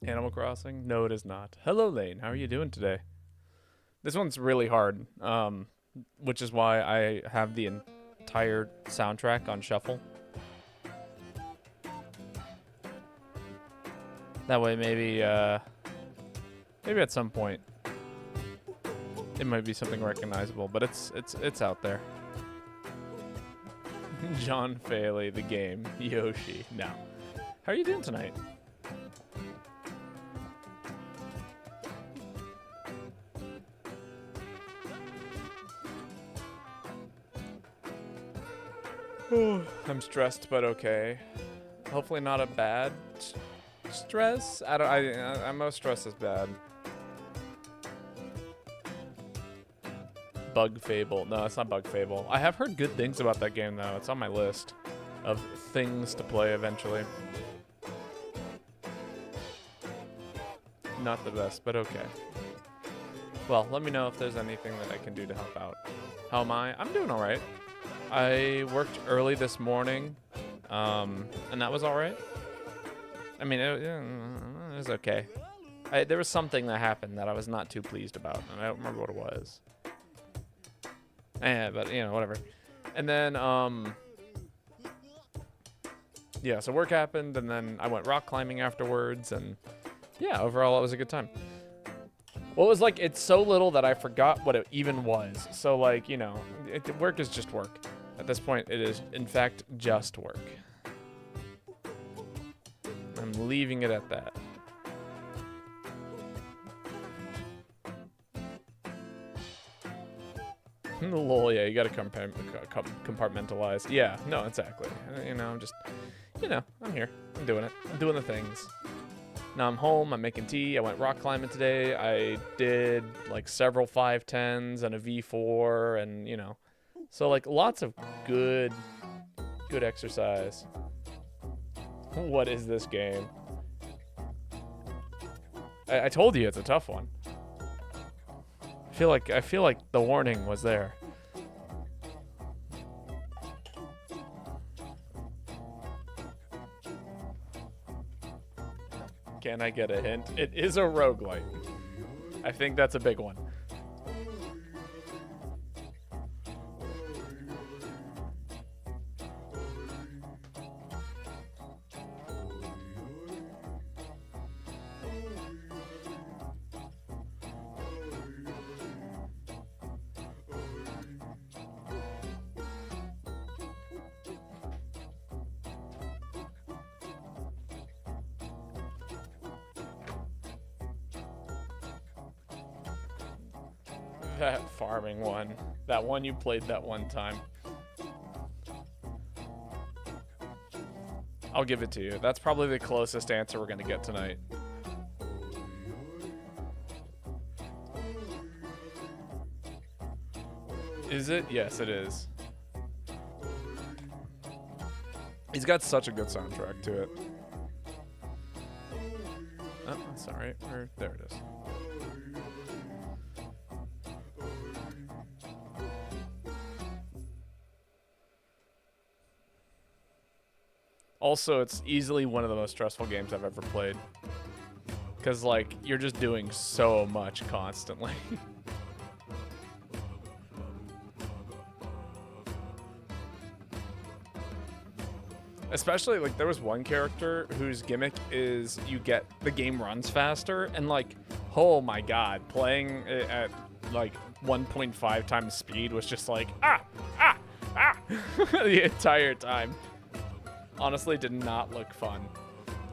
Animal Crossing? No, it is not. Hello, Lane. How are you doing today? This one's really hard, which is why I have the entire soundtrack on shuffle. That way, maybe at some point it might be something recognizable, but it's out there. John Faley, the game. Yoshi. No. How are you doing tonight? I'm stressed, but okay. Hopefully not a bad stress. I'm most stress is bad. Bug Fable. No, it's not Bug Fable. I have heard good things about that game though. It's on my list of things to play eventually. Not the best, but okay. Well, let me know if there's anything that I can do to help out. How am I? I'm doing all right. I worked early this morning, and that was all right. I mean, it was okay. There was something that happened that I was not too pleased about, and I don't remember what it was. But, you know, whatever. And then, yeah, so work happened, and then I went rock climbing afterwards, and yeah, overall, it was a good time. Well, it was like, it's so little that I forgot what it even was. So, like, you know, work is just work. At this point, it is, in fact, just work. I'm leaving it at that. Lol, yeah, you gotta compartmentalize. Yeah, no, exactly. You know, I'm just, you know, I'm here. I'm doing it. I'm doing the things. Now I'm home, I'm making tea. I went rock climbing today. I did like several 510s and a V4 and, you know, so like lots of good exercise. What is this game? I told you it's a tough one. I feel like the warning was there. Can I get a hint? It is a roguelike. I think that's a big one. That farming one. That one you played that one time. I'll give it to you. That's probably the closest answer we're going to get tonight. Is it? Yes, it is. He's got such a good soundtrack to it. Oh, that's alright. There it is. Also, it's easily one of the most stressful games I've ever played. Because, like, you're just doing so much constantly. Especially, like, there was one character whose gimmick is you get the game runs faster. And, like, oh my god, playing it at, like, 1.5 times speed was just like, the entire time. Honestly, did not look fun.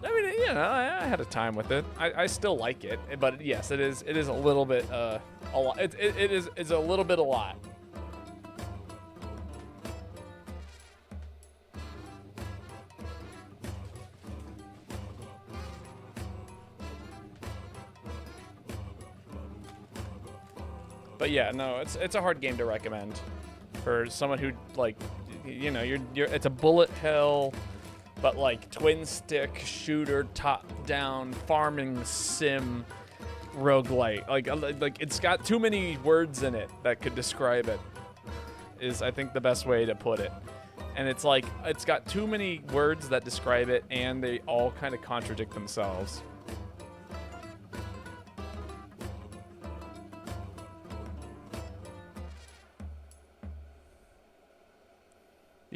I mean, you know, I had a time with it. I still like it, but yes, it is a little bit a lot. It's a little bit a lot. But yeah, no, it's a hard game to recommend for someone who, like, you know, it's a bullet hell, but like twin stick shooter, top down farming sim roguelite. Like it's got too many words in it that could describe it. Is I think the best way to put it. And it's like it's got too many words that describe it, and they all kind of contradict themselves.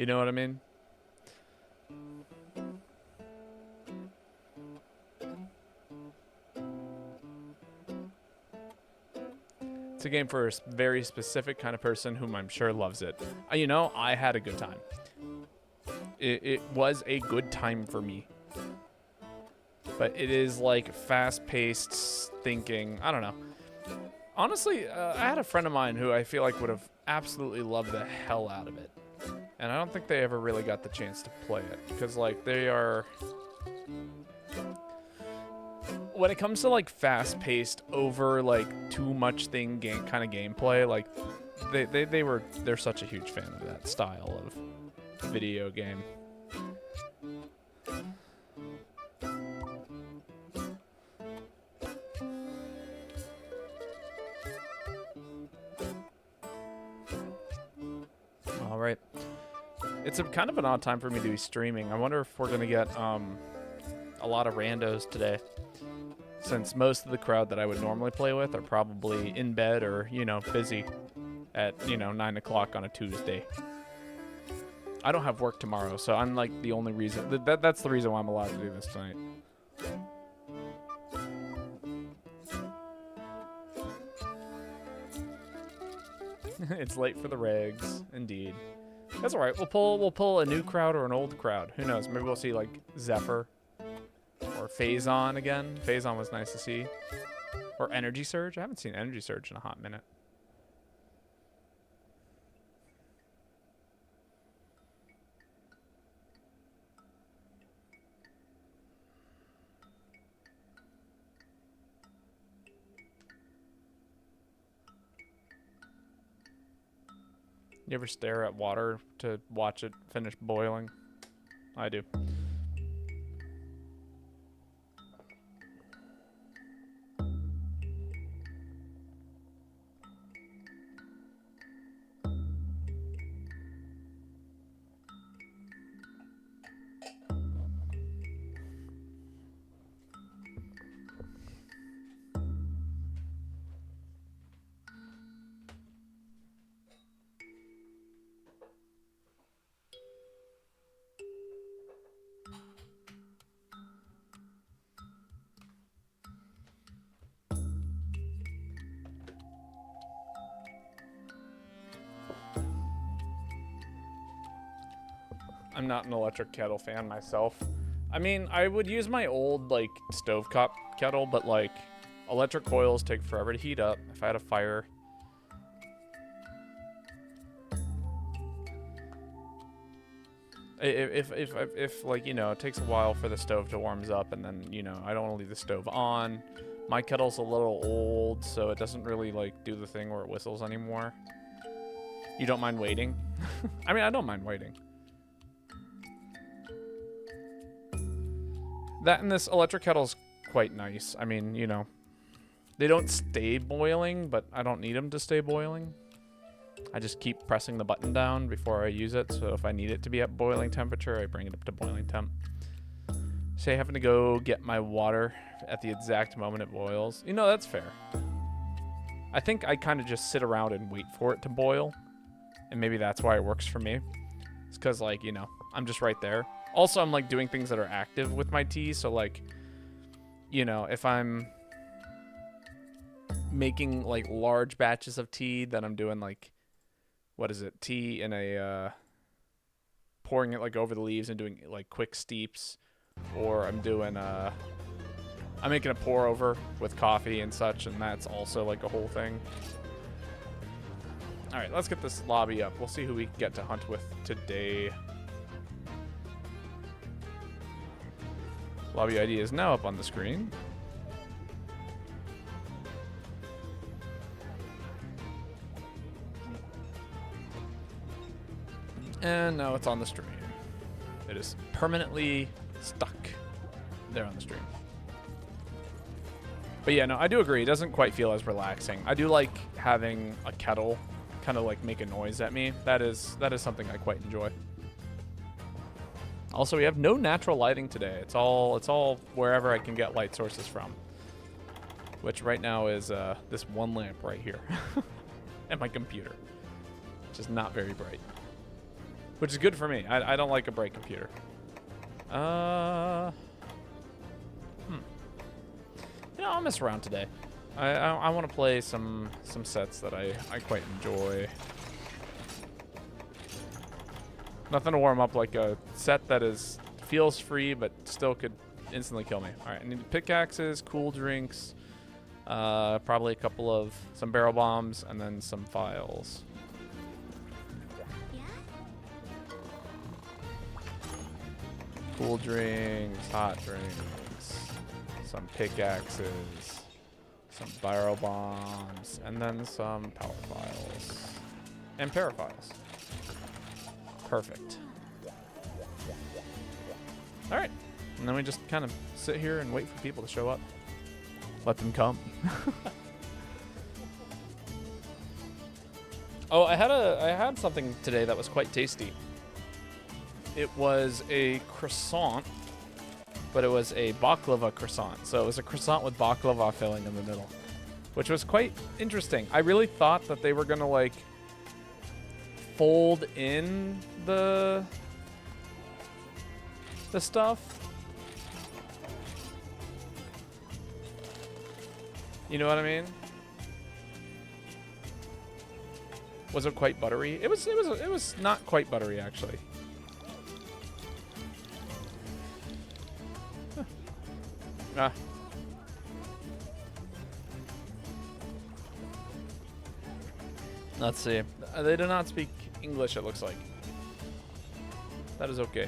You know what I mean? It's a game for a very specific kind of person whom I'm sure loves it. You know, I had a good time. It was a good time for me. But it is like fast-paced thinking. I don't know. Honestly, I had a friend of mine who I feel like would have absolutely loved the hell out of it. And I don't think they ever really got the chance to play it. Because, like, they are... When it comes to, like, fast-paced, over, like, too much thing kind of gameplay, like, they're such a huge fan of that style of video game. All right. It's a kind of an odd time for me to be streaming. I wonder if we're gonna get a lot of randos today, since most of the crowd that I would normally play with are probably in bed or, you know, busy at, you know, 9 o'clock on a Tuesday. I don't have work tomorrow, so I'm like the only reason. That's the reason why I'm allowed to do this tonight. It's late for the regs, indeed. That's all right. We'll pull a new crowd or an old crowd. Who knows? Maybe we'll see like Zephyr or Phazon again. Phazon was nice to see. Or Energy Surge. I haven't seen Energy Surge in a hot minute. You ever stare at water to watch it finish boiling? I do. I'm not an electric kettle fan myself. I mean, I would use my old, like, stovetop kettle, but, like, electric coils take forever to heat up if I had a fire. If like, you know, it takes a while for the stove to warm up, and then, you know, I don't want to leave the stove on. My kettle's a little old, so it doesn't really, like, do the thing where it whistles anymore. You don't mind waiting? I mean, I don't mind waiting. That and this electric kettle's quite nice. I mean, you know, they don't stay boiling, but I don't need them to stay boiling. I just keep pressing the button down before I use it, so if I need it to be at boiling temperature, I bring it up to boiling temp. Say having to go get my water at the exact moment it boils. You know, that's fair. I think I kind of just sit around and wait for it to boil, and maybe that's why it works for me. It's because, like, you know, I'm just right there. Also, I'm, like, doing things that are active with my tea, so, like, you know, if I'm making, like, large batches of tea, then I'm doing, like, what is it, tea in a, pouring it, like, over the leaves and doing, like, quick steeps, or I'm doing, I'm making a pour over with coffee and such, and that's also, like, a whole thing. All right, let's get this lobby up. We'll see who we can get to hunt with today. Lobby ID is now up on the screen. And now it's on the stream. It is permanently stuck there on the stream. But yeah, no, I do agree. It doesn't quite feel as relaxing. I do like having a kettle kind of like make a noise at me. That is something I quite enjoy. Also, we have no natural lighting today. It's all wherever I can get light sources from. Which right now is this one lamp right here. And my computer. Which is not very bright. which is good for me. I don't like a break computer. You know, I'll mess around today. I want to play some sets that I quite enjoy. Nothing to warm up like a set that feels free but still could instantly kill me. All right, I need pickaxes, cool drinks, probably some barrel bombs, and then some files. Cool drinks, hot drinks, some pickaxes, some barrel bombs, and then some power files and paraphiles. Perfect. All right, and then we just kind of sit here and wait for people to show up. Let them come. Oh, I had something today that was quite tasty. It was a croissant, but it was a baklava croissant. So it was a croissant with baklava filling in the middle, which was quite interesting. I really thought that they were gonna like fold in the stuff. You know what I mean? Was it quite buttery? It was not quite buttery actually. Huh. Ah. Let's see. They do not speak English, it looks like. That is okay.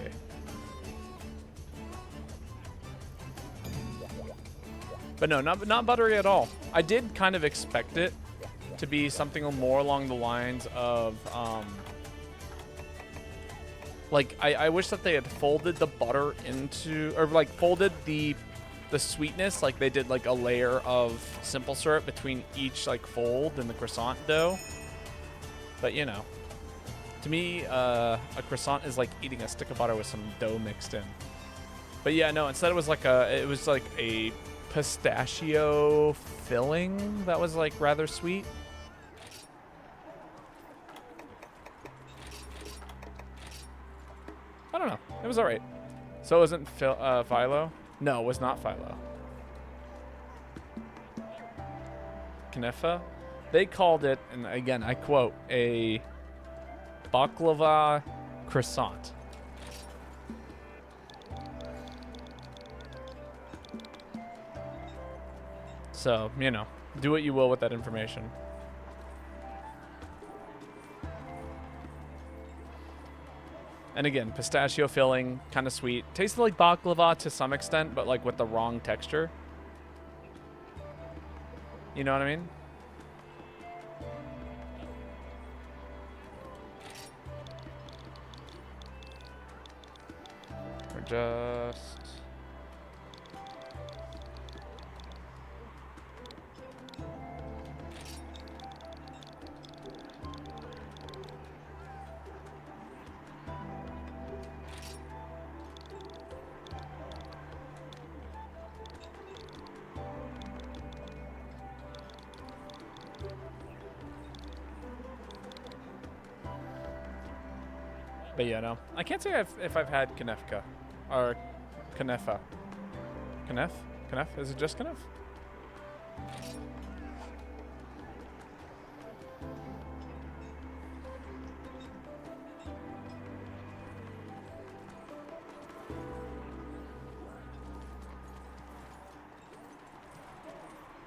But no, not buttery at all. I did kind of expect it to be something more along the lines of, like, I wish that they had folded the butter into, or like folded the sweetness, like they did like a layer of simple syrup between each like fold in the croissant dough. But you know, to me, a croissant is like eating a stick of butter with some dough mixed in. But yeah, no, instead it was like a pistachio filling that was like rather sweet. I don't know. It was all right. So it wasn't phyllo? No, it was not phyllo. Knefa? They called it, and again, I quote, a baklava croissant. So, you know, do what you will with that information. And again, pistachio filling, kind of sweet. Tasted like baklava to some extent, but like with the wrong texture. You know what I mean? We're just... But yeah, no. I can't say if I've had Knefka. Or Knefa. Knef? Knef? Is it just Knef?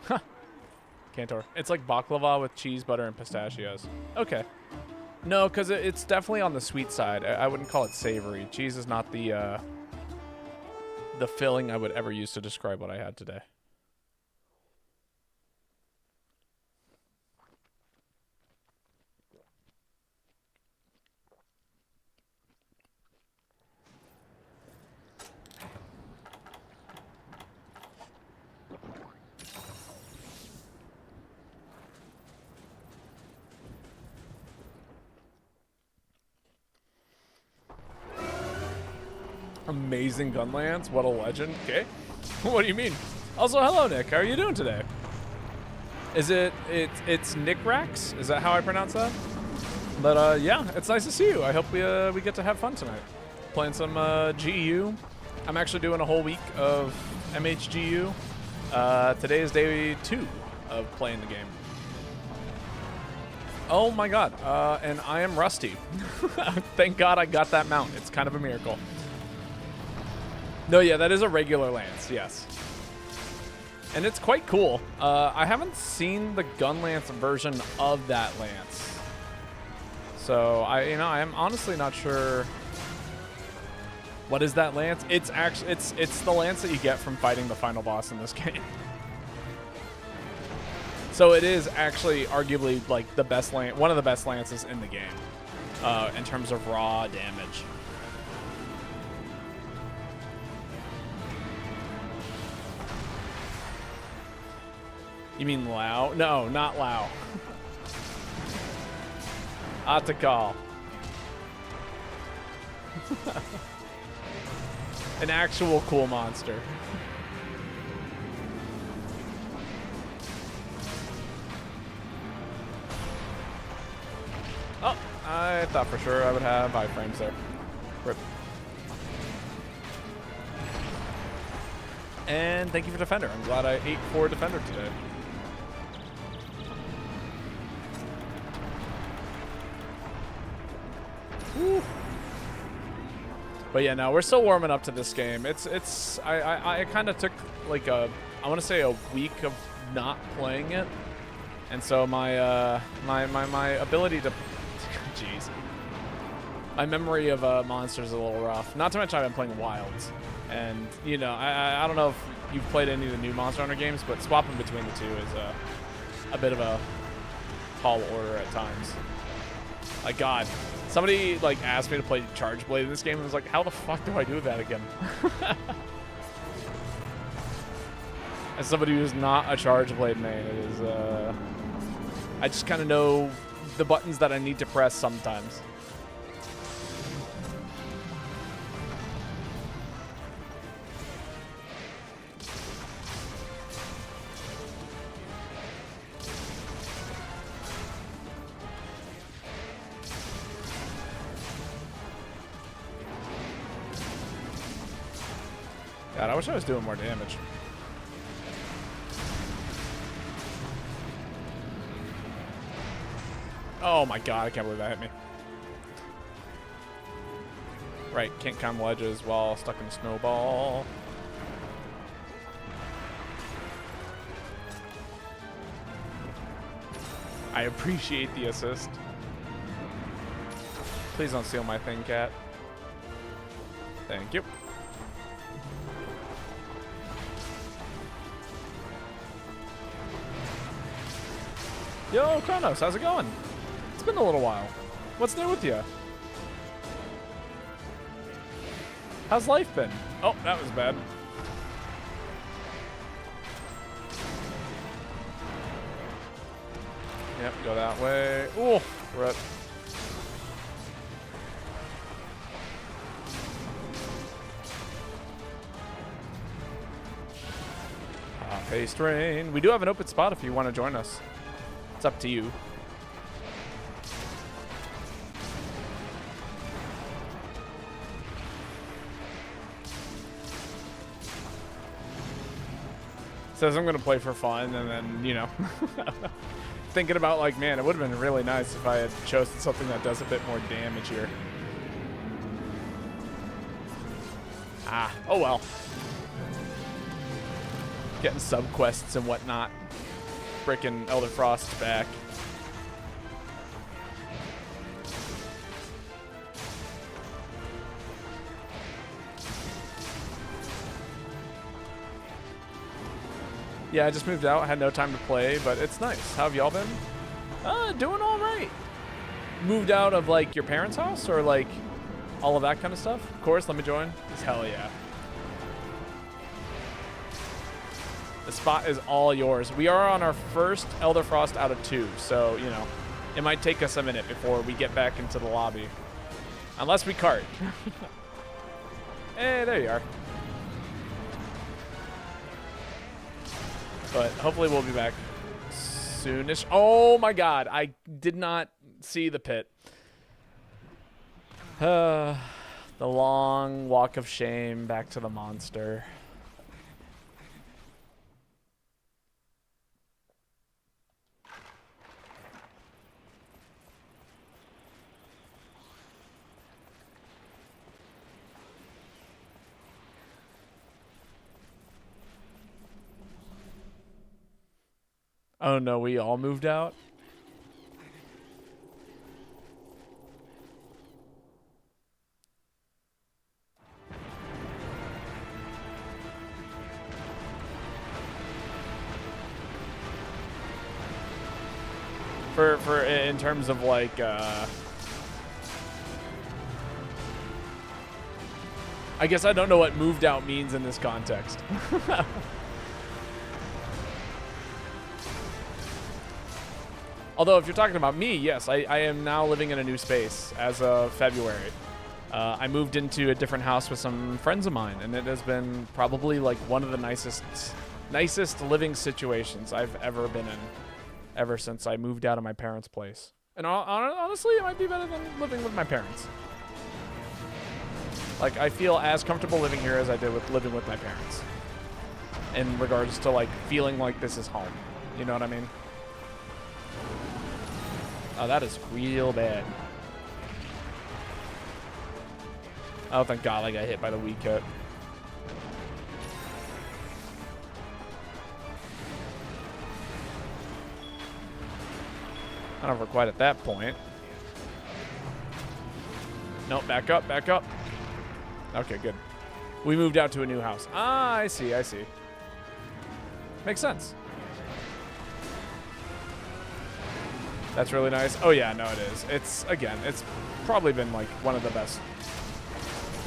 Huh. Cantor. It's like baklava with cheese, butter, and pistachios. Okay. No, because it's definitely on the sweet side. I wouldn't call it savory. Cheese is not the filling I would ever use to describe what I had today. Amazing gun lance. What a legend. Okay. What do you mean? Also, hello, Nick. How are you doing today? Is it's Nick Rax? Is that how I pronounce that? But yeah, it's nice to see you. I hope we get to have fun tonight. Playing some GEU. I'm actually doing a whole week of MHGU. Today is day 2 of playing the game. Oh my god, and I am rusty. Thank god I got that mount. It's kind of a miracle. No, yeah, that is a regular lance, yes. And it's quite cool. I haven't seen the gun lance version of that lance. So I am honestly not sure. What is that lance? It's actually it's the lance that you get from fighting the final boss in this game. So it is actually arguably like the best one of the best lances in the game, in terms of raw damage. You mean Lao? No, not Lao. Atakal. An actual cool monster. Oh, I thought for sure I would have iframes there. Rip. And thank you for Defender. I'm glad I ate for Defender today. Woo. But yeah, no, we're still warming up to this game. I kind of took like I want to say a week of not playing it, and so my my ability to, jeez, my memory of monsters is a little rough. Not to mention I've been playing Wilds, and you know I don't know if you've played any of the new Monster Hunter games, but swapping between the two is a bit of a tall order at times. Like God. Somebody like asked me to play Charge Blade in this game, and I was like, "How the fuck do I do that again?" As somebody who's not a Charge Blade main, it is. I just kind of know the buttons that I need to press sometimes. God, I wish I was doing more damage. Oh my god, I can't believe that hit me. Right, can't climb ledges while stuck in a snowball. I appreciate the assist. Please don't steal my thing, cat. Thank you. Yo, Kronos, how's it going? It's been a little while. What's new with you? How's life been? Oh, that was bad. Yep, go that way. Ooh, rip. Paste rain. We do have an open spot if you want to join us. It's up to you. Says I'm going to play for fun, and then, you know, thinking about like, man, it would have been really nice if I had chosen something that does a bit more damage here. Ah, oh well. Getting sub-quests and whatnot. Frickin' Elder Frost's back. Yeah, I just moved out. I had no time to play, but it's nice. How have y'all been? Doing all right. Moved out of, like, your parents' house or, like, all of that kind of stuff? Of course, let me join. Hell yeah. The spot is all yours. We are on our first Elder Frost out of 2, so, you know, it might take us a minute before we get back into the lobby. Unless we cart. Hey, there you are. But hopefully we'll be back soonish. Oh my god, I did not see the pit. The long walk of shame back to the monster. Oh no, we all moved out? For in terms of like I guess I don't know what moved out means in this context. Although if you're talking about me, yes, I am now living in a new space as of February. I moved into a different house with some friends of mine, and it has been probably like one of the nicest living situations I've ever been in, ever since I moved out of my parents' place. And honestly, it might be better than living with my parents. Like, I feel as comfortable living here as I did with living with my parents, in regards to like feeling like this is home. You know what I mean? Oh, that is real bad. Oh, thank God I got hit by the weed cut. I don't know if we're quite at that point. Nope, back up, back up. Okay, good. We moved out to a new house. Ah, I see, I see. Makes sense. That's really nice. Oh yeah, no, it is. It's probably been like one of the best.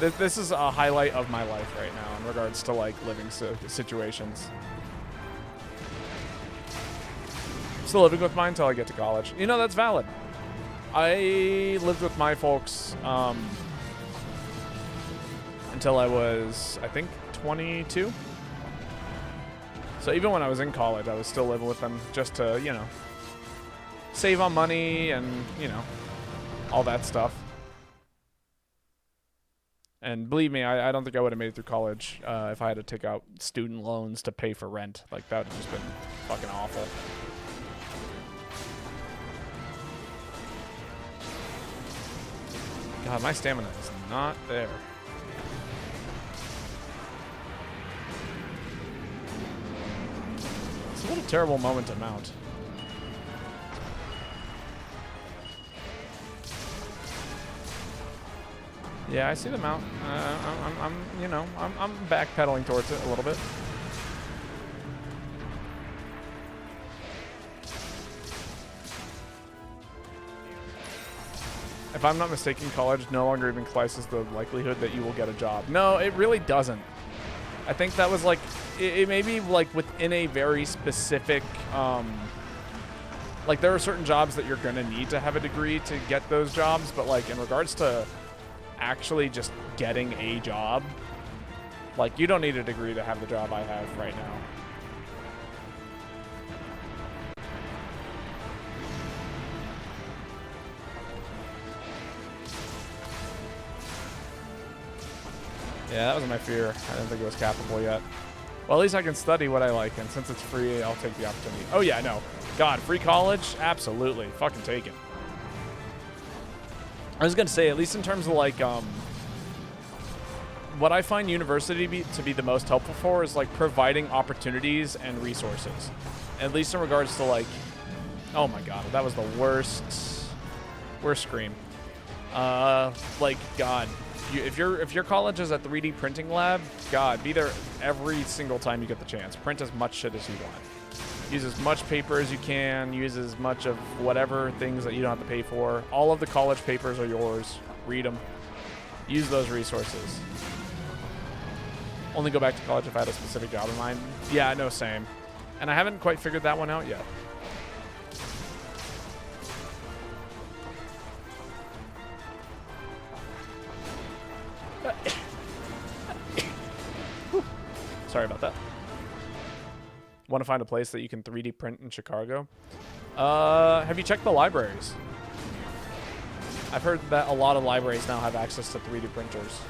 This is a highlight of my life right now in regards to like living situations. Still living with mine until I get to college. You know, that's valid. I lived with my folks until I was, I think, 22. So even when I was in college, I was still living with them just to, you know, save on money and, you know, all that stuff. And believe me, I don't think I would have made it through college if I had to take out student loans to pay for rent. Like, that would have just been fucking awful. God, my stamina is not there. It's what a terrible moment to mount. Yeah, I see the mount. I'm backpedaling towards it a little bit. If I'm not mistaken, college no longer even increases the likelihood that you will get a job. No, it really doesn't. I think that was like, it may be like within a very specific, like there are certain jobs that you're gonna need to have a degree to get those jobs, but like in regards to actually just getting a job, like you don't need a degree to have the job I have right now. Yeah, that was my fear. I didn't think it was capable yet. Well, at least I can study what I like, and since it's free, I'll take the opportunity. Oh yeah, no. God, free college? Absolutely. Fucking take it. I was gonna say, at least in terms of like, what I find university to be the most helpful for is like providing opportunities and resources. At least in regards to like, oh my God, that was the worst scream. Like, God. If your college is a 3D printing lab, God, be there every single time you get the chance. Print as much shit as you want. Use as much paper as you can. Use as much of whatever things that you don't have to pay for. All of the college papers are yours. Read them. Use those resources. Only go back to college if I had a specific job in mind. Yeah, no, same. And I haven't quite figured that one out yet. Sorry about that. Want to find a place that you can 3D print in Chicago? Have you checked the libraries? I've heard that a lot of libraries now have access to 3D printers.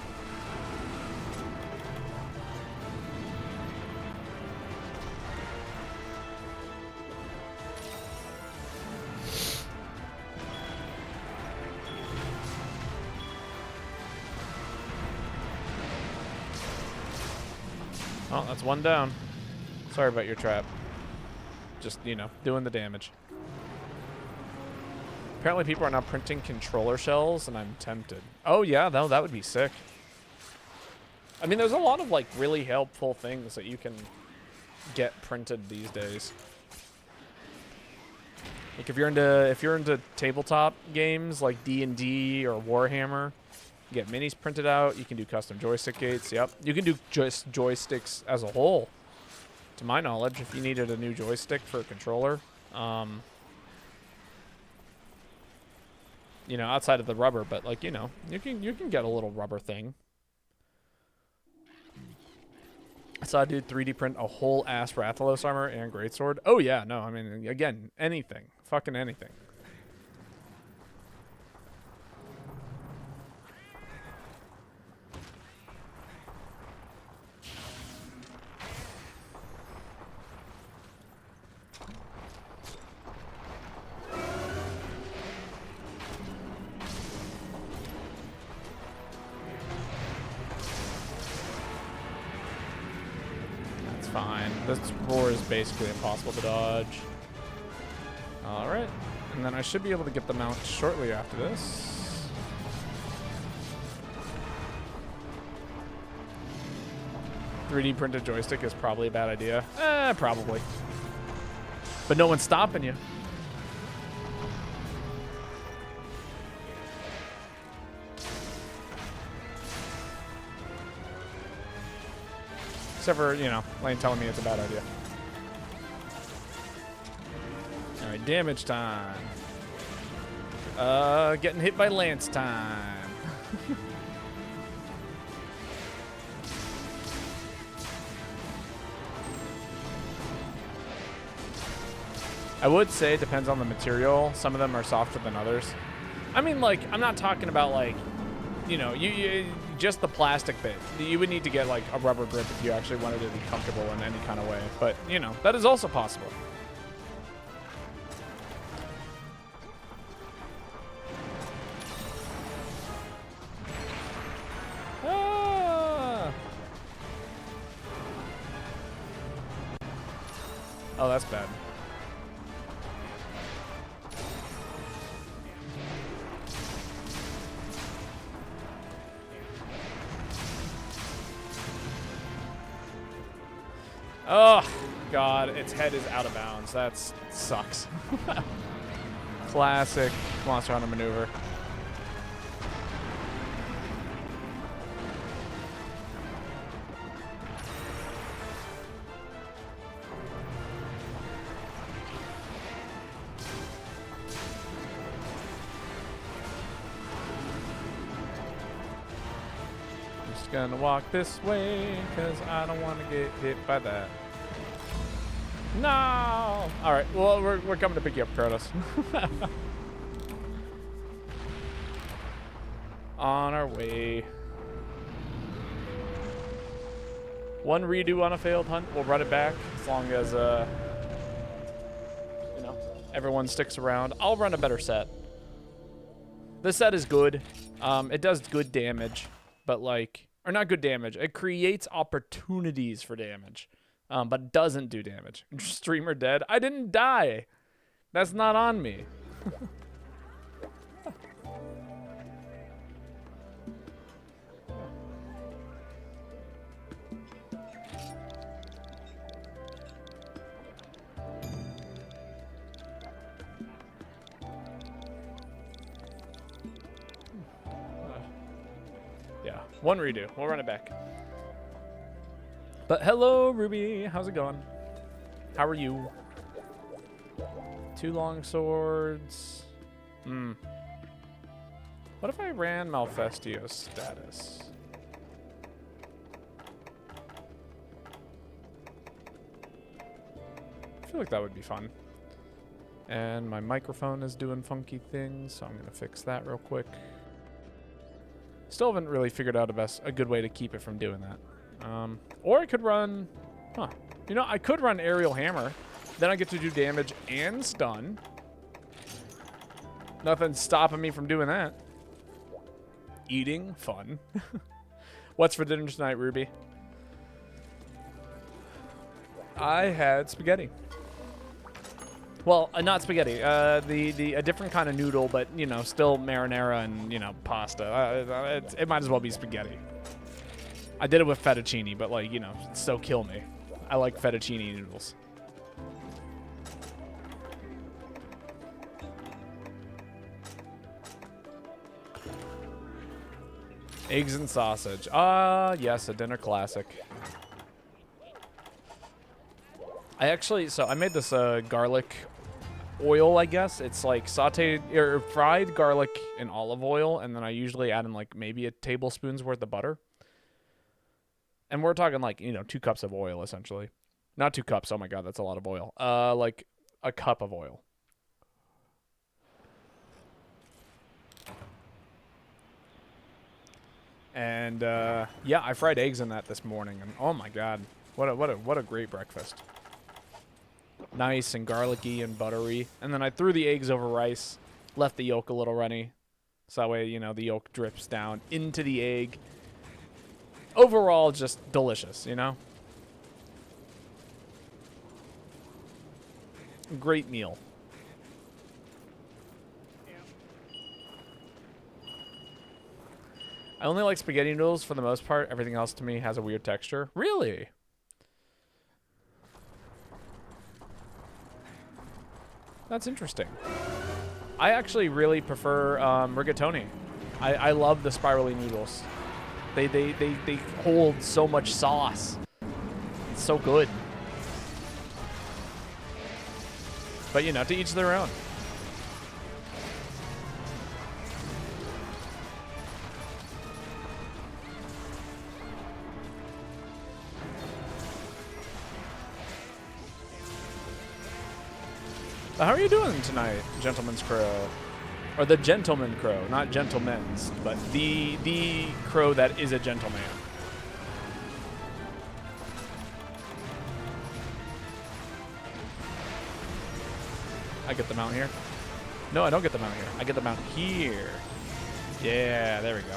Oh, that's one down. Sorry about your trap. Just, you know, doing the damage. Apparently people are now printing controller shells, and I'm tempted. Oh, yeah, no, that would be sick. I mean, there's a lot of, like, really helpful things that you can get printed these days. Like, if you're into tabletop games like D&D or Warhammer, you get minis printed out. You can do custom joystick gates. Yep. You can do just joysticks as a whole, to my knowledge, if you needed a new joystick for a controller. You know, outside of the rubber, but like, you know, you can get a little rubber thing. I saw a dude 3D print a whole ass Rathalos armor and greatsword. Oh yeah, no, I mean, again, anything. Fucking anything. Fine. This roar is basically impossible to dodge. Alright. And then I should be able to get the mount shortly after this. .3D printed joystick is probably a bad idea. Probably. But no one's stopping you. Except for, you know, Lane telling me it's a bad idea. Alright, damage time. Getting hit by Lance time. I would say it depends on the material. Some of them are softer than others. I mean, like, I'm not talking about, like, you know, you just the plastic bit. You would need to get like a rubber grip if you actually wanted it to be comfortable in any kind of way. But, you know, that is also possible. Ah! Oh, that's bad. Oh, God, its head is out of bounds. That sucks. Classic Monster Hunter maneuver. Just gonna walk this way, because I don't want to get hit by that. No! Alright, well, we're coming to pick you up, Kratos. On our way. One redo on a failed hunt. We'll run it back as long as, you know, everyone sticks around. I'll run a better set. This set is good. It does good damage, but like, or not good damage. It creates opportunities for damage. But doesn't do damage. Streamer dead. I didn't die. That's not on me. Yeah, one redo. We'll run it back. But hello, Ruby. How's it going? How are you? 2 long swords. What if I ran Malfestio's status? I feel like that would be fun. And my microphone is doing funky things, so I'm going to fix that real quick. Still haven't really figured out a good way to keep it from doing that. Or I could run... Huh. You know, I could run aerial hammer. Then I get to do damage and stun. Nothing's stopping me from doing that. Eating? Fun. What's for dinner tonight, Ruby? I had spaghetti. Well, not spaghetti. A different kind of noodle, but you know, still marinara and you know, pasta. It might as well be spaghetti. I did it with fettuccine, but like you know, so kill me. I like fettuccine noodles. Eggs and sausage. Yes, a dinner classic. I made this garlic oil, I guess. It's like sauteed or fried garlic in olive oil, and then I usually add in like maybe a tablespoon's worth of butter. And we're talking like, you know, 2 cups of oil essentially. Not 2 cups. Oh my god, that's a lot of oil. Like a cup of oil. And yeah, I fried eggs in that this morning, and oh my god, what a great breakfast. Nice and garlicky and buttery. And then I threw the eggs over rice, left the yolk a little runny, so that way, you know, the yolk drips down into the egg. Overall, just delicious, you know? Great meal. I only like spaghetti noodles for the most part. Everything else to me has a weird texture. Really? That's interesting. I actually really prefer rigatoni. I love the spirally noodles. They hold so much sauce. It's so good. But you know, to each their own. How are you doing tonight, Gentleman's Crow? Or the Gentleman Crow, not Gentleman's, but the crow that is a gentleman. I get the mount here? No, I don't get the mount here. I get the mount here. Yeah, there we go.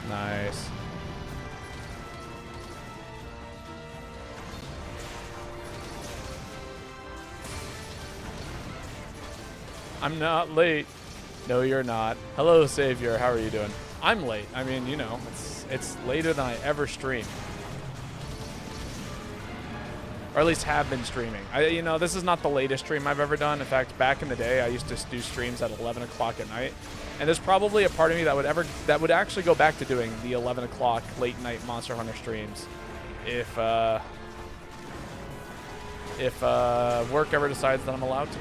Nice. I'm not late. No, you're not. Hello, Savior. How are you doing? I'm late. I mean, you know, it's later than I ever stream. Or at least have been streaming. You know, this is not the latest stream I've ever done. In fact, back in the day, I used to do streams at 11 o'clock at night. And there's probably a part of me that would actually go back to doing the 11 o'clock late night Monster Hunter streams if work ever decides that I'm allowed to.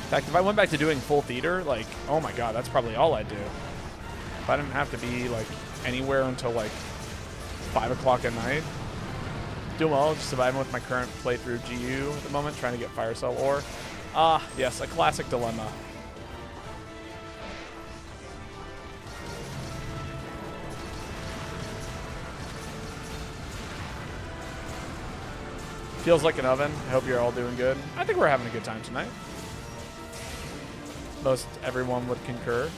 In fact, if I went back to doing full theater, like, oh my god, that's probably all I'd do. If I didn't have to be like anywhere until like 5 o'clock at night. Doing well, just surviving with my current playthrough GU at the moment, trying to get Fire Cell ore. Ah, yes, a classic dilemma. Feels like an oven. I hope you're all doing good. I think we're having a good time tonight. Most everyone would concur.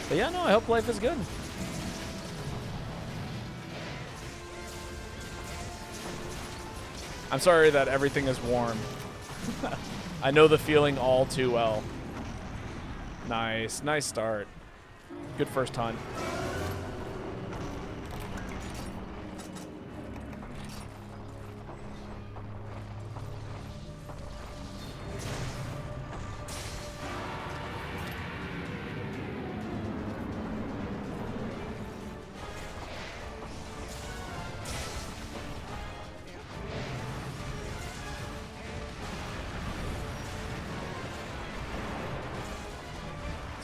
But yeah, no, I hope life is good. I'm sorry that everything is warm. I know the feeling all too well. Nice, nice start. Good first hunt.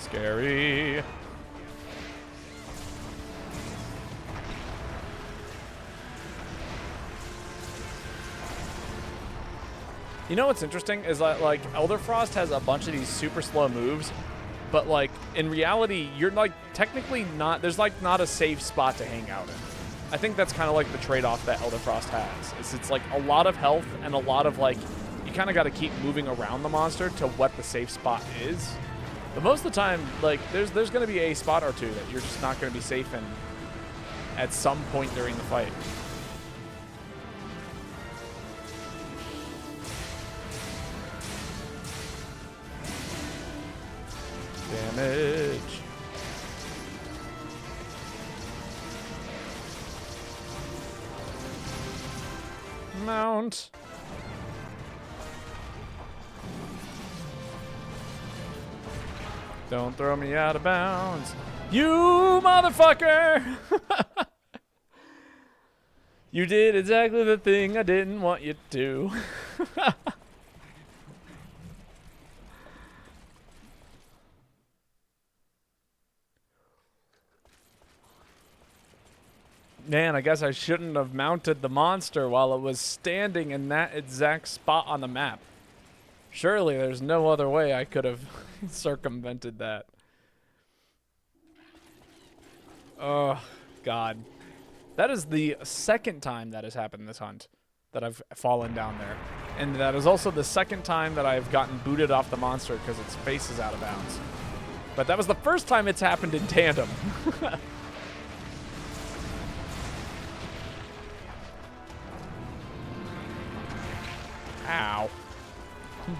Scary. You know what's interesting is that, like, Elderfrost has a bunch of these super slow moves, but, like, in reality, you're, like, technically not, there's, like, not a safe spot to hang out in. I think that's kind of, like, the trade-off that Elderfrost has. It's, like, a lot of health and a lot of, like, you kind of got to keep moving around the monster to what the safe spot is. But most of the time, like, there's going to be a spot or two that you're just not going to be safe in at some point during the fight. Damage. Mount. Don't throw me out of bounds. You motherfucker! You did exactly the thing I didn't want you to. Man, I guess I shouldn't have mounted the monster while it was standing in that exact spot on the map. Surely there's no other way I could have circumvented that. Oh, God. That is the second time that has happened this hunt, that I've fallen down there. And that is also the second time that I've gotten booted off the monster because its face is out of bounds. But that was the first time it's happened in tandem. Ow.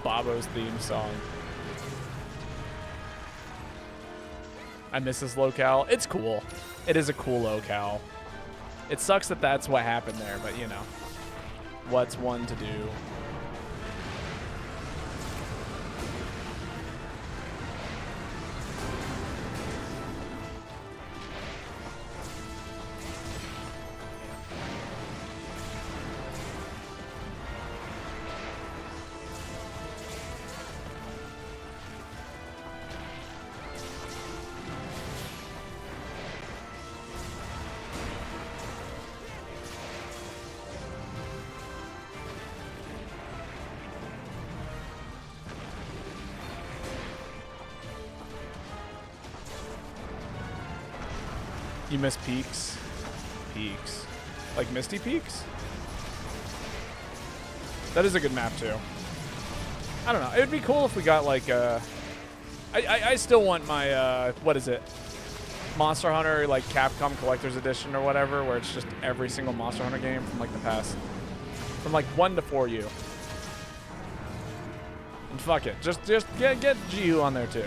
Babo's theme song. I miss this locale. It's cool. It is a cool locale. It sucks that that's what happened there, but you know. What's one to do? You miss Peaks? Peaks. Like Misty Peaks? That is a good map, too. I don't know. It would be cool if we got, like, I still want my, what is it? Monster Hunter, like, Capcom Collector's Edition or whatever, where it's just every single Monster Hunter game from, like, the past. From, like, 1 to 4U. And fuck it. Just get GU on there, too.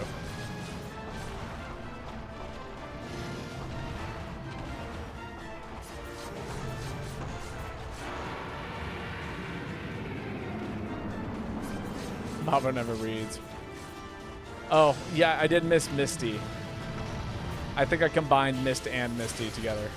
Babo never reads. Oh, yeah, I did miss Misty. I think I combined Mist and Misty together.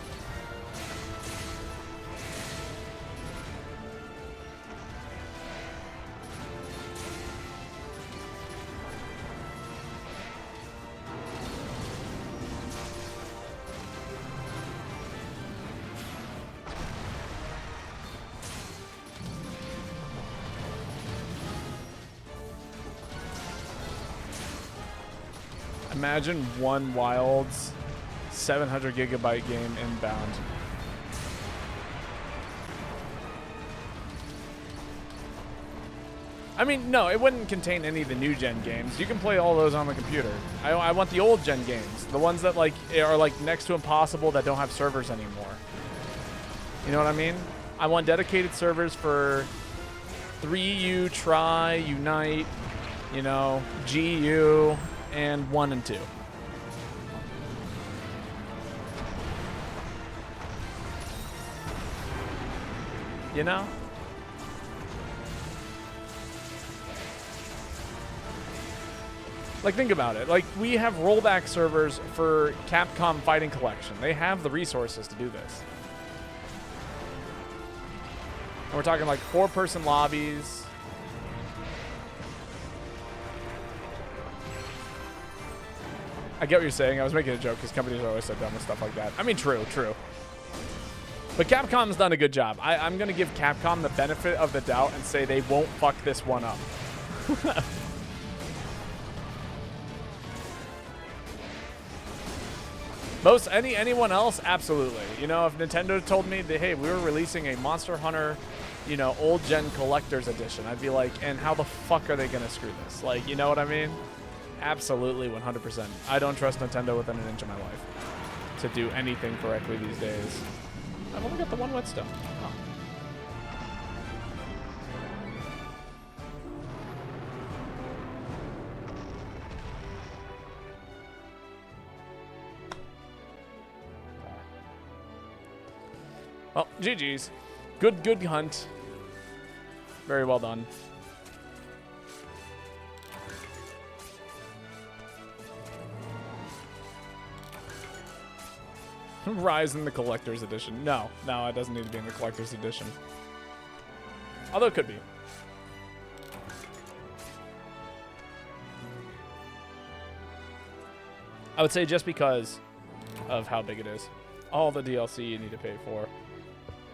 Imagine one Wild's 700 gigabyte game inbound. I mean, no, it wouldn't contain any of the new gen games. You can play all those on the computer. I want the old gen games, the ones that like are like next to impossible that don't have servers anymore. You know what I mean? I want dedicated servers for 3U, Try, Unite, you know, GU, and 1 and 2. You know? Like, think about it. Like, we have rollback servers for Capcom Fighting Collection. They have the resources to do this. And we're talking like 4-person lobbies. I get what you're saying. I was making a joke because companies are always so dumb with stuff like that. I mean, true. But Capcom's done a good job. I'm going to give Capcom the benefit of the doubt and say they won't fuck this one up. Anyone else, absolutely. You know, if Nintendo told me that, hey, we were releasing a Monster Hunter, you know, old gen collector's edition, I'd be like, and how the fuck are they gonna screw this? Like, you know what I mean? Absolutely, 100%. I don't trust Nintendo within an inch of my life to do anything correctly these days. I've only got the one whetstone. Oh. Well, GG's. Good hunt. Very well done. Rise in the collector's edition. No, it doesn't need to be in the collector's edition. Although it could be. I would say just because of how big it is. All the DLC you need to pay for.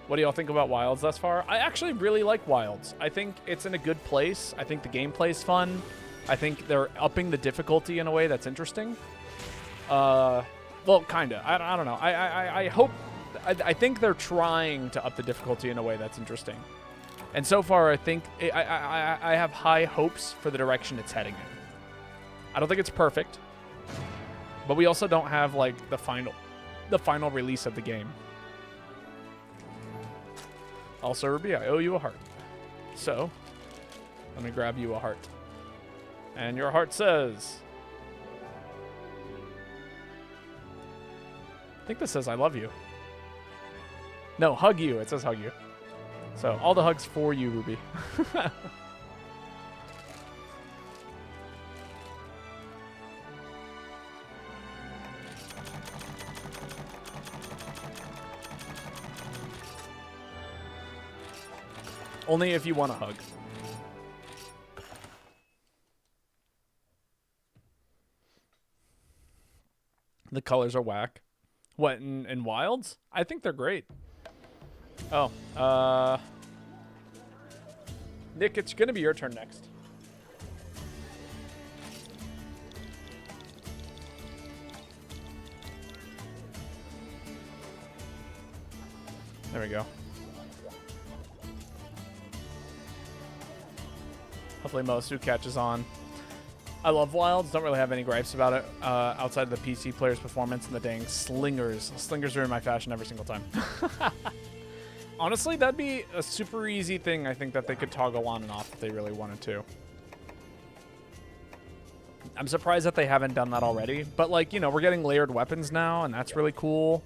What do y'all think about Wilds thus far? I actually really like Wilds. I think it's in a good place. I think the gameplay's fun. I think they're upping the difficulty in a way that's interesting. Well, kinda. I don't know. I hope... I think they're trying to up the difficulty in a way that's interesting. And so far, I think... I have high hopes for the direction it's heading in. I don't think it's perfect. But we also don't have, like, the final release of the game. Also, Ruby, I owe you a heart. So, let me grab you a heart. And your heart says... I think this says I love you. No, hug you. It says hug you. So, all the hugs for you, Ruby. Only if you want a hug. The colors are whack. What, in Wilds? I think they're great. Oh, Nick, it's gonna be your turn next. There we go. Hopefully Mosu catches on. I love Wilds. Don't really have any gripes about it outside of the PC player's performance and the dang slingers. Slingers are in my fashion every single time. Honestly, that'd be a super easy thing I think that they could toggle on and off if they really wanted to. I'm surprised that they haven't done that already. But, like, you know, we're getting layered weapons now, and that's really cool.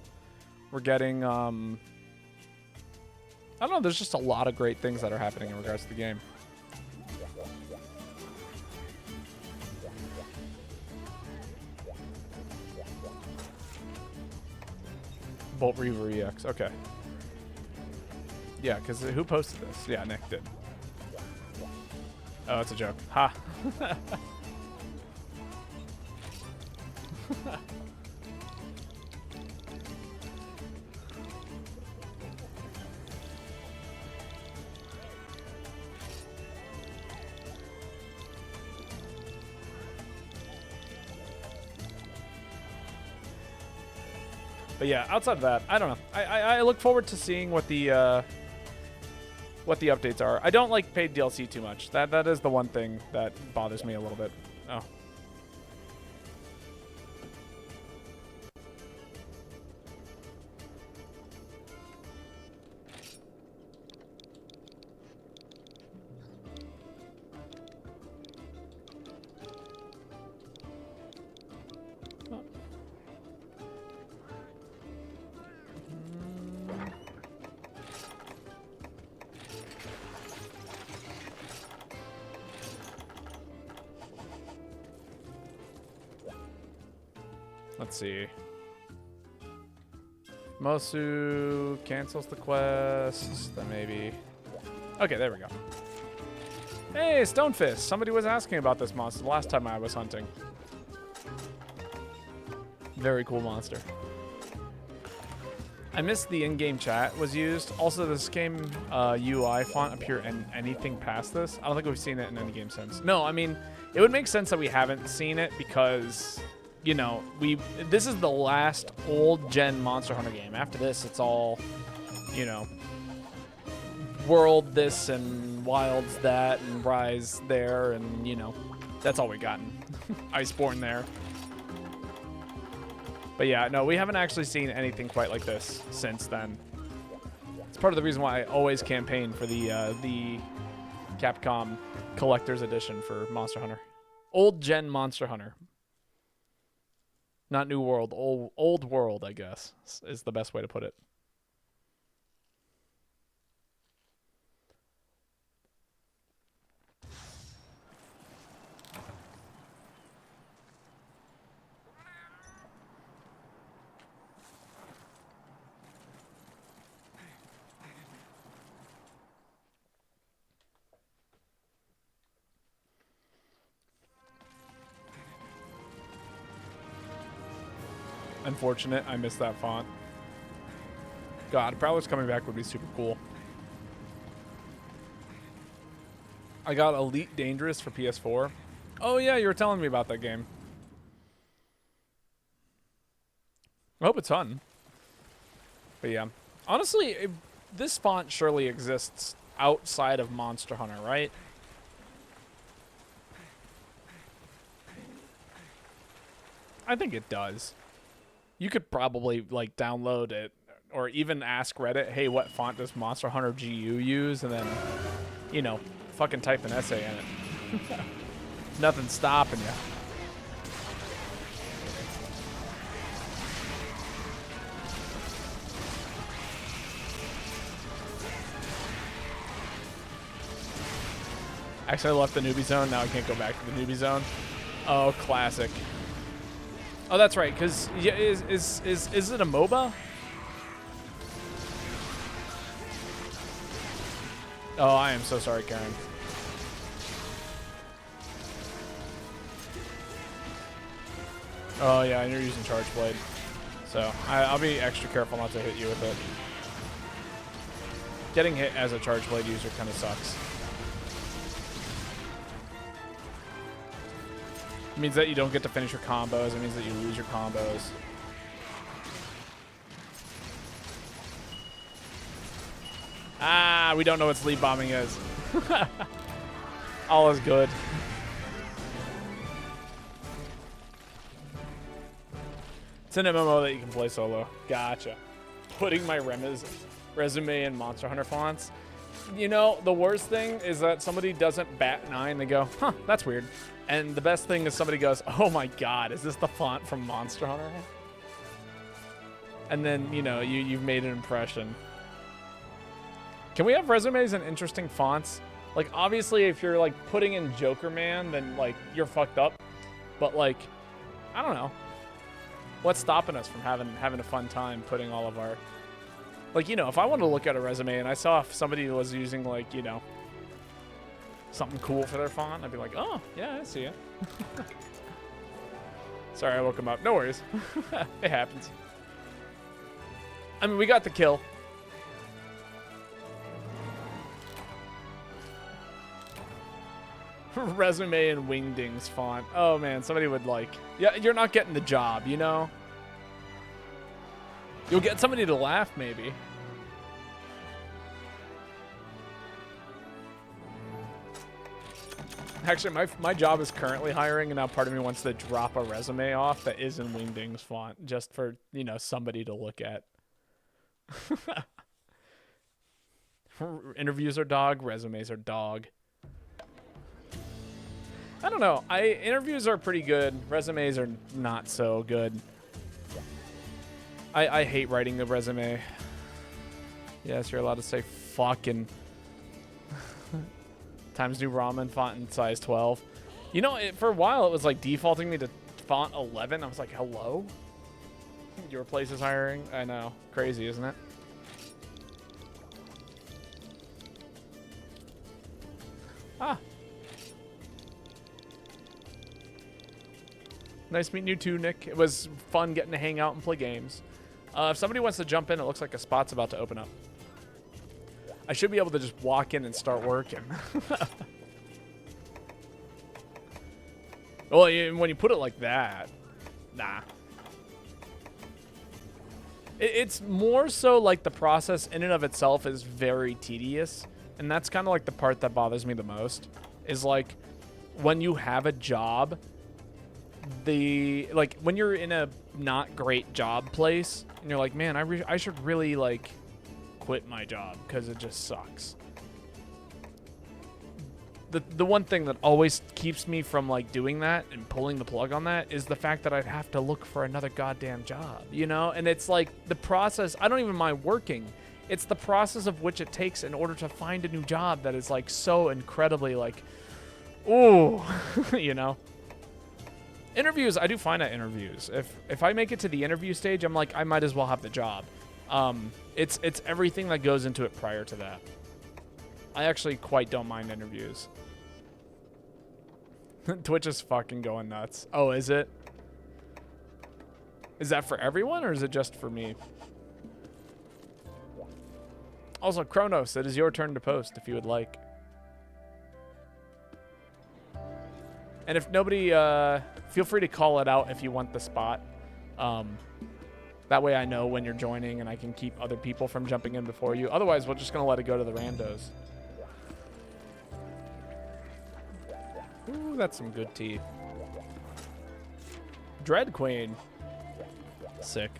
We're getting, I don't know, there's just a lot of great things that are happening in regards to the game. Bolt Reaver EX, okay. Yeah, because who posted this? Yeah, Nick did. Oh, it's a joke. Ha! But yeah, outside of that, I don't know. I look forward to seeing what the updates are. I don't like paid DLC too much. That is the one thing that bothers me a little bit. Oh. Let's see. Mosu cancels the quest. Then maybe. Okay, there we go. Hey, Stonefist. Somebody was asking about this monster the last time I was hunting. Very cool monster. I missed the in-game chat was used. Also, this game UI font appear in anything past this? I don't think we've seen it in any game since. No, I mean, it would make sense that we haven't seen it because, you know, this is the last old-gen Monster Hunter game. After this, it's all, you know, World this and Wilds that and Rise there and, you know, that's all we gotten. Iceborne there. But yeah, no, we haven't actually seen anything quite like this since then. It's part of the reason why I always campaign for the Capcom Collector's Edition for Monster Hunter. Old gen Monster Hunter. Not New World, old world, I guess, is the best way to put it. Unfortunate, I missed that font. God, Prowler's coming back would be super cool. I got Elite Dangerous for PS4. Oh yeah, you were telling me about that game. I hope it's fun. But yeah, honestly, this font surely exists outside of Monster Hunter, right? I think it does. You could probably, like, download it or even ask Reddit, hey, what font does Monster Hunter GU use? And then, you know, fucking type an essay in it. Nothing's stopping you. Actually, I left the newbie zone. Now I can't go back to the newbie zone. Oh, classic. Oh, that's right. Because yeah, is it a MOBA? Oh, I am so sorry, Karen. Oh yeah, and you're using Charge Blade, so I'll be extra careful not to hit you with it. Getting hit as a Charge Blade user kind of sucks. It means that you don't get to finish your combos. It means that you lose your combos. Ah, we don't know what sleep bombing is. All is good. It's an MMO that you can play solo. Gotcha. Putting my resume in Monster Hunter fonts. You know, the worst thing is that somebody doesn't bat an eye and they go, huh, that's weird. And the best thing is somebody goes, oh my god, is this the font from Monster Hunter? And then, you know, you've made an impression. Can we have resumes in interesting fonts? Like, obviously, if you're, like, putting in Joker Man, then, like, you're fucked up. But, like, I don't know. What's stopping us from having a fun time putting all of our... Like, you know, if I wanted to look at a resume and I saw if somebody was using, like, you know, something cool for their font, I'd be like, oh, yeah, I see it. Sorry, I woke him up. No worries. It happens. I mean, we got the kill. Resume and Wingdings font. Oh, man, somebody would, like... Yeah, you're not getting the job, you know? You'll get somebody to laugh, maybe. Actually, my job is currently hiring, and now part of me wants to drop a resume off that is in Wingdings font, just for, you know, somebody to look at. Interviews are dog, resumes are dog. I don't know. Interviews are pretty good. Resumes are not so good. I hate writing the resume. Yes, you're allowed to say fucking. Times New Ramen font in size 12. You know, for a while it was like defaulting me to font 11. I was like, hello? Your place is hiring? I know. Crazy, isn't it? Ah. Nice meeting you too, Nick. It was fun getting to hang out and play games. If somebody wants to jump in, it looks like a spot's about to open up. I should be able to just walk in and start working. Well, when you put it like that, nah. It's more so like the process in and of itself is very tedious. And that's kind of like the part that bothers me the most. Is like when you have a job, like when you're in a not great job place and you're like, man, I should really like quit my job because it just sucks. The one thing that always keeps me from like doing that and pulling the plug on that is the fact that I'd have to look for another goddamn job, you know? And it's like the process, I don't even mind working. It's the process of which it takes in order to find a new job that is like so incredibly like, ooh, you know? Interviews, I do fine at interviews. If I make it to the interview stage, I'm like, I might as well have the job. It's everything that goes into it prior to that. I actually quite don't mind interviews. Twitch is fucking going nuts. Oh, is it? Is that for everyone or is it just for me? Also, Kronos, it is your turn to post if you would like. And if nobody, feel free to call it out if you want the spot. That way I know when you're joining and I can keep other people from jumping in before you. Otherwise, we're just going to let it go to the randos. Ooh, that's some good tea. Dread Queen. Sick.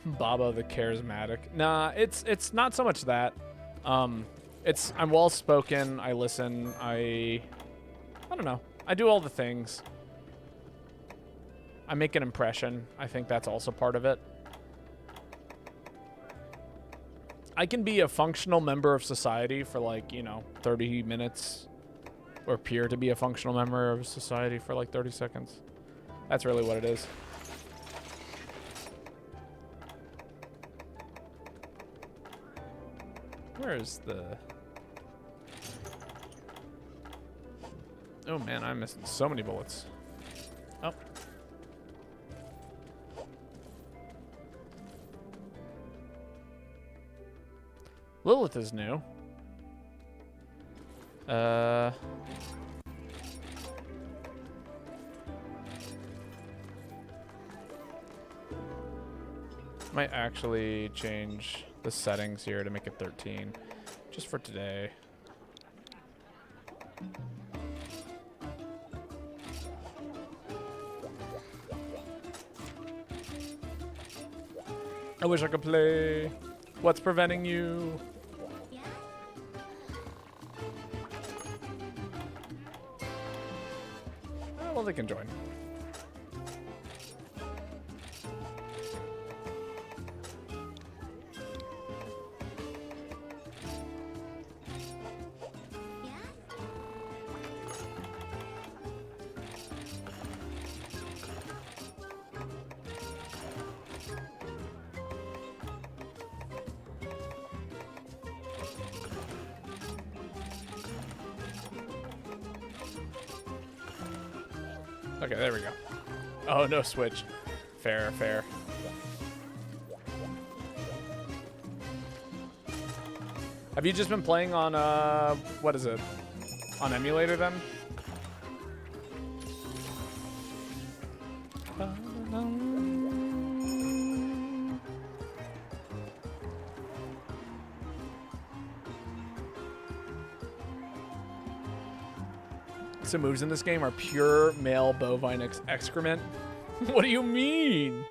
Baba the Charismatic. Nah, it's not so much that. I'm well spoken. I listen. I don't know. I do all the things. I make an impression. I think that's also part of it. I can be a functional member of society for like, 30 minutes. Or appear to be a functional member of society for like 30 seconds. That's really what it is. Where is the... Oh man, I'm missing so many bullets. Oh. Lilith is new. Might actually change the settings here to make it 13, just for today. I wish I could play. What's preventing you? Well, they can join. Okay, there we go. Oh, no switch. Fair, fair. Have you just been playing on, what is it? On emulator then? Some moves in this game are pure male bovine excrement. What do you mean?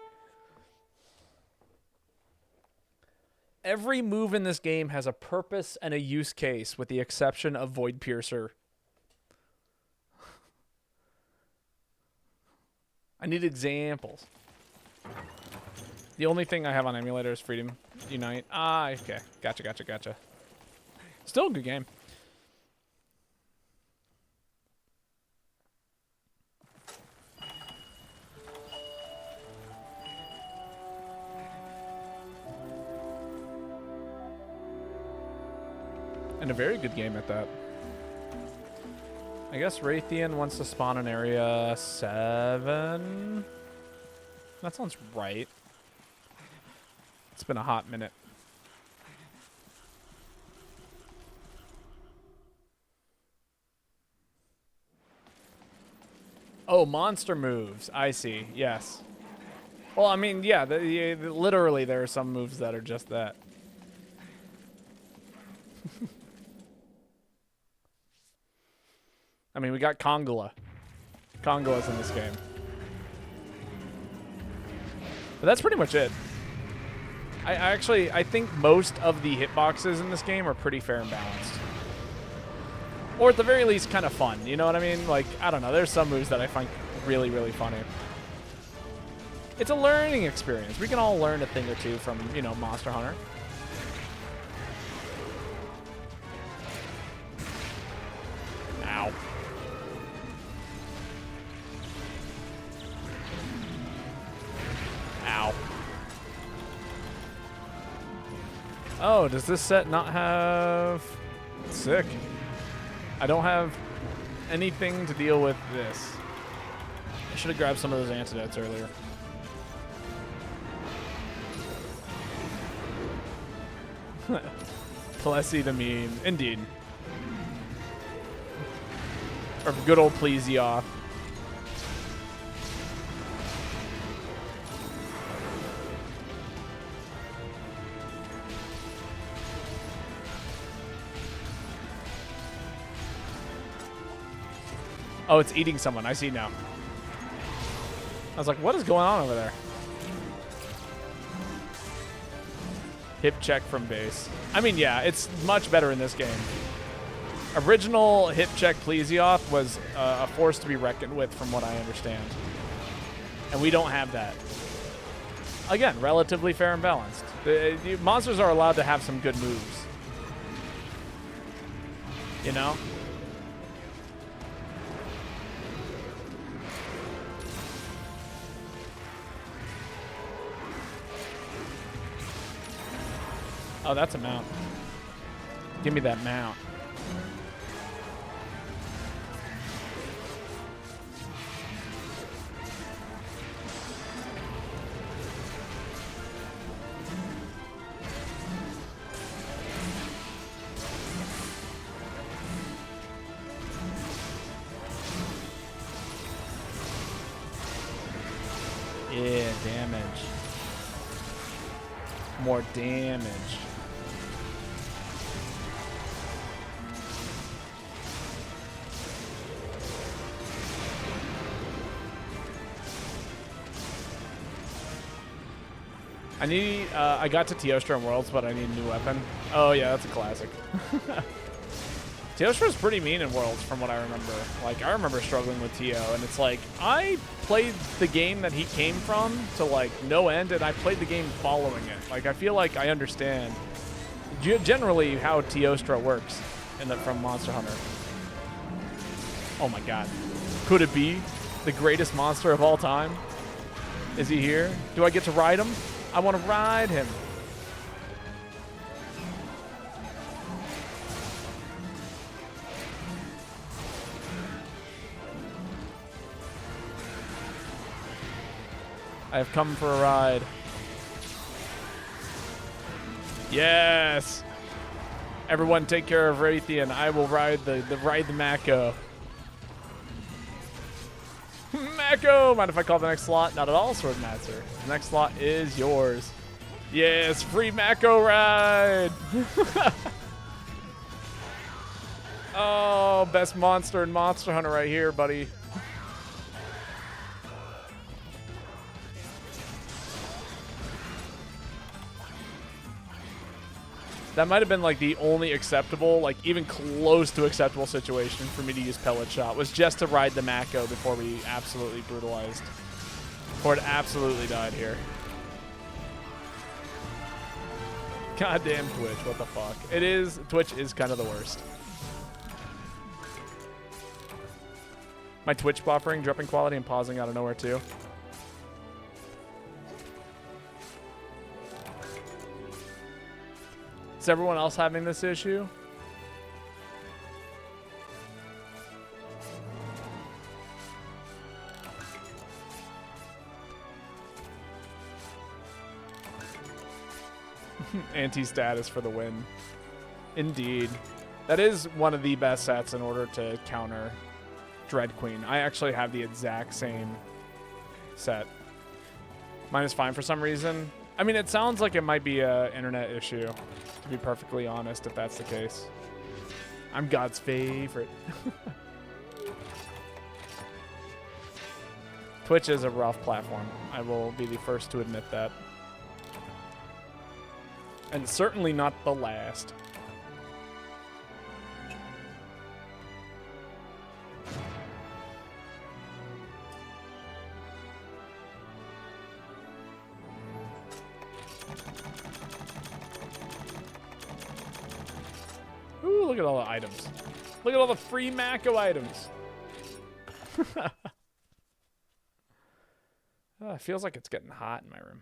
Every move in this game has a purpose and a use case, with the exception of Void Piercer. I need examples. The only thing I have on emulator is Freedom Unite. Ah, okay. Gotcha, gotcha, gotcha. Still a good game. And a very good game at that. I guess Raytheon wants to spawn in area 7. That sounds right. It's been a hot minute. Oh, monster moves. I see. Yes. Well, I mean, yeah, literally there are some moves that are just that. I mean, we got Kongola. Kongola's in this game. But that's pretty much it. I think most of the hitboxes in this game are pretty fair and balanced. Or at the very least, kind of fun. You know what I mean? Like, I don't know. There's some moves that I find really, really funny. It's a learning experience. We can all learn a thing or two from, you know, Monster Hunter. Ow. Ow. Oh, does this set not have... Sick. I don't have anything to deal with this. I should have grabbed some of those antidotes earlier. Plessy the meme. Indeed. Or good old Plesioth. Oh, it's eating someone. I see now. I was like, what is going on over there? Hip check from base. I mean, yeah, it's much better in this game. Original hip check Plesioth was a force to be reckoned with, from what I understand. And we don't have that. Again, relatively fair and balanced. The monsters are allowed to have some good moves. You know? Oh, that's a mount. Give me that mount. Yeah, damage. More damage. I need, I got to Teostra in Worlds, but I need a new weapon. Oh yeah, that's a classic. Teostra's pretty mean in Worlds from what I remember. Like, I remember struggling with Teo, and it's like, I played the game that he came from to like no end, and I played the game following it. Like, I feel like I understand generally how Teostra works from Monster Hunter. Oh my god. Could it be the greatest monster of all time? Is he here? Do I get to ride him? I want to ride him. I have come for a ride. Yes. Everyone take care of Raytheon. I will ride the Mako. Mako! Mind if I call the next slot? Not at all, Swordmaster. The next slot is yours. Yes, free Mako ride! Oh, best monster in Monster Hunter right here, buddy. That might have been like the only acceptable, like even close to acceptable situation for me to use Pellet Shot, was just to ride the Mako before we absolutely brutalized. Before it absolutely died here. Goddamn Twitch, what the fuck. Twitch is kind of the worst. My Twitch buffering, dropping quality, and pausing out of nowhere too. Is everyone else having this issue? Anti-status for the win. Indeed. That is one of the best sets in order to counter Dread Queen. I actually have the exact same set. Mine is fine for some reason. I mean, it sounds like it might be an internet issue, to be perfectly honest, if that's the case. I'm God's favorite. Twitch is a rough platform. I will be the first to admit that. And certainly not the last. Ooh, look at all the items. Look at all the free Mako items. It feels like it's getting hot in my room.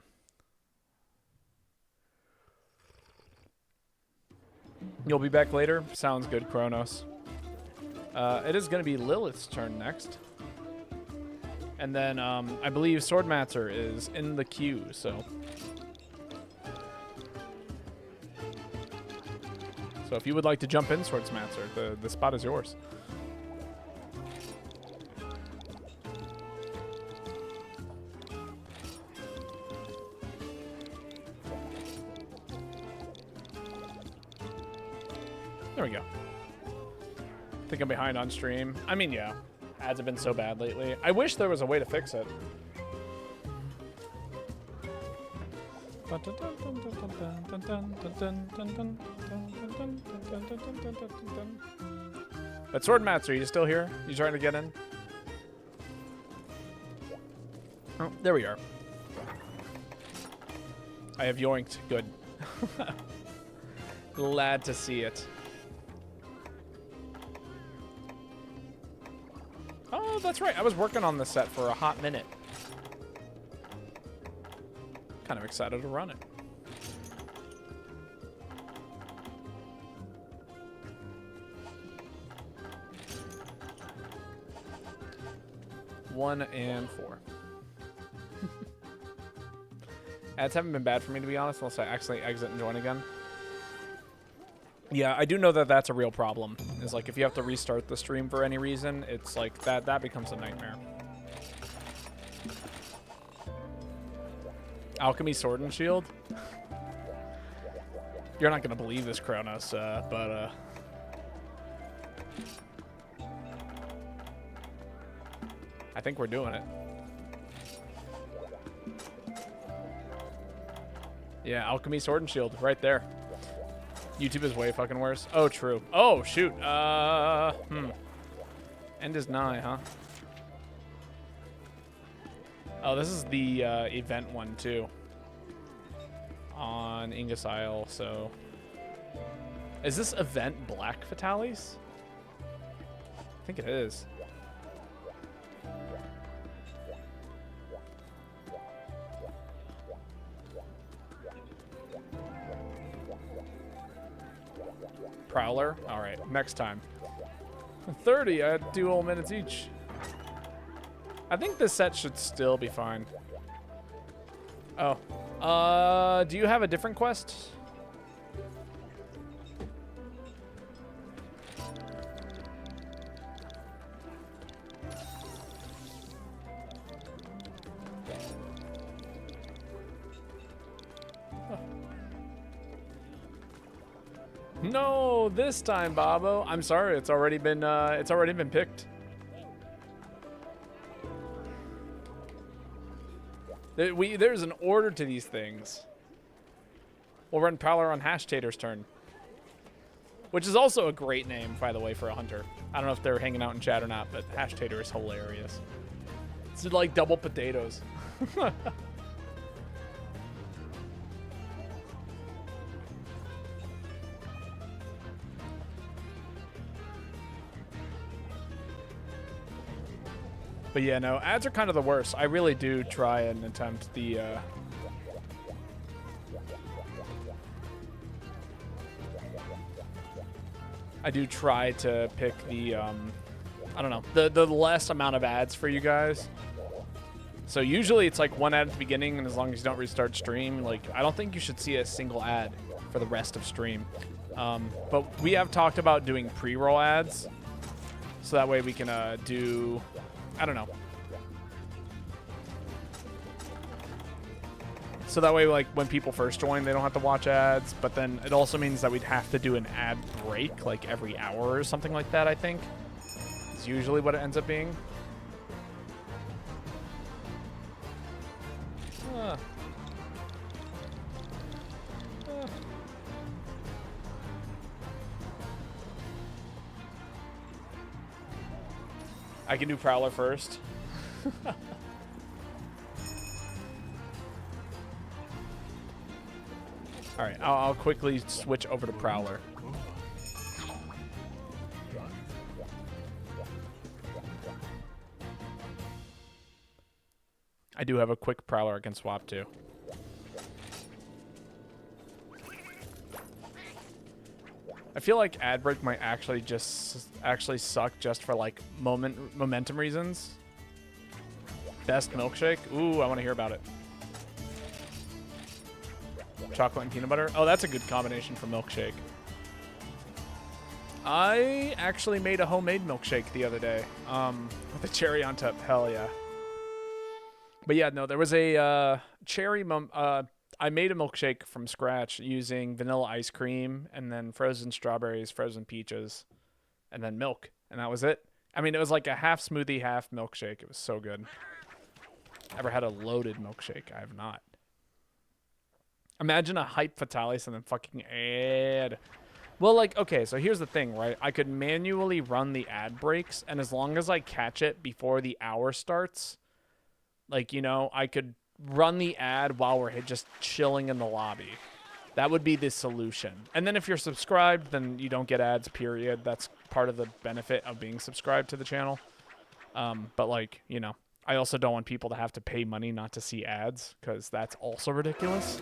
You'll be back later? Sounds good, Kronos. It is going to be Lilith's turn next. And then I believe Swordmaster is in the queue, so... So if you would like to jump in, Swordsmaster, the spot is yours. There we go. I think I'm behind on stream. I mean, yeah. Ads have been so bad lately. I wish there was a way to fix it. But Swordmaster, you still here? You trying to get in? Oh, there we are. I have yoinked. Good. Glad to see it. Oh, that's right. I was working on this set for a hot minute. Kind of excited to run it. One and four. Ads haven't been bad for me, to be honest, unless I accidentally exit and join again. Yeah, I do know that that's a real problem. Is like if you have to restart the stream for any reason, it's like that becomes a nightmare. Alchemy Sword and Shield? You're not going to believe this, Kronos, but I think we're doing it. Yeah, Alchemy Sword and Shield, right there. YouTube is way fucking worse. Oh, true. Oh, shoot. End is nigh, huh? Oh, this is the event one, too. On Ingus Isle, so... Is this event Black Fatalis? I think it is. Prowler? Alright, next time. 30 at 2 whole minutes each. I think this set should still be fine. Oh. Do you have a different quest? No, this time, Babo. I'm sorry, it's already been picked. There's an order to these things. We'll run Prowler on Hashtater's turn. Which is also a great name, by the way, for a hunter. I don't know if they're hanging out in chat or not, but Hashtater is hilarious. It's like double potatoes. But yeah, no, ads are kind of the worst. I really do try and attempt the... I do try to pick the, I don't know, the less amount of ads for you guys. So usually it's like one ad at the beginning, and as long as you don't restart stream, like I don't think you should see a single ad for the rest of stream. But we have talked about doing pre-roll ads, so that way we can do, I don't know. So that way, like, when people first join, they don't have to watch ads, but then it also means that we'd have to do an ad break, like, every hour or something like that, I think. Is usually what it ends up being. I can do Prowler first. All right, I'll quickly switch over to Prowler. I do have a quick Prowler I can swap to. I feel like ad break might actually suck just for like momentum reasons. Best milkshake? Ooh, I want to hear about it. Chocolate and peanut butter? Oh, that's a good combination for milkshake. I actually made a homemade milkshake the other day with a cherry on top. Hell yeah. But yeah, no, there was a cherry I made a milkshake from scratch using vanilla ice cream and then frozen strawberries, frozen peaches, and then milk. And that was it. I mean, it was like a half smoothie, half milkshake. It was so good. Ever had a loaded milkshake? I have not. Imagine a hype fatalis and then fucking ad. Well, like, okay, so here's the thing, right? I could manually run the ad breaks, and as long as I catch it before the hour starts, like, you know, I could run the ad while we're just chilling in the lobby. That would be the solution. And then if you're subscribed, then you don't get ads, period. That's part of the benefit of being subscribed to the channel. But, like, you know, I also don't want people to have to pay money not to see ads, because that's also ridiculous.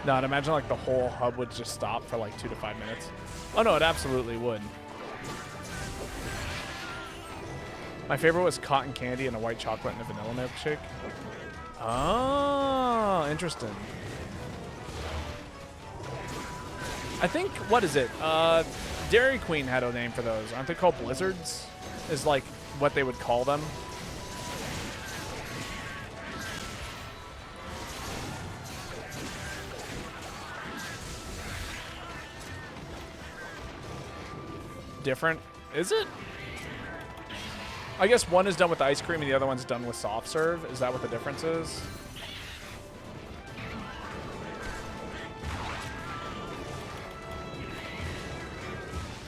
No, I'd imagine like the whole hub would just stop for like 2 to 5 minutes. Oh no, it absolutely would. My favorite was cotton candy and a white chocolate and a vanilla milkshake. Oh, interesting. I think, what is it? Dairy Queen had a name for those. Aren't they called Blizzards? Is like what they would call them. Different? Is it? I guess one is done with ice cream and the other one's done with soft serve. Is that what the difference is?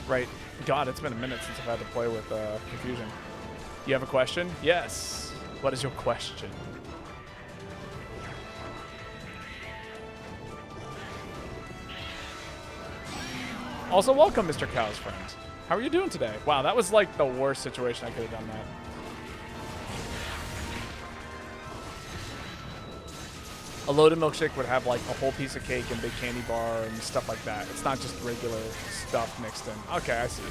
Right. God, it's been a minute since I've had to play with Confusion. You have a question? Yes. What is your question? Also, welcome, Mr. Cow's friend. How are you doing today? Wow, that was like the worst situation I could have done that. A loaded milkshake would have like a whole piece of cake and big candy bar and stuff like that. It's not just regular stuff mixed in. Okay, I see.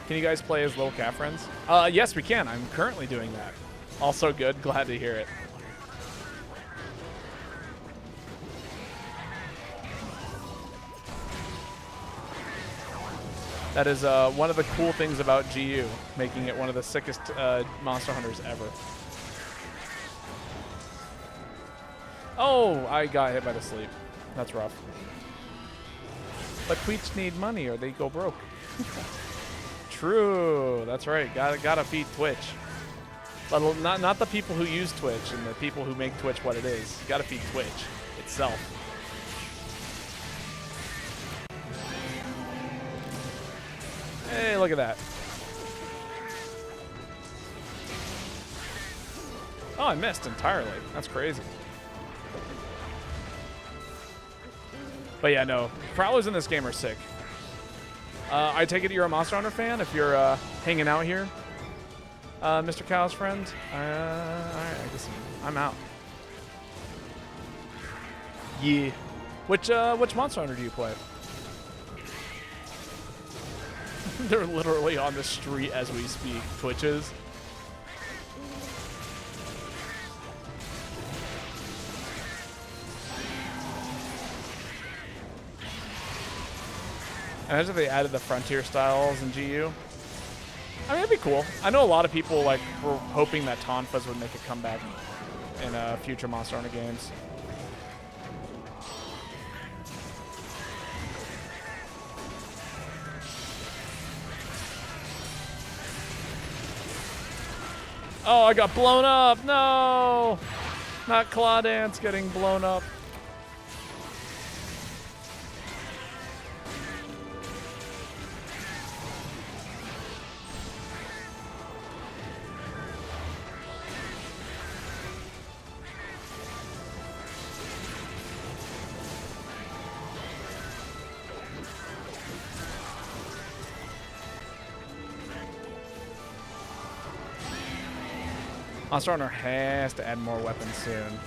Can you guys play as little cat friends? Yes, we can. I'm currently doing that. Also good. Glad to hear it. That is one of the cool things about GU, making it one of the sickest Monster Hunters ever. Oh, I got hit by the sleep. That's rough. But Twitch need money or they go broke. True, that's right. Gotta feed Twitch. But not the people who use Twitch and the people who make Twitch what it is. You gotta feed Twitch itself. Hey, look at that. Oh, I missed entirely. That's crazy. But yeah, no. Prowlers in this game are sick. I take it you're a Monster Hunter fan if you're hanging out here, Mr. Cow's friend. Alright, I guess I'm out. Yeah. Which Monster Hunter do you play? They're literally on the street as we speak. Twitches. Imagine if they added the Frontier styles in GU. I mean, it'd be cool. I know a lot of people like were hoping that Tonfas would make a comeback in future Monster Hunter games. Oh, I got blown up. No! Not Clawdance getting blown up. Monster Hunter has to add more weapons soon.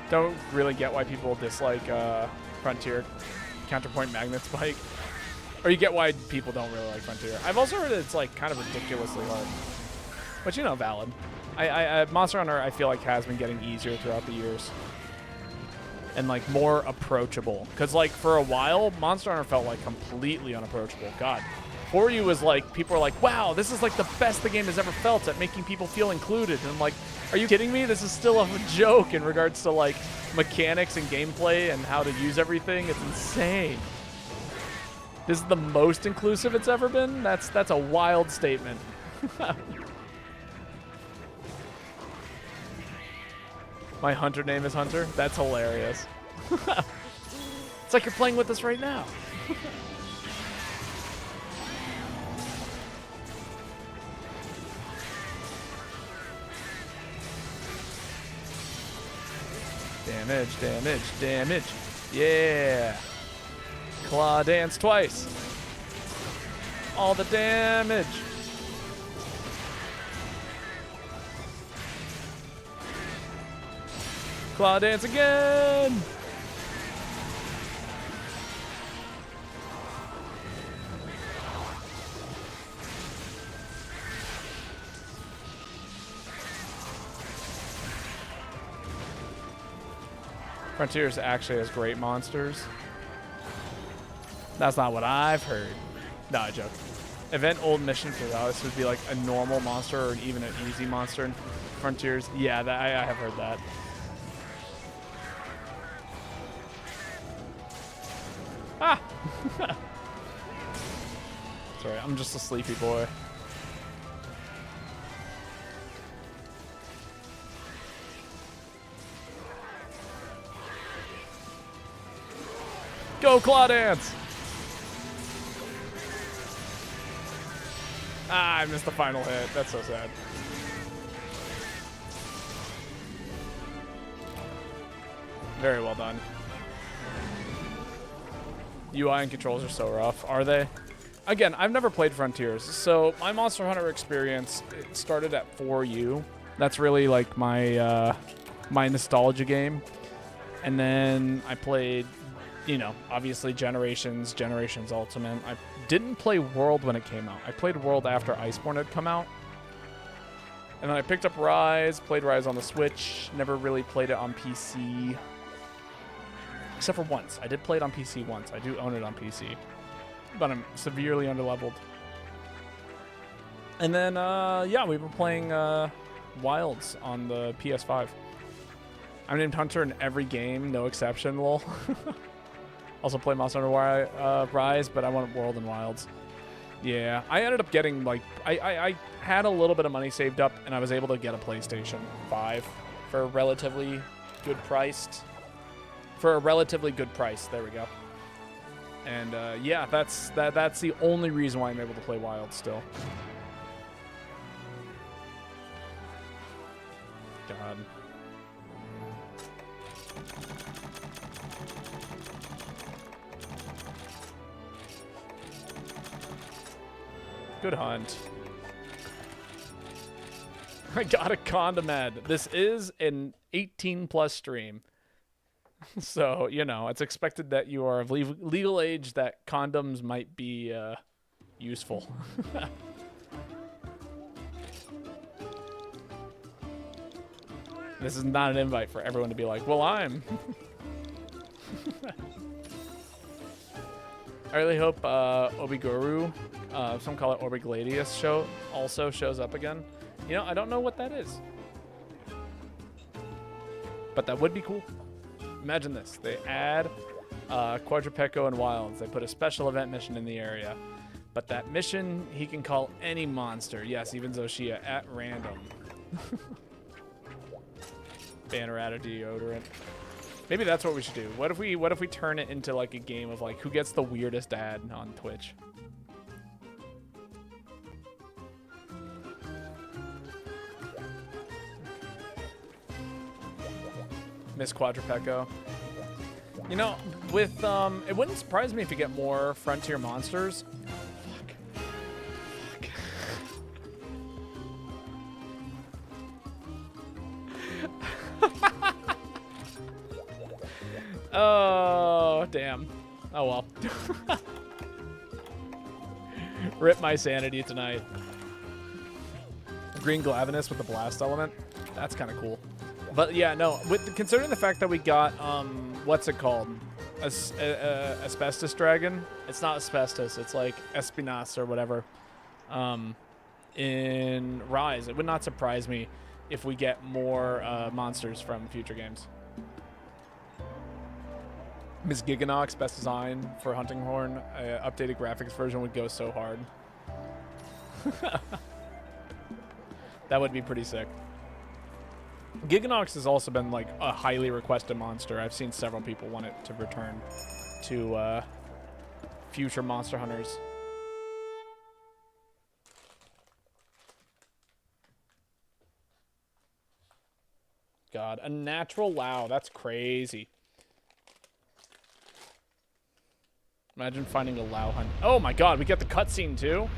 Don't really get why people dislike Frontier Counterpoint Magnet Spike. Or you get why people don't really like Frontier. I've also heard it's like kind of ridiculously hard. But you know, valid. Monster Hunter I feel like has been getting easier throughout the years. And like more approachable. Because like for a while, Monster Hunter felt like completely unapproachable. God. For you was like, people are like, wow, this is like the best the game has ever felt at making people feel included. And I'm like, are you kidding me? This is still a joke in regards to like mechanics and gameplay and how to use everything. It's insane. This is the most inclusive it's ever been? That's a wild statement. My hunter name is Hunter? That's hilarious. It's like you're playing with us right now. Damage, damage, damage. Yeah. Claw dance twice. All the damage. Claw dance again. Frontiers actually has great monsters. That's not what I've heard. No, I joke. Event old mission for this would be like a normal monster or even an easy monster in Frontiers. Yeah, I have heard that. Ah! Sorry, I'm just a sleepy boy. Go Claw Dance! Ah, I missed the final hit. That's so sad. Very well done. UI and controls are so rough, are they? Again, I've never played Frontiers, so my Monster Hunter experience, it started at 4U. That's really like my my nostalgia game. And then I played, you know, obviously Generations Ultimate. I didn't play World when it came out. I played World after Iceborne had come out. And then I picked up Rise, played Rise on the Switch, never really played it on PC. Except for once. I did play it on PC once. I do own it on PC. But I'm severely underleveled. And then, yeah, we've been playing Wilds on the PS5. I'm named Hunter in every game, no exception, lol. Also play Monster Hunter Rise, but I wanted World and Wilds. Yeah, I ended up getting, like, I had a little bit of money saved up, and I was able to get a PlayStation 5 for a relatively good priced. For a relatively good price, there we go. And yeah, that's the only reason why I'm able to play Wild still. God. Good hunt. I got a condom ad. This is an 18+ stream. So, you know, it's expected that you are of legal age that condoms might be useful. This is not an invite for everyone to be like, well, I'm. I really hope Obiguru, some call it Orbigladius also shows up again. You know, I don't know what that is. But that would be cool. Imagine this. They add Quadrupedco and Wilds. They put a special event mission in the area. But that mission, he can call any monster. Yes, even Zoshia at random. Banner out of deodorant. Maybe that's what we should do. What if we turn it into like a game of like who gets the weirdest ad on Twitch? Miss Quadrupedco. You know, with it wouldn't surprise me if you get more frontier monsters. Oh, damn. Oh, well. Rip my sanity tonight. Green Glavenus with the blast element. That's kind of cool. But yeah, no, considering the fact that we got, what's it called? Asbestos Dragon? It's not Asbestos, it's like Espinas or whatever. In Rise, it would not surprise me if we get more monsters from future games. Ms. Giganox, best design for Hunting Horn. Updated graphics version would go so hard. That would be pretty sick. Giganox has also been like a highly requested monster. I've seen several people want it to return to future Monster Hunters. God, a natural Lao. That's crazy. Imagine finding a Lao hunt. Oh my god, we get the cutscene too?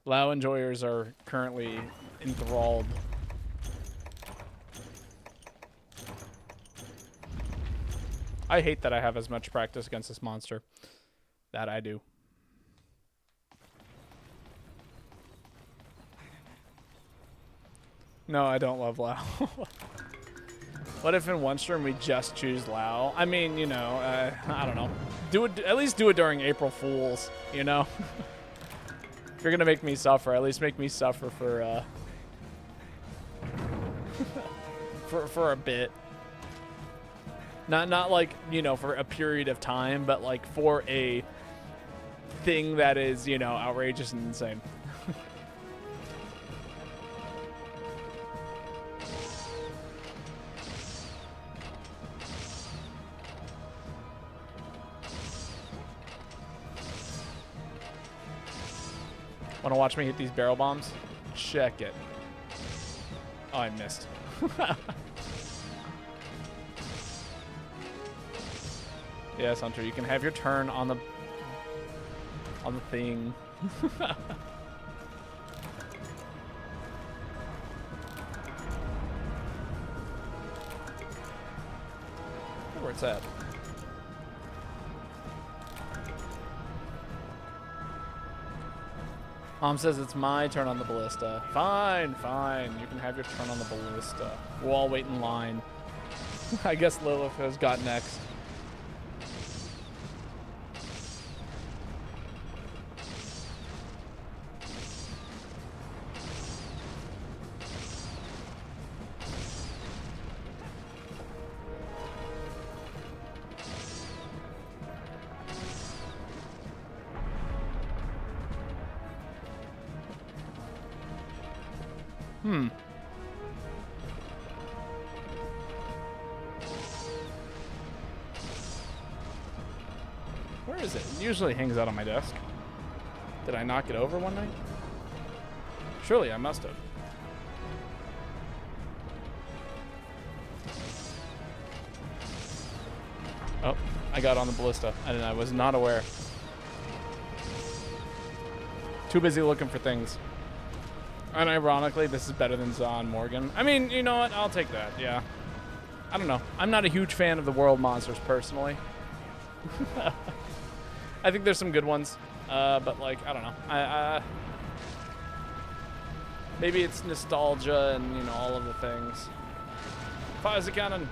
Lao enjoyers are currently enthralled. I hate that I have as much practice against this monster. That I do. No, I don't love Lao. What if in one stream we just choose Lao? I mean, you know, I don't know. Do it. At least do it during April Fools, you know? If you're gonna make me suffer, at least make me suffer for, for a bit. Not like, you know, for a period of time, but like for a thing that is, you know, outrageous and insane. Want to watch me hit these barrel bombs? Check it. Oh, I missed. Yes, Hunter, you can have your turn on the thing. Where it's at. Mom says it's my turn on the ballista. Fine, fine. You can have your turn on the ballista. We'll all wait in line. I guess Lilith has got next. Where is it? It usually hangs out on my desk. Did I knock it over one night? Surely I must have. Oh. I got on the ballista, and I was not aware. Too busy looking for things. And ironically, this is better than Zon Morgan. I mean, you know what? I'll take that, yeah. I don't know. I'm not a huge fan of the world monsters, personally. I think there's some good ones, but, like, I don't know. Maybe it's nostalgia and, you know, all of the things. Fires the cannon.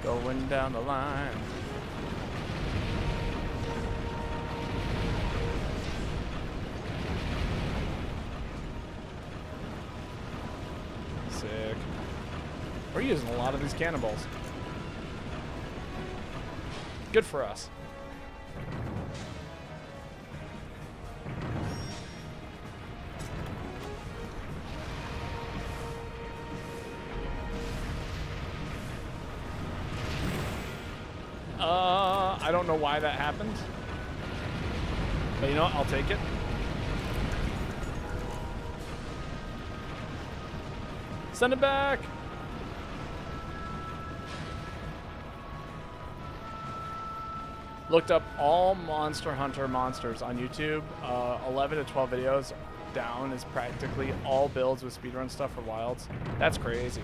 Going down the line. Sick. We're using a lot of these cannonballs. Good for us. I don't know why that happened. But you know what? I'll take it. Send it back. Looked up all Monster Hunter monsters on YouTube. 11 to 12 videos down is practically all builds with speedrun stuff for Wilds. That's crazy.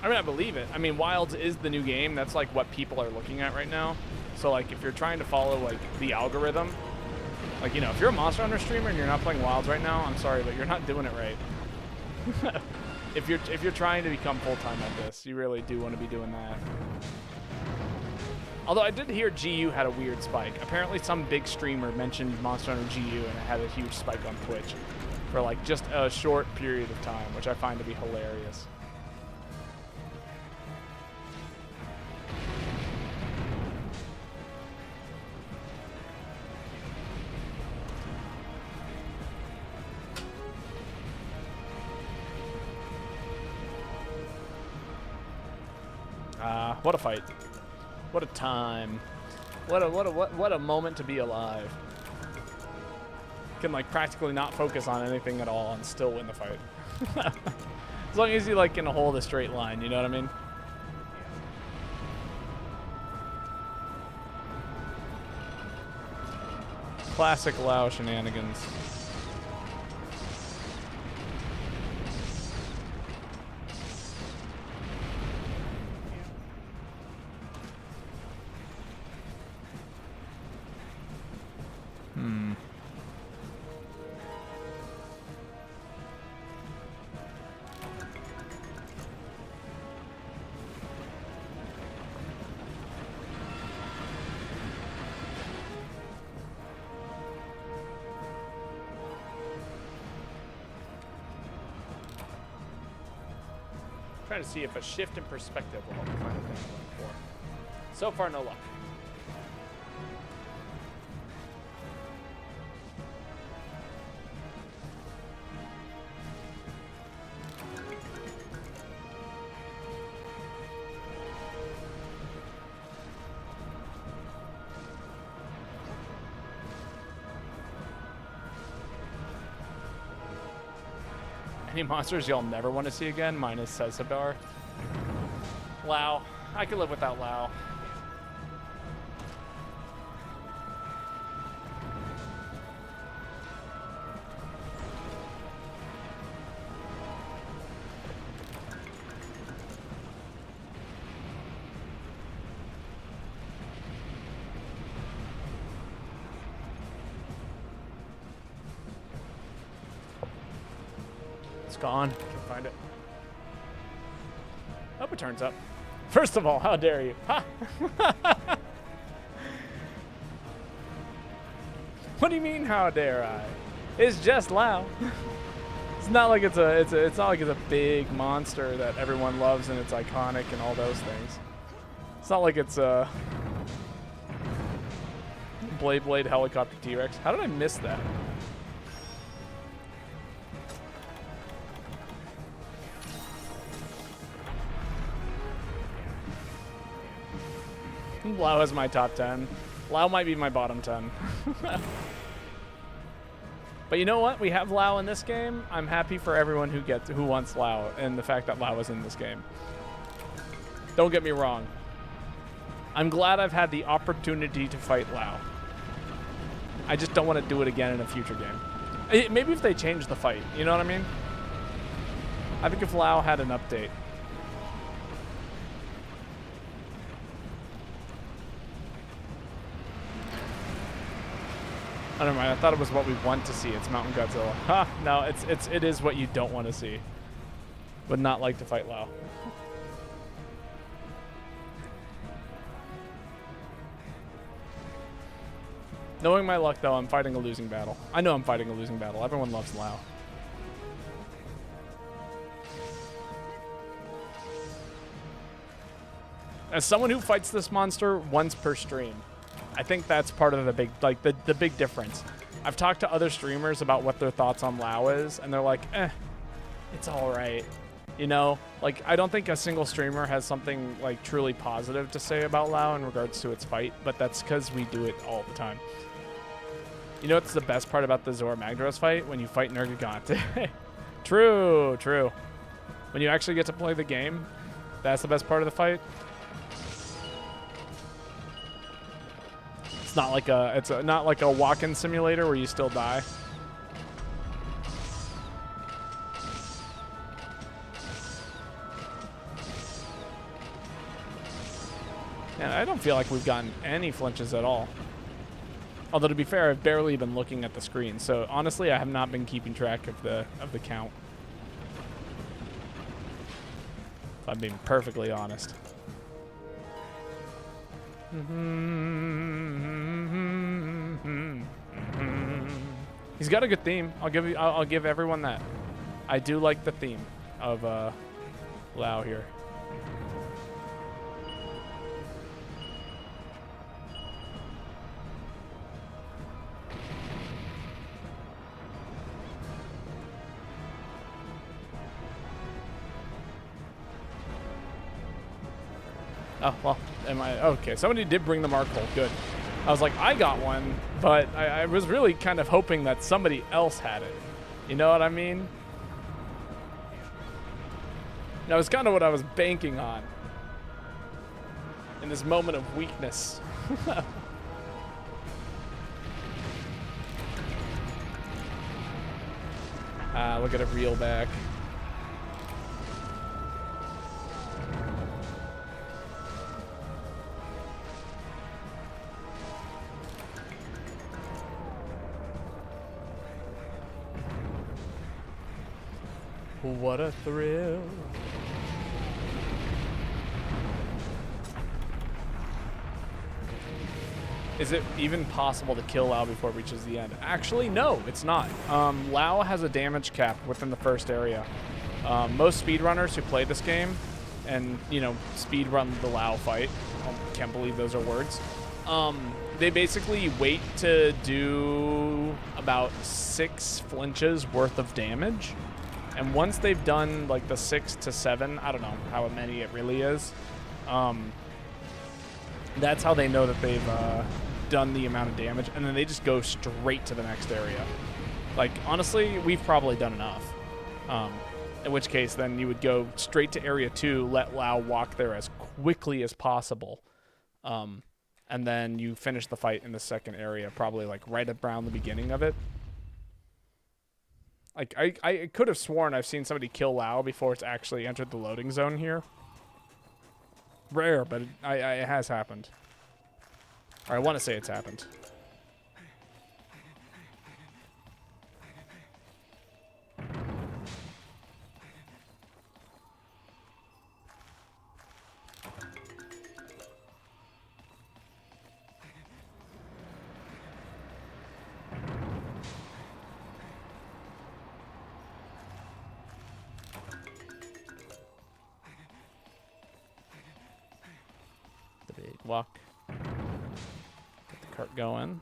I mean, I believe it. I mean, Wilds is the new game. That's like what people are looking at right now. So like, if you're trying to follow like the algorithm, like, you know, if you're a Monster Hunter streamer and you're not playing Wilds right now, I'm sorry, but you're not doing it right. If you're trying to become full-time at this, you really do want to be doing that. Although I did hear GU had a weird spike. Apparently some big streamer mentioned Monster Hunter GU and it had a huge spike on Twitch for like just a short period of time, which I find to be hilarious. What a fight. What a time. What a moment to be alive. Can like practically not focus on anything at all and still win the fight. As long as you like can hold a straight line, you know what I mean? Classic Lao shenanigans. Trying to see if a shift in perspective will help me find a thing I'm looking for. So far, no luck. Any monsters y'all never want to see again, minus Sesabar? Lao. I could live without Lao. Gone. Can't find it. Oh, it turns up. First of all, how dare you? Ha! What do you mean, how dare I? It's just Lao. It's not like it's not like it's a big monster that everyone loves and it's iconic and all those things. It's not like it's Blade helicopter T-Rex. How did I miss that? Lao is my top 10. Lao might be my bottom 10. But you know what? We have Lao in this game. I'm happy for everyone who wants Lao and the fact that Lao is in this game. Don't get me wrong. I'm glad I've had the opportunity to fight Lao. I just don't want to do it again in a future game. Maybe if they change the fight, you know what I mean? I think if Lao had an update. Oh, never mind. I thought it was what we want to see. It's Mountain Godzilla. Ha! No, it is what you don't want to see. Would not like to fight Lao. Knowing my luck, though, I'm fighting a losing battle. I know I'm fighting a losing battle. Everyone loves Lao. As someone who fights this monster once per stream, I think that's part of the big, like, the big difference. I've talked to other streamers about what their thoughts on Lao is, and they're like, it's all right. You know, like, I don't think a single streamer has something, like, truly positive to say about Lao in regards to its fight, but that's because we do it all the time. You know what's the best part about the Zora Magdaros fight? When you fight Nergigante. True, true. When you actually get to play the game, that's the best part of the fight. It's not like not like a walk-in simulator where you still die. And I don't feel like we've gotten any flinches at all. Although to be fair, I've barely been looking at the screen, so honestly, I have not been keeping track of the count. If I'm being perfectly honest. He's got a good theme. I'll give everyone that. I do like the theme of Lao here. Oh, well, okay, somebody did bring the Mark hole, good. I was like, I got one, but I was really kind of hoping that somebody else had it. You know what I mean? That was kind of what I was banking on. In this moment of weakness. Look at it reel back. What a thrill. Is it even possible to kill Lao before it reaches the end? Actually, no, it's not. Lao has a damage cap within the first area. Most speedrunners who play this game and, you know, speedrun the Lao fight, I can't believe those are words, they basically wait to do about 6 flinches worth of damage. And once they've done like the 6 to 7, I don't know how many it really is, that's how they know that they've done the amount of damage, and then they just go straight to the next area. Like, honestly, we've probably done enough. In which case, then you would go straight to area 2, let Lao walk there as quickly as possible, and then you finish the fight in the second area, probably like right around the beginning of it. Like, I could have sworn I've seen somebody kill Lao before it's actually entered the loading zone here. Rare, but it has happened. Or I want to say it's happened. Walk. Get the minecart going.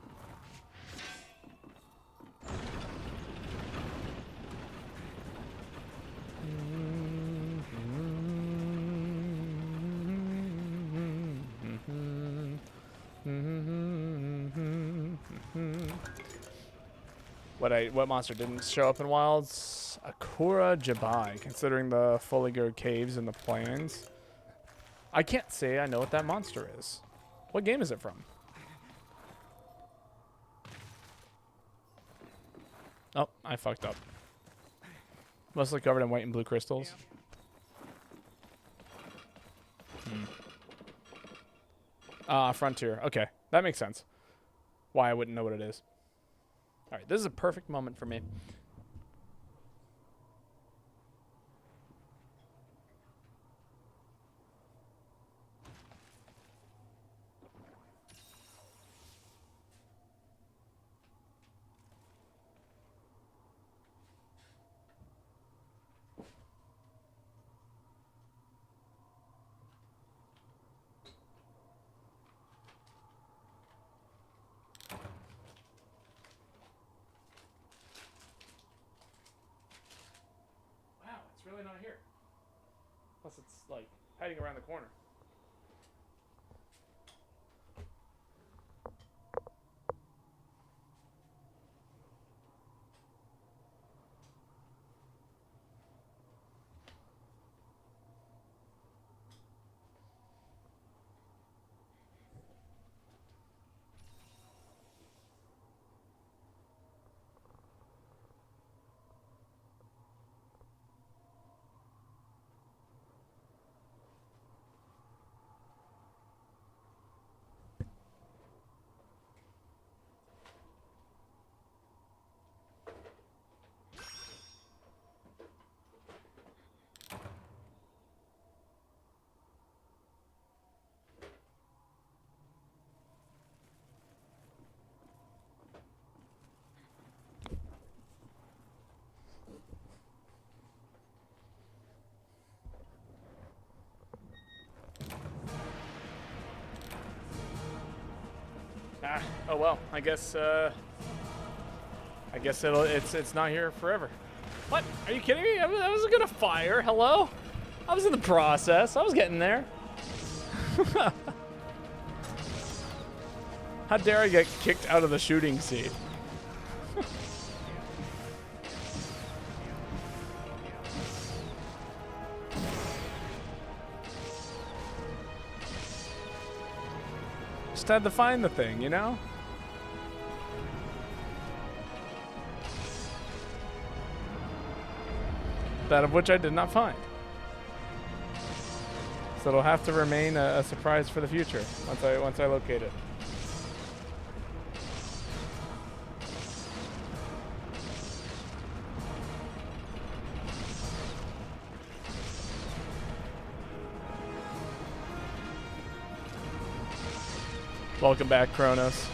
What monster didn't show up in Wilds? Akura Jabai, considering the fully geared caves and the plains. I can't say I know what that monster is. What game is it from? Oh, I fucked up. Mostly covered in white and blue crystals. Frontier. Okay, that makes sense. Why I wouldn't know what it is. All right, this is a perfect moment for me. Really not here. Plus it's like hiding around the corner. Oh well, I guess it's not here forever. What? Are you kidding me? I wasn't gonna fire. Hello? I was in the process. I was getting there. How dare I get kicked out of the shooting seat? Just had to find the thing, you know? That of which I did not find. So it'll have to remain a surprise for the future once I locate it. Welcome back, Kronos.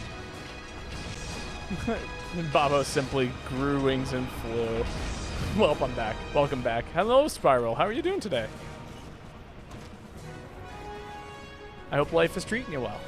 Babo simply grew wings and flew. Well, I'm back. Welcome back. Hello, Spiral. How are you doing today? I hope life is treating you well.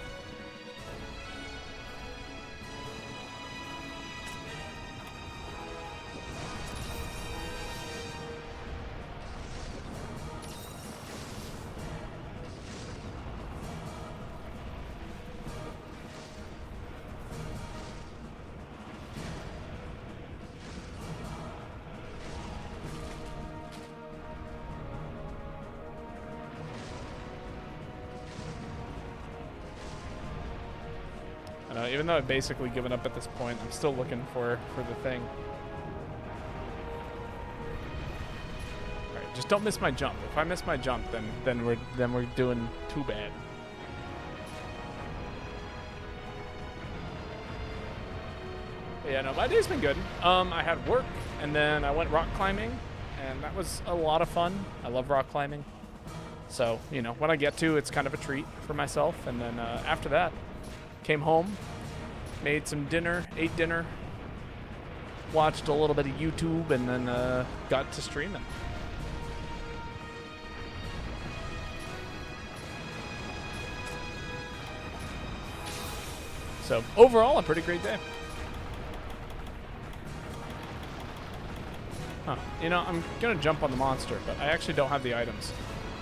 Even though I've basically given up at this point, I'm still looking for the thing. All right, just don't miss my jump. If I miss my jump, then we're doing too bad. But yeah, no, my day's been good. I had work, and then I went rock climbing, and that was a lot of fun. I love rock climbing. So, you know, when I get to, it's kind of a treat for myself. And then after that, came home, made some dinner, ate dinner, watched a little bit of YouTube, and then got to streaming. So overall, a pretty great day. Huh. You know, I'm gonna jump on the monster, but I actually don't have the items.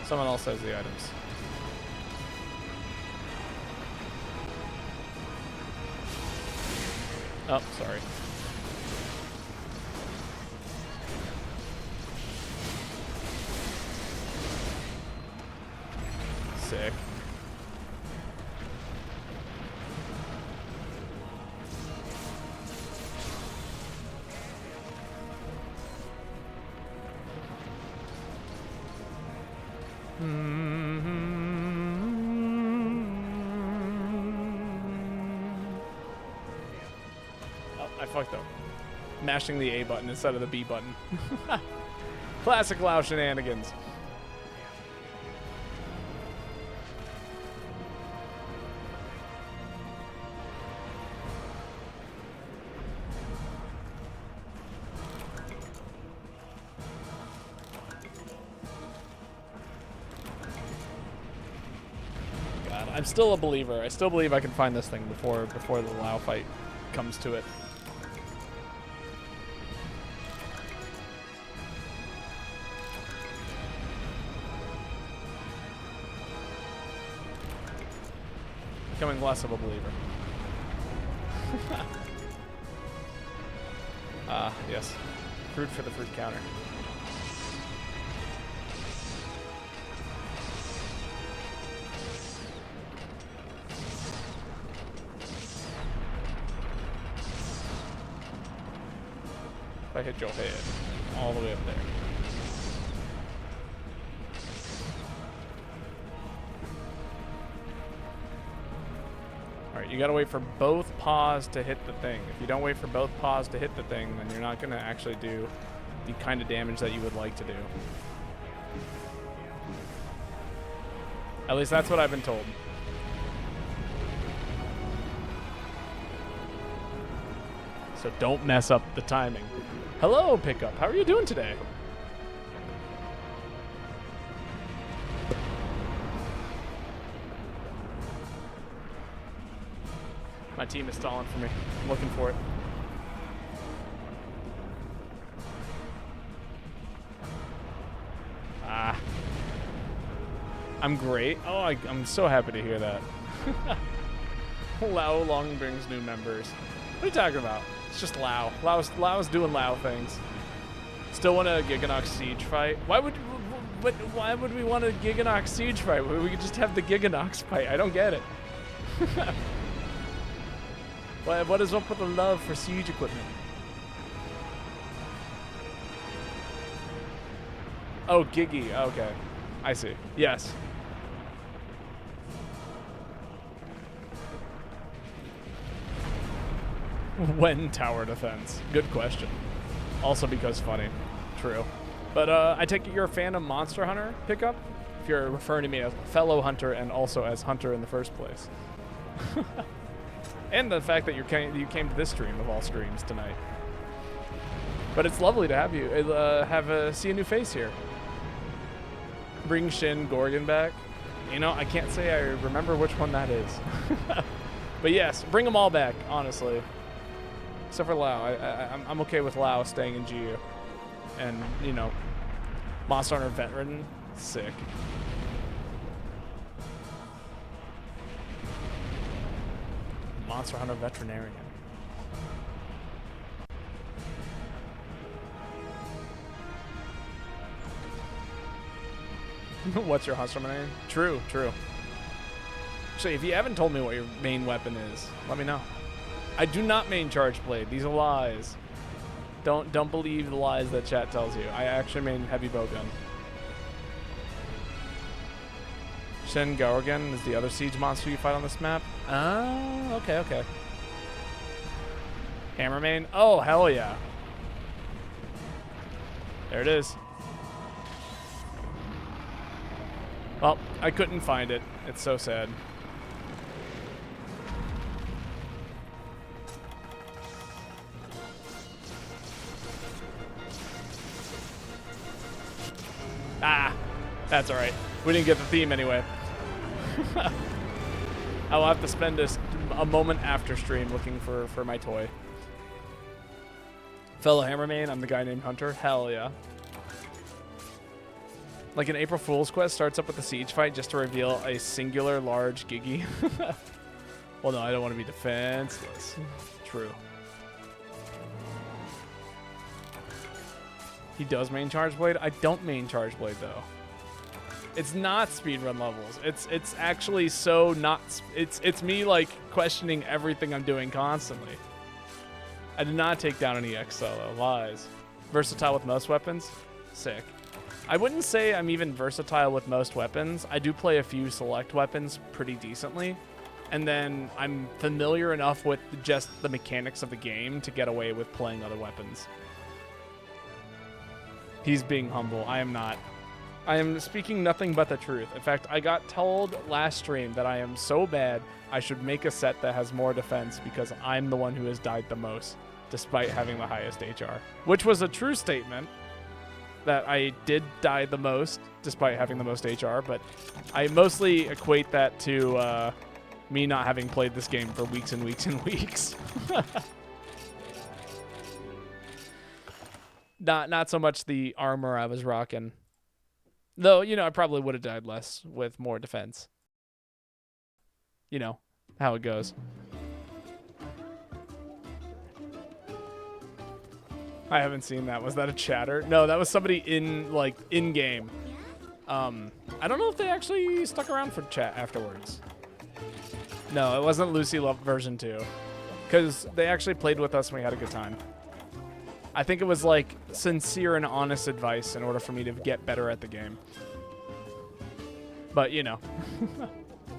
Someone else has the items. Oh, sorry. Sick. Oh, I fucked up. Mashing the A button instead of the B button. Classic Lao shenanigans. I'm still a believer. I still believe I can find this thing before the Lao fight comes to it. Becoming less of a believer. Ah, yes. Fruit for the fruit counter. If I hit your head, all the way up there. Alright, you gotta wait for both paws to hit the thing. If you don't wait for both paws to hit the thing, then you're not gonna actually do the kind of damage that you would like to do. At least that's what I've been told. So don't mess up the timing. Hello, Pickup. How are you doing today? My team is stalling for me. I'm looking for it. Ah. I'm great. Oh, I'm so happy to hear that. Lao long brings new members. What are you talking about? It's just Lao. Lao's doing Lao things. Still want a Giganox Siege fight? Why would we want a Giganox Siege fight? We could just have the Giganox fight. I don't get it. What is up with the love for siege equipment? Oh, Giggy. Okay. I see. Yes. When tower defense? Good question. Also because funny. True. But I take it you're a fan of Monster Hunter Pickup? If you're referring to me as a fellow hunter and also as Hunter in the first place. And the fact that you came to this stream of all streams tonight. But it's lovely to have you see a new face here. Bring Shin Gorgon back. You know, I can't say I remember which one that is. But yes, bring them all back, honestly. Except for Lao. I'm okay with Lao staying in GU. And, you know, Monster Hunter Veteran, sick. Monster Hunter Veterinarian. What's your Hunter name? True, true. Actually, if you haven't told me what your main weapon is, let me know. I do not main Charge Blade. These are lies. Don't believe the lies that chat tells you. I actually main Heavy Bowgun. Shin Gorgon is the other siege monster you fight on this map. Oh, okay, okay. Hammer main? Oh, hell yeah. There it is. Well, I couldn't find it. It's so sad. Ah, that's all right. We didn't get the theme anyway. I'll have to spend a moment after stream looking for my toy. Fellow Hammerman, I'm the guy named Hunter. Hell yeah. Like an April Fool's quest starts up with a siege fight just to reveal a singular large Gigi. Well, no, I don't want to be defenseless. True. He does main Charge Blade. I don't main Charge Blade though. It's not speedrun levels. It's actually so not. It's me like questioning everything I'm doing constantly. I did not take down any EX solo. Lies. Versatile with most weapons. Sick. I wouldn't say I'm even versatile with most weapons. I do play a few select weapons pretty decently. And then I'm familiar enough with just the mechanics of the game to get away with playing other weapons. He's being humble. I am not. I am speaking nothing but the truth. In fact, I got told last stream that I am so bad I should make a set that has more defense because I'm the one who has died the most, despite having the highest HR. Which was a true statement, that I did die the most, despite having the most HR, but I mostly equate that to me not having played this game for weeks and weeks and weeks. Not so much the armor I was rocking. Though, you know, I probably would have died less with more defense. You know, how it goes. I haven't seen that. Was that a chatter? No, that was somebody in-game. I don't know if they actually stuck around for chat afterwards. No, it wasn't Lucy Love version 2. Because they actually played with us and we had a good time. I think it was like sincere and honest advice in order for me to get better at the game. But, you know.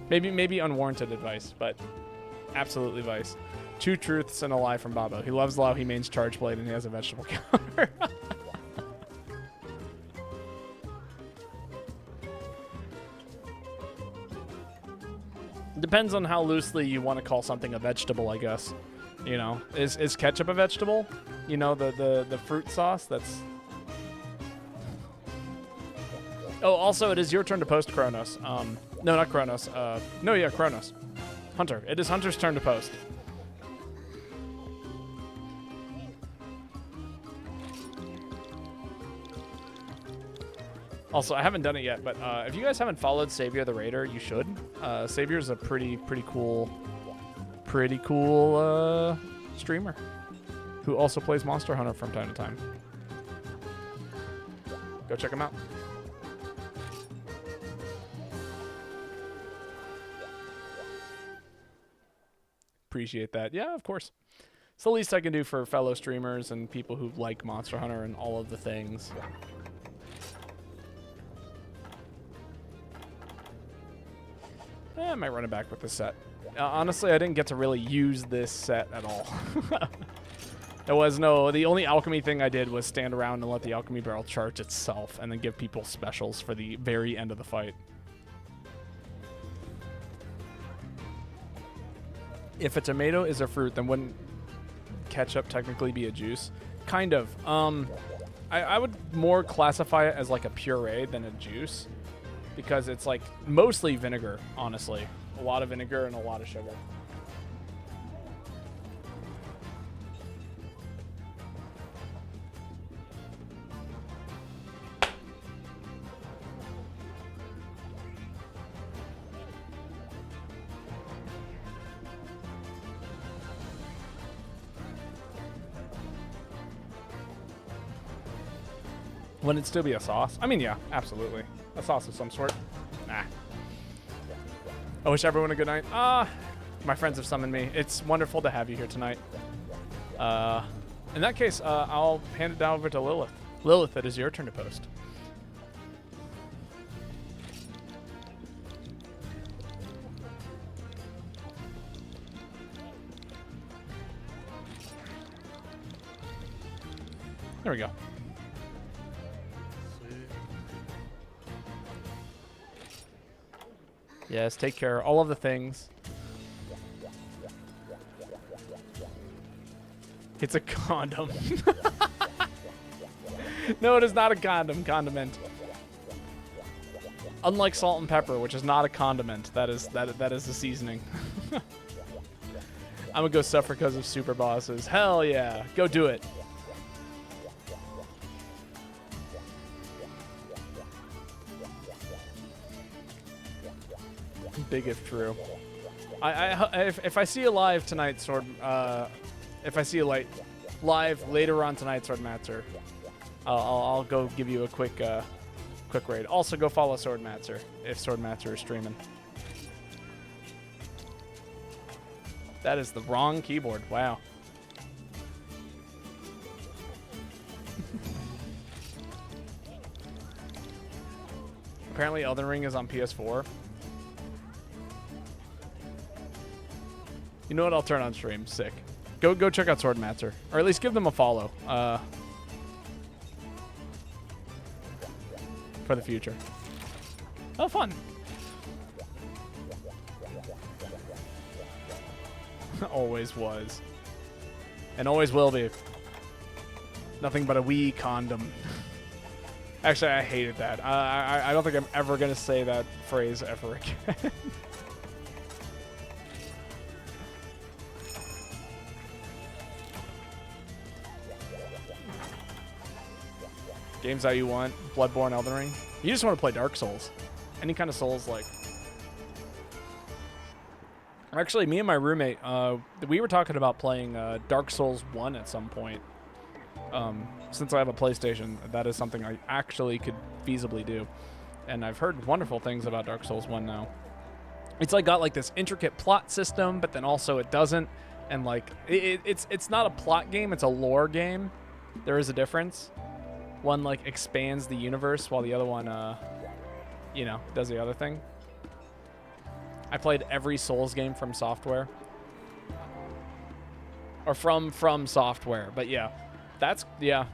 maybe unwarranted advice, but absolutely advice. Two truths and a lie from Babo. He loves Lao, he mains Charge Blade, and he has a vegetable counter. Depends on how loosely you want to call something a vegetable, I guess. You know, is ketchup a vegetable? You know, the fruit sauce that's... Oh, also, it is your turn to post, Kronos. No, not Kronos. No, yeah, Kronos. Hunter. It is Hunter's turn to post. Also, I haven't done it yet, but if you guys haven't followed Savior the Raider, you should. Savior's a pretty cool streamer who also plays Monster Hunter from time to time. Go check him out. Appreciate that. Yeah, of course. It's the least I can do for fellow streamers and people who like Monster Hunter and all of the things. I might run it back with this set. Honestly, I didn't get to really use this set at all. The only alchemy thing I did was stand around and let the alchemy barrel charge itself and then give people specials for the very end of the fight. If a tomato is a fruit, then wouldn't ketchup technically be a juice? Kind of. I would more classify it as like a puree than a juice because it's like mostly vinegar, honestly. A lot of vinegar and a lot of sugar. Wouldn't it still be a sauce? I mean, yeah, absolutely. A sauce of some sort. Nah. I wish everyone a good night. My friends have summoned me. It's wonderful to have you here tonight. In that case, I'll hand it down over to Lilith. Lilith, it is your turn to post. There we go. Yes, take care. All of the things. It's a condom. No, it is not a condom. Condiment. Unlike salt and pepper, which is not a condiment, that is a seasoning. I'm gonna go suffer because of super bosses. Hell yeah. Go do it. Big if true. If I see you live tonight, if I see you live later on tonight, Swordmatzer, I'll go give you a quick raid. Also, go follow Swordmatzer if Swordmatzer is streaming. That is the wrong keyboard. Wow. Apparently, Elden Ring is on PS4. You know what? I'll turn on stream. Sick. Go check out Swordmatzer, or at least give them a follow for the future. Oh, fun. Always was. And always will be. Nothing but a wee condom. Actually, I hated that. I don't think I'm ever going to say that phrase ever again. Games that you want. Bloodborne, Elden Ring. You just want to play Dark Souls. Any kind of Souls, like... Actually, me and my roommate, we were talking about playing Dark Souls 1 at some point. Since I have a PlayStation, that is something I actually could feasibly do. And I've heard wonderful things about Dark Souls 1 now. It's like got like this intricate plot system, but then also it doesn't. And like, it's not a plot game, it's a lore game. There is a difference. One like expands the universe while the other one, you know, does the other thing. I played every Souls game from Software. Or from Software, but yeah.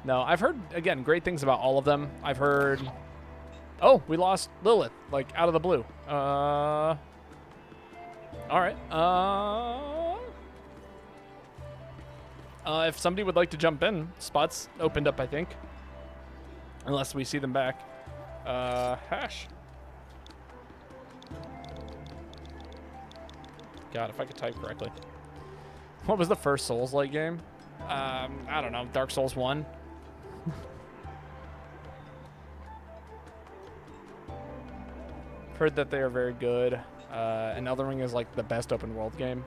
No, I've heard, again, great things about all of them. I've heard, oh, we lost Lilith, like, out of the blue. All right. If somebody would like to jump in, spots opened up, I think. Unless we see them back. Hash. God, if I could type correctly. What was the first Souls-like game? I don't know. Dark Souls 1. Heard that they are very good. And Elden Ring is like the best open world game.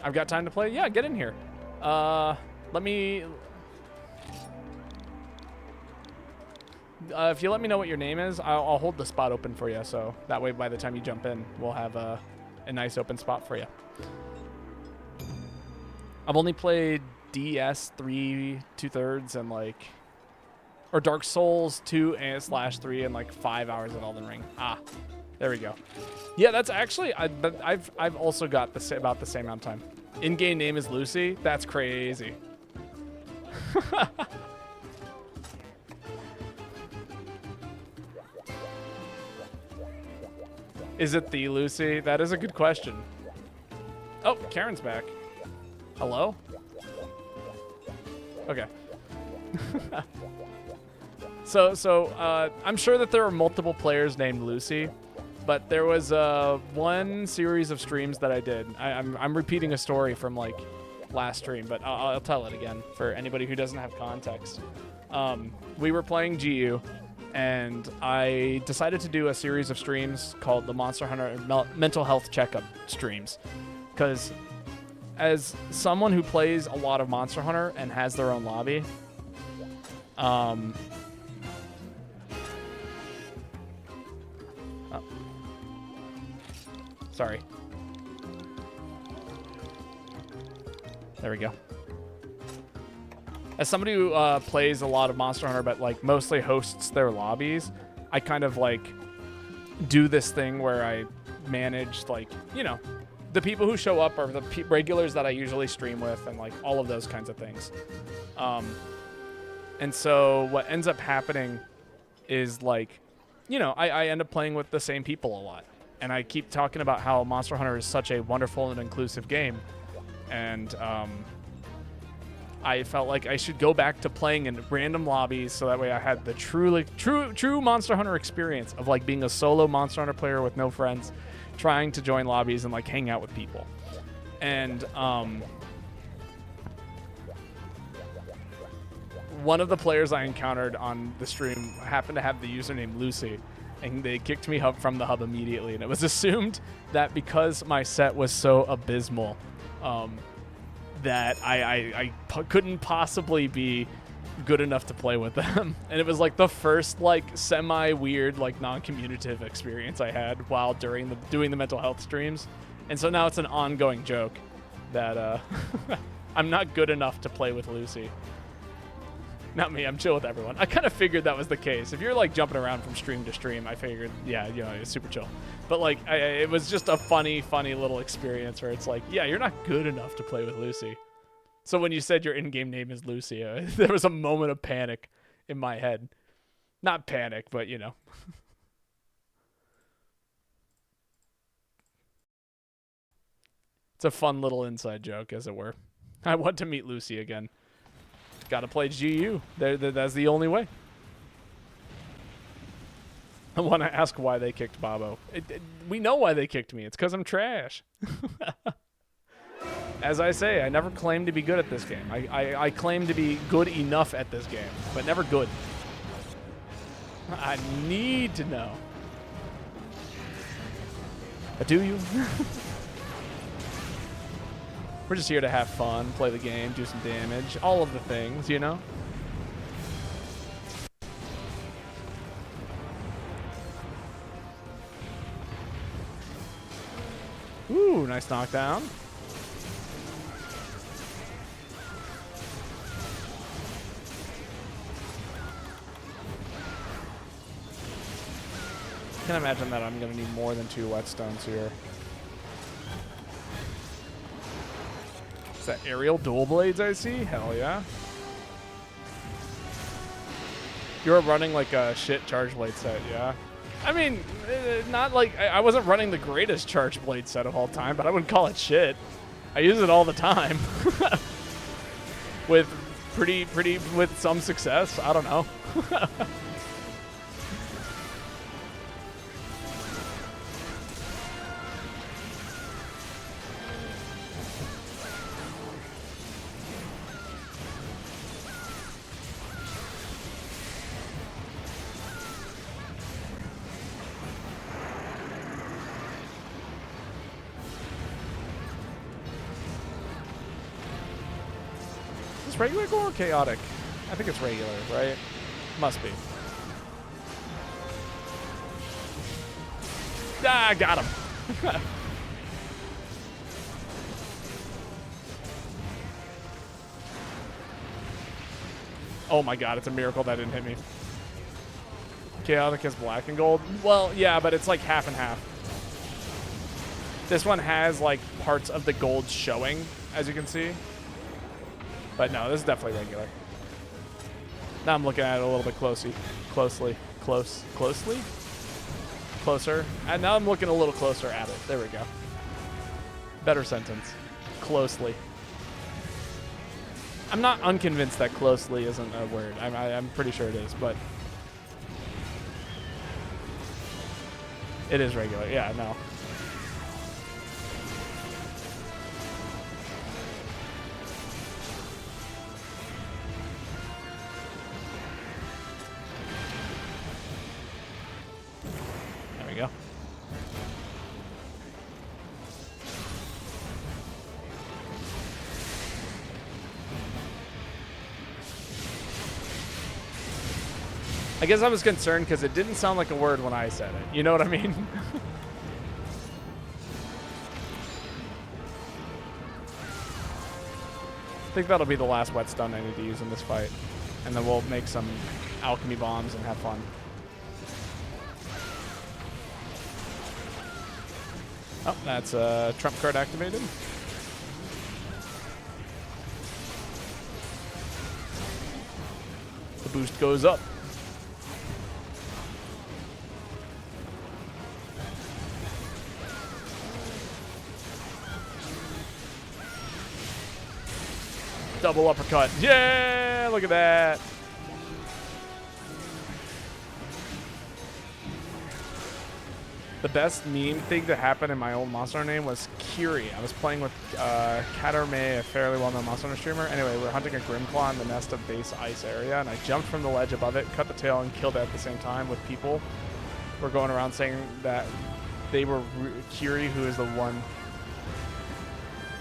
I've got time to play? Yeah, get in here. Let me... if you let me know what your name is, I'll hold the spot open for you. So that way, by the time you jump in, we'll have a nice open spot for you. I've only played DS 3 2/3 and like, or Dark Souls 2/3 and like 5 hours of Elden Ring. Ah, there we go. Yeah, that's actually I've also got about the same amount of time. In-game name is Lucy. That's crazy. Is it the Lucy? That is a good question. Oh, Karen's back. Hello? Okay. So I'm sure that there are multiple players named Lucy, but there was one series of streams that I did. I'm repeating a story from like last stream, but I'll tell it again for anybody who doesn't have context. We were playing GU. And I decided to do a series of streams called the Monster Hunter Mental Health Checkup streams. Because as someone who plays a lot of Monster Hunter and has their own lobby, oh. Sorry. There we go. As somebody who plays a lot of Monster Hunter, but like mostly hosts their lobbies, I kind of like do this thing where I manage like, you know, the people who show up are the regulars that I usually stream with and like all of those kinds of things. And so what ends up happening is like, you know, I end up playing with the same people a lot. And I keep talking about how Monster Hunter is such a wonderful and inclusive game. And I felt like I should go back to playing in random lobbies so that way I had the true Monster Hunter experience of like being a solo Monster Hunter player with no friends, trying to join lobbies and like hang out with people. And one of the players I encountered on the stream happened to have the username Lucy, and they kicked me up from the hub immediately. And it was assumed that because my set was so abysmal, that I couldn't possibly be good enough to play with them. And it was like the first like semi-weird like non-communicative experience I had while doing the mental health streams. And so now it's an ongoing joke that I'm not good enough to play with Lucy. Not me, I'm chill with everyone. I kind of figured that was the case. If you're like jumping around from stream to stream, I figured, yeah, you know, it's super chill. But like, it was just a funny little experience where it's like, yeah, you're not good enough to play with Lucy. So when you said your in-game name is Lucy, there was a moment of panic in my head. Not panic, but you know. It's a fun little inside joke, as it were. I want to meet Lucy again. Gotta play GU. That's the only way. I want to ask why they kicked Babo. We know why they kicked me. It's because I'm trash. As I say, I never claimed to be good at this game. I claim to be good enough at this game, but never good. I need to know. But do you? We're just here to have fun, play the game, do some damage, all of the things, you know? Ooh, nice knockdown. I can imagine that I'm going to need more than 2 whetstones here. Is that aerial dual blades I see? Hell yeah. You're running like a shit charge blade set, yeah? I mean, not like, I wasn't running the greatest charge blade set of all time, but I wouldn't call it shit. I use it all the time. with with some success. I don't know. Regular or chaotic? I think it's regular, right? Must be. Ah, got him. Oh my god, it's a miracle that didn't hit me. Chaotic is black and gold? Well, yeah, but it's like half and half. This one has like parts of the gold showing, as you can see. But no, this is definitely regular. Now I'm looking at it a little bit closely. Closer. And now I'm looking a little closer at it. There we go. Better sentence. Closely. I'm not unconvinced that closely isn't a word. I'm pretty sure it is, but it is regular. Yeah, no. Go. I guess I was concerned because it didn't sound like a word when I said it. You know what I mean? I think that'll be the last whetstone I need to use in this fight. And then we'll make some alchemy bombs and have fun. Oh, that's a trump card activated. The boost goes up. Double uppercut. Yeah, look at that. The best meme thing that happened in my old Monster Hunter name was Kiri. I was playing with Katarme, a fairly well-known Monster Hunter streamer. Anyway, we were hunting a Grimclaw in the nest of base ice area, and I jumped from the ledge above it, cut the tail, and killed it at the same time with people who were going around saying that they were Kiri, who is the one...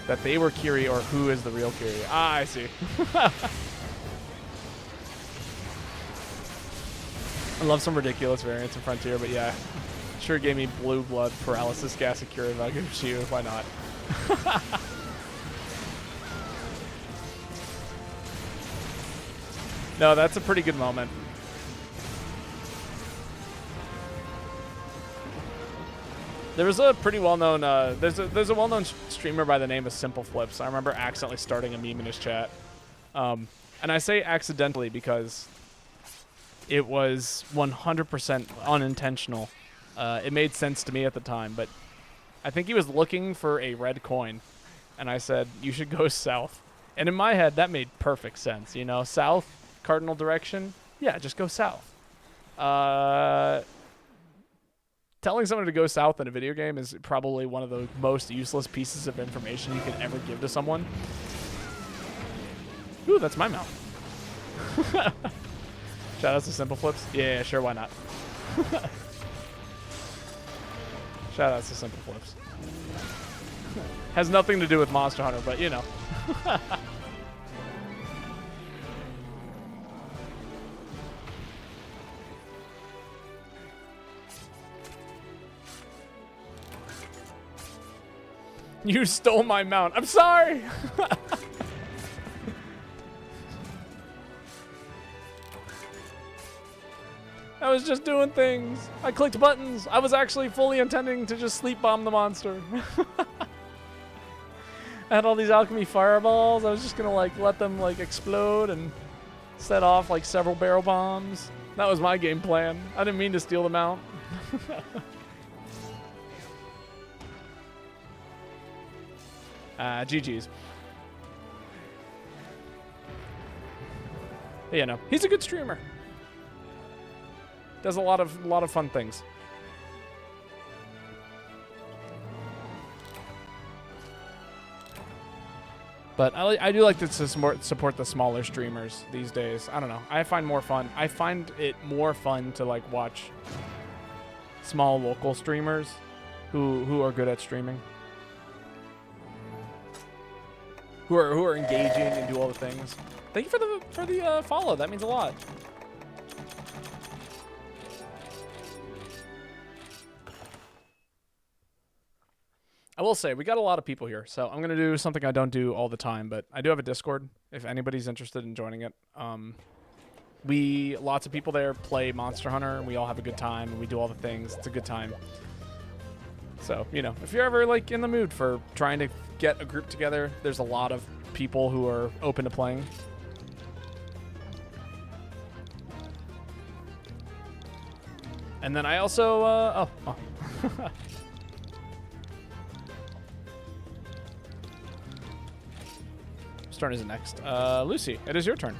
That they were Kiri, or who is the real Kiri. Ah, I see. I love some ridiculous variants in Frontier, but yeah. Sure gave me blue blood paralysis gas and Kiri Vaguchi. Why not? No, that's a pretty good moment. There was a pretty well-known, there's a well-known streamer by the name of Simple Flips. I remember accidentally starting a meme in his chat. And I say accidentally because it was 100% unintentional. It made sense to me at the time, but I think he was looking for a red coin. And I said, you should go south. And in my head, that made perfect sense. You know, south, cardinal direction. Yeah, just go south. Telling someone to go south in a video game is probably one of the most useless pieces of information you could ever give to someone. Ooh, that's my mount. Shout out to Simple Flips. Yeah, sure, why not? Shout out to Simple Flips. Has nothing to do with Monster Hunter, but you know. You stole my mount. I'm sorry. I was just doing things. I clicked buttons. I was actually fully intending to just sleep bomb the monster. I had all these alchemy fireballs. I was just gonna like let them like explode and set off like several barrel bombs. That was my game plan. I didn't mean to steal the mount. GG's. Yeah, no, he's a good streamer. Does a lot of fun things. But I do like to support the smaller streamers these days. I don't know. I find it more fun to like watch small local streamers who are good at streaming. Who are engaging and do all the things. Thank you for the follow. That means a lot. I will say we got a lot of people here, so I'm gonna do something I don't do all the time, but I do have a Discord if anybody's interested in joining it. Lots of people there play Monster Hunter, and we all have a good time, and we do all the things. It's a good time. So, you know, if you're ever like in the mood for trying to get a group together, there's a lot of people who are open to playing. And then I also, Whose turn is it next? Lucy, it is your turn.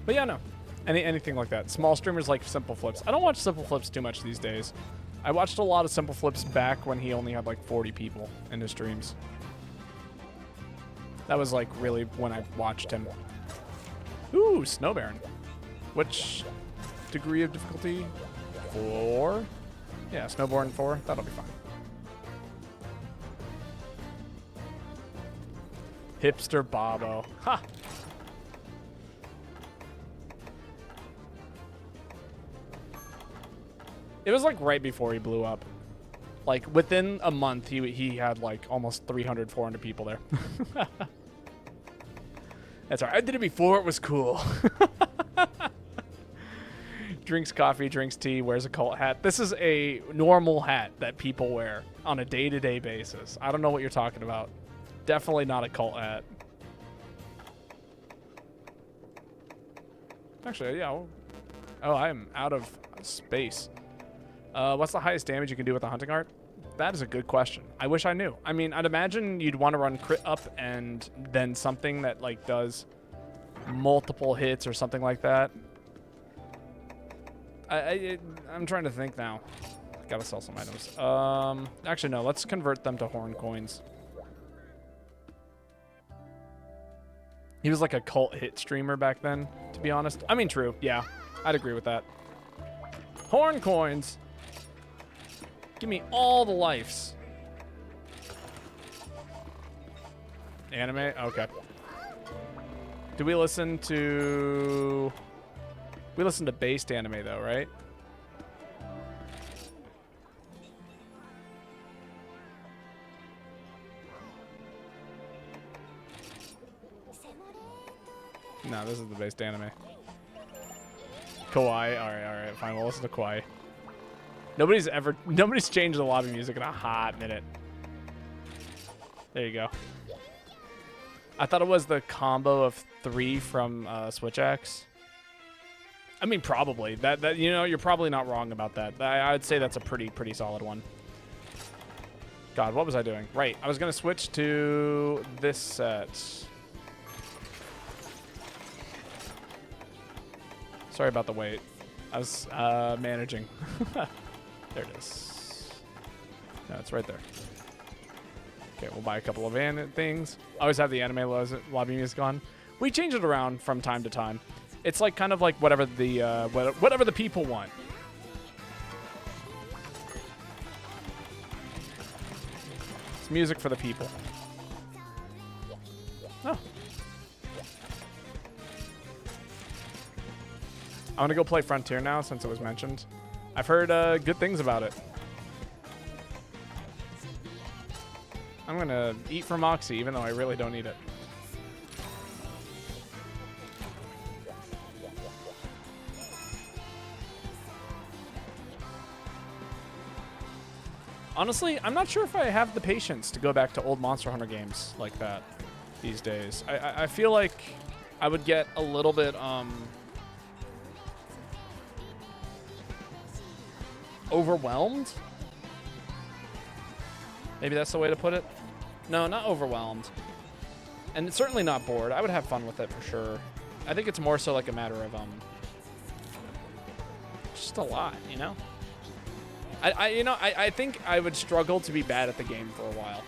But yeah, no. Anything like that. Small streamers like Simple Flips. I don't watch Simple Flips too much these days. I watched a lot of Simple Flips back when he only had like 40 people in his streams. That was like really when I watched him. Ooh, Snow Baron. Which degree of difficulty? 4? Yeah, Snowborn 4. That'll be fine. Hipster Bobo. Ha! It was like right before he blew up. Like within a month, he had like almost 300, 400 people there. That's all right. I did it before it was cool. Drinks coffee, drinks tea, wears a cult hat. This is a normal hat that people wear on a day-to-day basis. I don't know what you're talking about. Definitely not a cult hat. Actually, yeah. Oh, I am out of Space. What's the highest damage you can do with the hunting art? That is a good question. I wish I knew. I mean, I'd imagine you'd want to run crit up and then something that like does multiple hits or something like that. I'm trying to think now. Gotta sell some items. Actually, no. Let's convert them to horn coins. He was like a cult hit streamer back then, to be honest. I mean, true. Yeah, I'd agree with that. Horn coins. Give me all the lives. Anime? Okay. Do we listen to... We listen to based anime, though, right? No, this is the based anime. Kawaii. Alright, fine. We'll listen to Kawaii. Nobody's changed the lobby music in a hot minute. There you go. I thought it was the combo of 3 from Switch X. I mean, probably. That you know, you're probably not wrong about that. I'd say that's a pretty solid one. God, what was I doing? Right, I was gonna switch to this set. Sorry about the wait. I was managing. There it is. No, it's right there. Okay, we'll buy a couple of things. I always have the anime lobby music on. We change it around from time to time. It's like kind of like whatever the people want. It's music for the people. Oh. I'm gonna go play Frontier now since it was mentioned. I've heard good things about it. I'm gonna eat from Moxie even though I really don't need it. Honestly, I'm not sure if I have the patience to go back to old Monster Hunter games like that these days. I feel like I would get a little bit overwhelmed. Maybe that's the way to put it. No, not overwhelmed. And it's certainly not bored. I would have fun with it for sure. I think it's more so like a matter of just a lot, you know? I think I would struggle to be bad at the game for a while.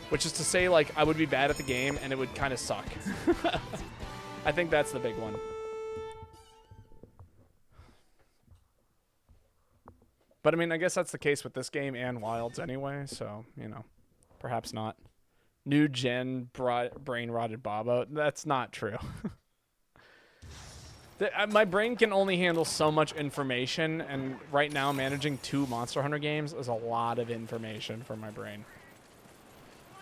Which is to say, like, I would be bad at the game and it would kind of suck. I think that's the big one. But, I mean, I guess that's the case with this game and Wilds anyway, so, you know, perhaps not. New gen brain-rotted Bobo. That's not true. My brain can only handle so much information, and right now managing 2 Monster Hunter games is a lot of information for my brain.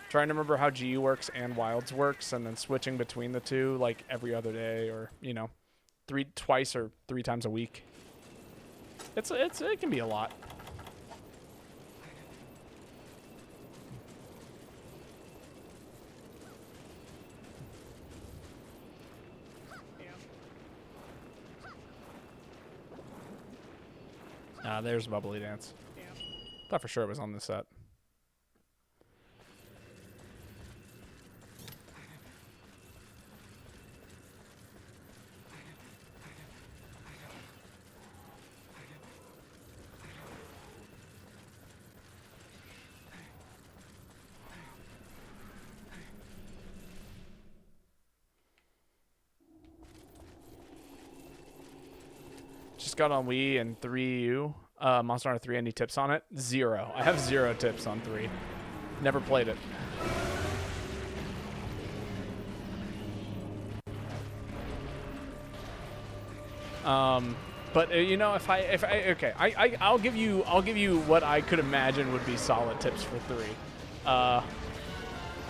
Trying to remember how GU works and Wilds works, and then switching between the two like every other day, or you know, twice or 3 times a week. It can be a lot. There's Bubbly Dance. Thought for sure it was on this set. Just got on Wii and 3U. Monster Hunter 3, any tips on it? 0. I have 0 tips on 3. Never played it. But you know, I'll give you what I could imagine would be solid tips for 3,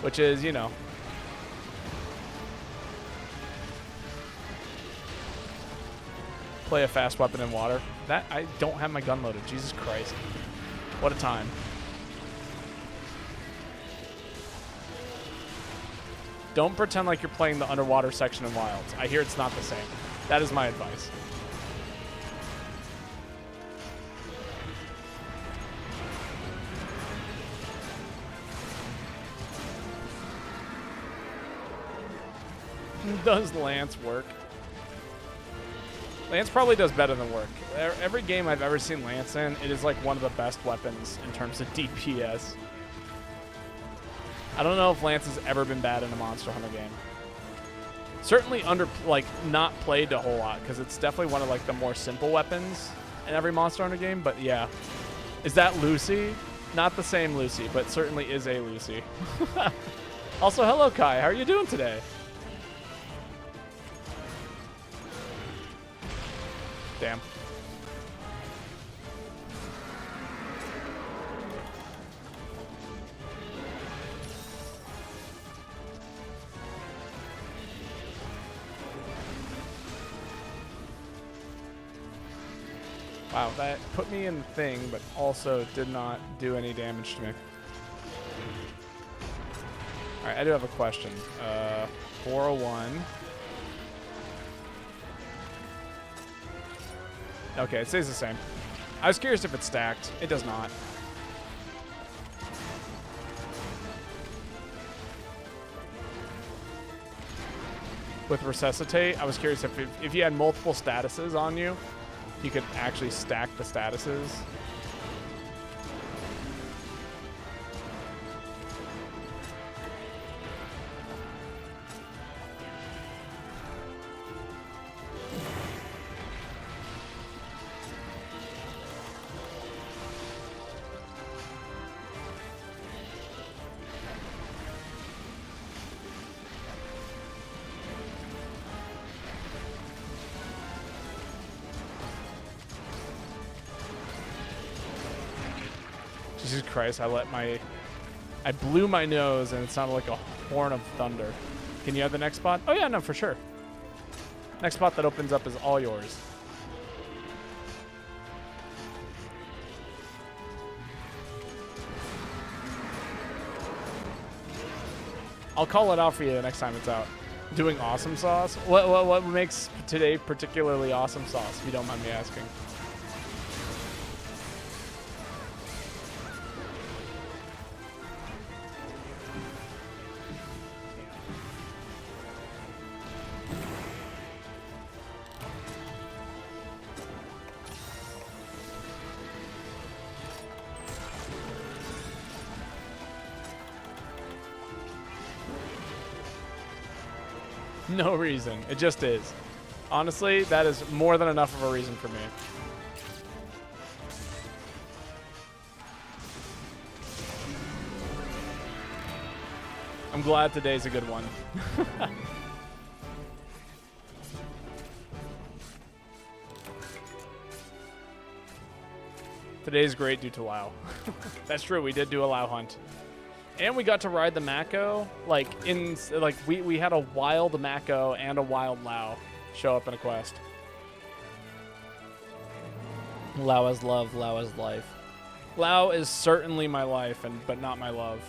which is, you know, play a fast weapon in water. That I don't have my gun loaded. Jesus Christ, what a time! Don't pretend like you're playing the underwater section in Wilds. I hear it's not the same. That is my advice. Does Lance work? Lance probably does better than work. Every game I've ever seen Lance in, it is like one of the best weapons in terms of DPS. I don't know if Lance has ever been bad in a Monster Hunter game. Certainly not played a whole lot, because it's definitely one of like the more simple weapons in every Monster Hunter game, but yeah. Is that Lucy? Not the same Lucy, but certainly is a Lucy. Also, hello Kai, how are you doing today? Damn. Wow, that put me in the thing, but also did not do any damage to me. Alright, I do have a question. 401. Okay, it stays the same. I was curious if it's stacked. It does not. With Resuscitate, I was curious if you had multiple statuses on you, you could actually stack the statuses. Jesus Christ, I blew my nose and it sounded like a horn of thunder. Can you have the next spot? Oh yeah, no, for sure. Next spot that opens up is all yours. I'll call it out for you the next time it's out. Doing awesome sauce? What makes today particularly awesome sauce, if you don't mind me asking? No reason. It just is. Honestly, that is more than enough of a reason for me. I'm glad today's a good one. Today's great due to Lao. That's true, we did do a Lao hunt. And we got to ride the Mako, we had a wild Mako and a wild Lao show up in a quest. Lao is love, Lao is life. Lao is certainly my life, but not my love.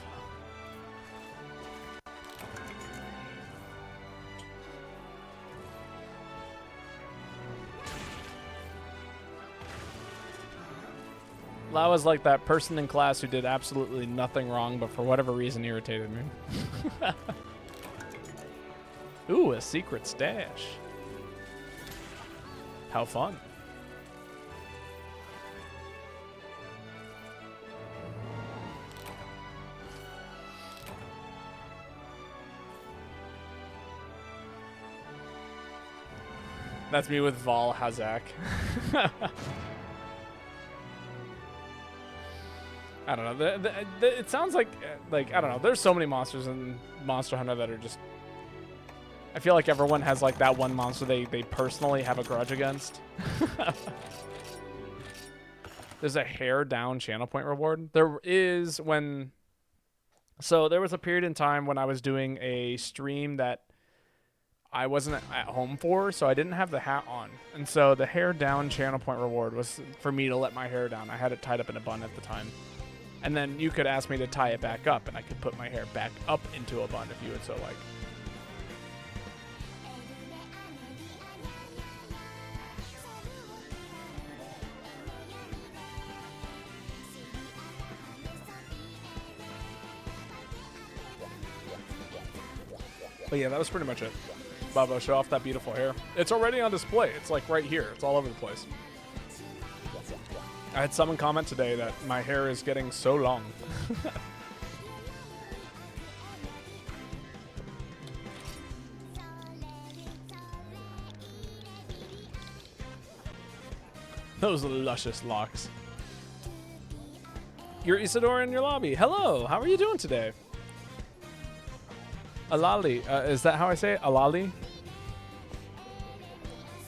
Lao is like that person in class who did absolutely nothing wrong, but for whatever reason irritated me. Ooh, a secret stash. How fun. That's me with Vol Hazak. I don't know. It sounds like I don't know. There's so many monsters in Monster Hunter that are just. I feel like everyone has like that one monster they personally have a grudge against. There's a hair down channel point reward. There is when. So there was a period in time when I was doing a stream that I wasn't at home for, so I didn't have the hat on. And so the hair down channel point reward was for me to let my hair down. I had it tied up in a bun at the time. And then you could ask me to tie it back up, and I could put my hair back up into a bun if you would so like. But yeah, that was pretty much it. Babo. Show off that beautiful hair. It's already on display. It's like right here. It's all over the place. I had someone comment today that my hair is getting so long. Those luscious locks. You're Isadora in your lobby. Hello, how are you doing today? Alali, is that how I say it? Alali?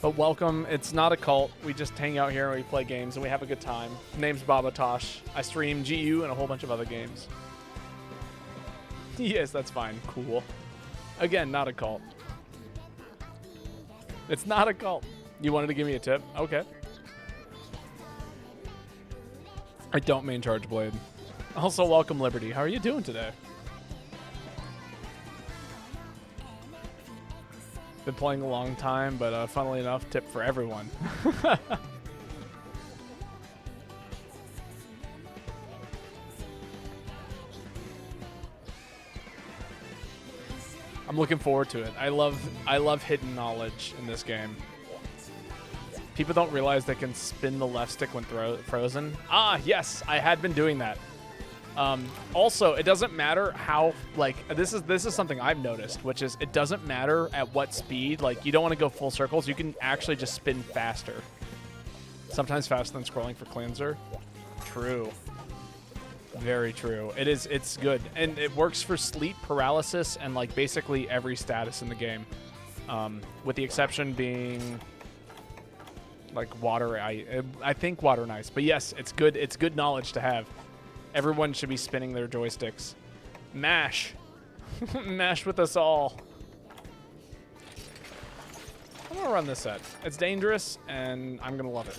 But welcome, it's not a cult. We just hang out here and we play games and we have a good time. Name's Babotosh. I stream GU and a whole bunch of other games. Yes, that's fine. Cool. Again, not a cult. It's not a cult. You wanted to give me a tip? Okay. I don't main Charge Blade. Also, welcome Liberty. How are you doing today? Been playing a long time, but funnily enough, tip for everyone. I'm looking forward to it. I love hidden knowledge in this game. People don't realize they can spin the left stick when frozen. Ah, yes, I had been doing that. Also, it doesn't matter how, like, this is something I've noticed, which is it doesn't matter at what speed. Like, you don't want to go full circles. You can actually just spin faster. Sometimes faster than scrolling for cleanser. True. Very true. It's good. And it works for sleep, paralysis, and, like, basically every status in the game. With the exception being... like water, I think water and ice. But yes, it's good. It's good knowledge to have. Everyone should be spinning their joysticks. Mash. Mash with us all. I'm going to run this set. It's dangerous, and I'm going to love it.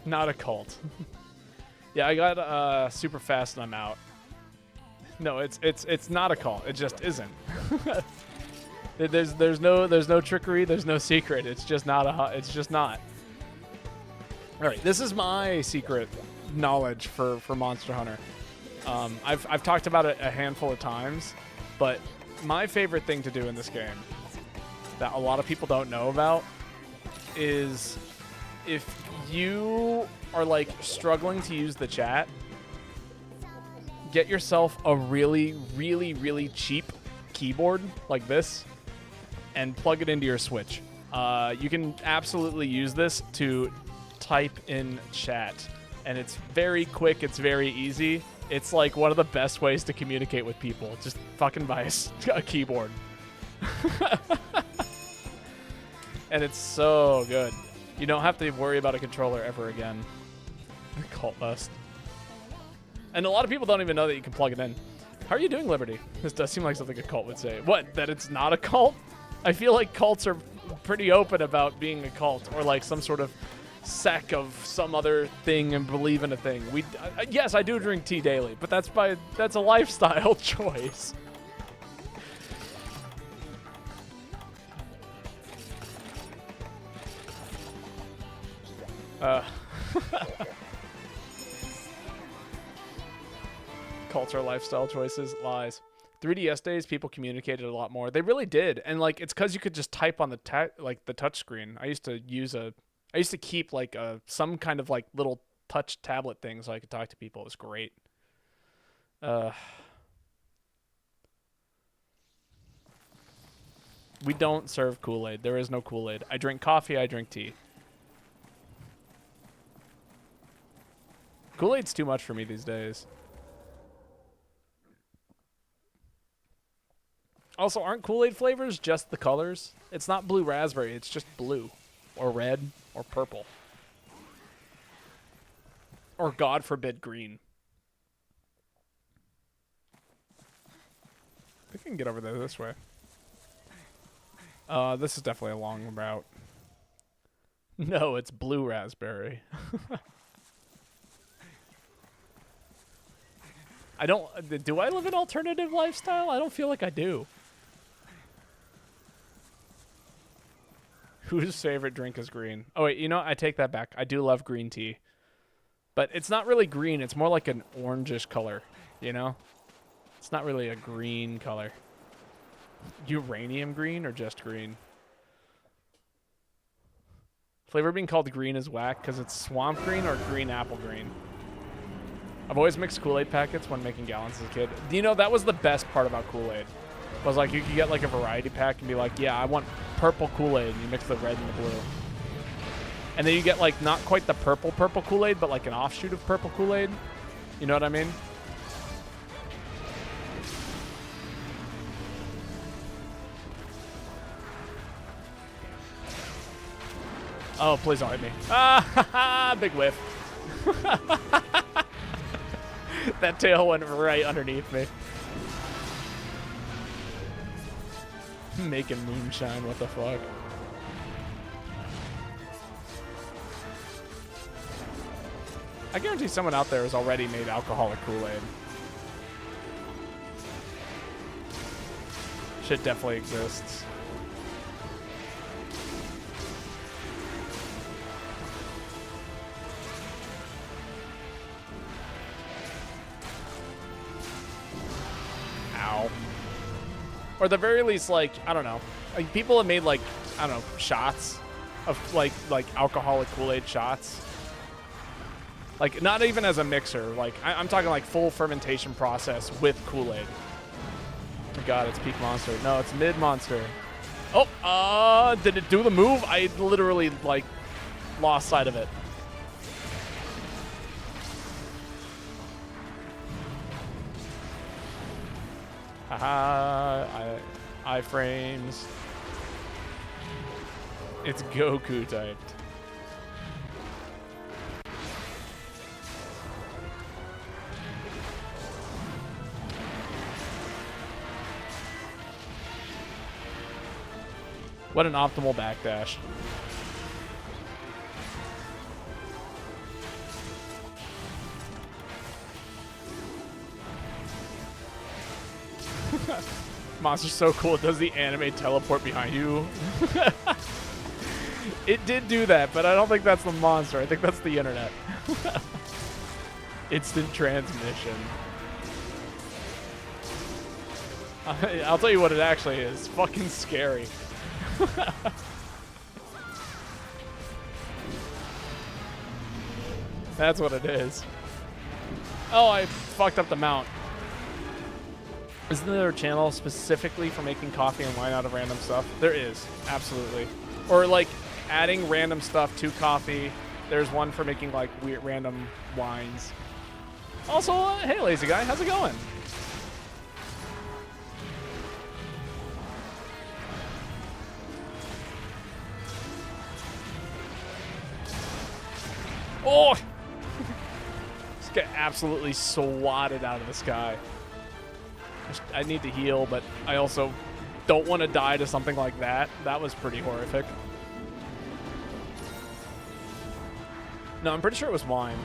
Not a cult. Yeah, I got super fast, and I'm out. No, it's not a cult. It just isn't. There's no trickery. There's no secret. It's just not it's just not. All right, this is my secret knowledge for Monster Hunter. I've talked about it a handful of times, but my favorite thing to do in this game that a lot of people don't know about is if you are like struggling to use the chat, get yourself a really, really, really cheap keyboard like this and plug it into your Switch. You can absolutely use this to type in chat, and it's very quick, it's very easy. It's like one of the best ways to communicate with people. Just fucking buy a keyboard. And it's so good. You don't have to worry about a controller ever again. Cult bust. And a lot of people don't even know that you can plug it in. How are you doing, Liberty? This does seem like something a cult would say. What, that it's not a cult? I feel like cults are pretty open about being a cult, or like some sort of sect of some other thing and believe in a thing. Yes, I do drink tea daily, but that's a lifestyle choice. Cults are lifestyle choices. Lies. 3DS days, people communicated a lot more. They really did, and like it's because you could just type on the touch screen. I used to keep like some kind of like little touch tablet thing so I could talk to people. It was great. We don't serve Kool-Aid. There is no Kool-Aid. I drink coffee. I drink tea. Kool-Aid's too much for me these days. Also, aren't Kool-Aid flavors just the colors? It's not blue raspberry. It's just blue or red or purple. Or, God forbid, green. I think I can get over there this way. This is definitely a long route. No, it's blue raspberry. Do I live an alternative lifestyle? I don't feel like I do. Whose favorite drink is green? Oh, wait, you know what? I take that back. I do love green tea. But it's not really green. It's more like an orangish color, you know? It's not really a green color. Uranium green or just green? Flavor being called green is whack because it's swamp green or green apple green. I've always mixed Kool-Aid packets when making gallons as a kid. You know, that was the best part about Kool-Aid. Was like you could get like a variety pack and be like, yeah, I want purple Kool-Aid, and you mix the red and the blue. And then you get like not quite the purple Kool-Aid, but like an offshoot of purple Kool-Aid. You know what I mean? Oh, please don't hit me. Ah, big whiff. That tail went right underneath me. Making moonshine, what the fuck? I guarantee someone out there has already made alcoholic Kool-Aid. Shit definitely exists. Ow. Or at the very least, like, I don't know. Like, people have made, like, I don't know, shots of, like alcoholic Kool-Aid shots. Like, not even as a mixer. Like, I'm talking, like, full fermentation process with Kool-Aid. Oh, God, it's peak monster. No, it's mid monster. Oh, did it do the move? I literally, like, lost sight of it. Haha, iframes. It's Goku typed. What an optimal backdash. Monster's so cool. It does the anime teleport behind you. It did do that, but I don't think that's the monster. I think that's the internet. Instant transmission. I'll tell you what it actually is. Fucking scary. That's what it is. Oh, I fucked up the mount. Isn't there a channel specifically for making coffee and wine out of random stuff? There is, absolutely. Or like adding random stuff to coffee. There's one for making like weird random wines. Also, hey lazy guy, how's it going? Oh! Just get absolutely swatted out of the sky. I need to heal, but I also don't want to die to something like that. That was pretty horrific. No, I'm pretty sure it was wine.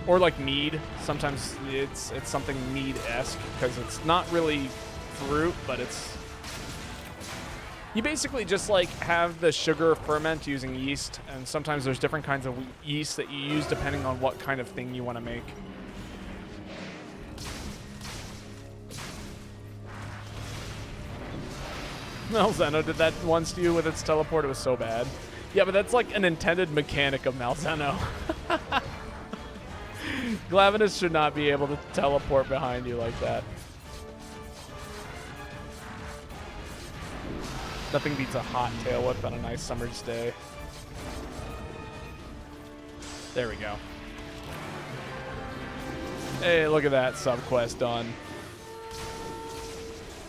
Or like mead. Sometimes it's something mead-esque, because it's not really fruit, but it's... You basically just like have the sugar ferment using yeast, and sometimes there's different kinds of yeast that you use depending on what kind of thing you want to make. Malzeno did that once to you with its teleport. It was so bad. Yeah, but that's like an intended mechanic of Malzeno. Glavenus should not be able to teleport behind you like that. Nothing beats a hot tail whip on a nice summer's day. There we go. Hey, look at that sub-quest done.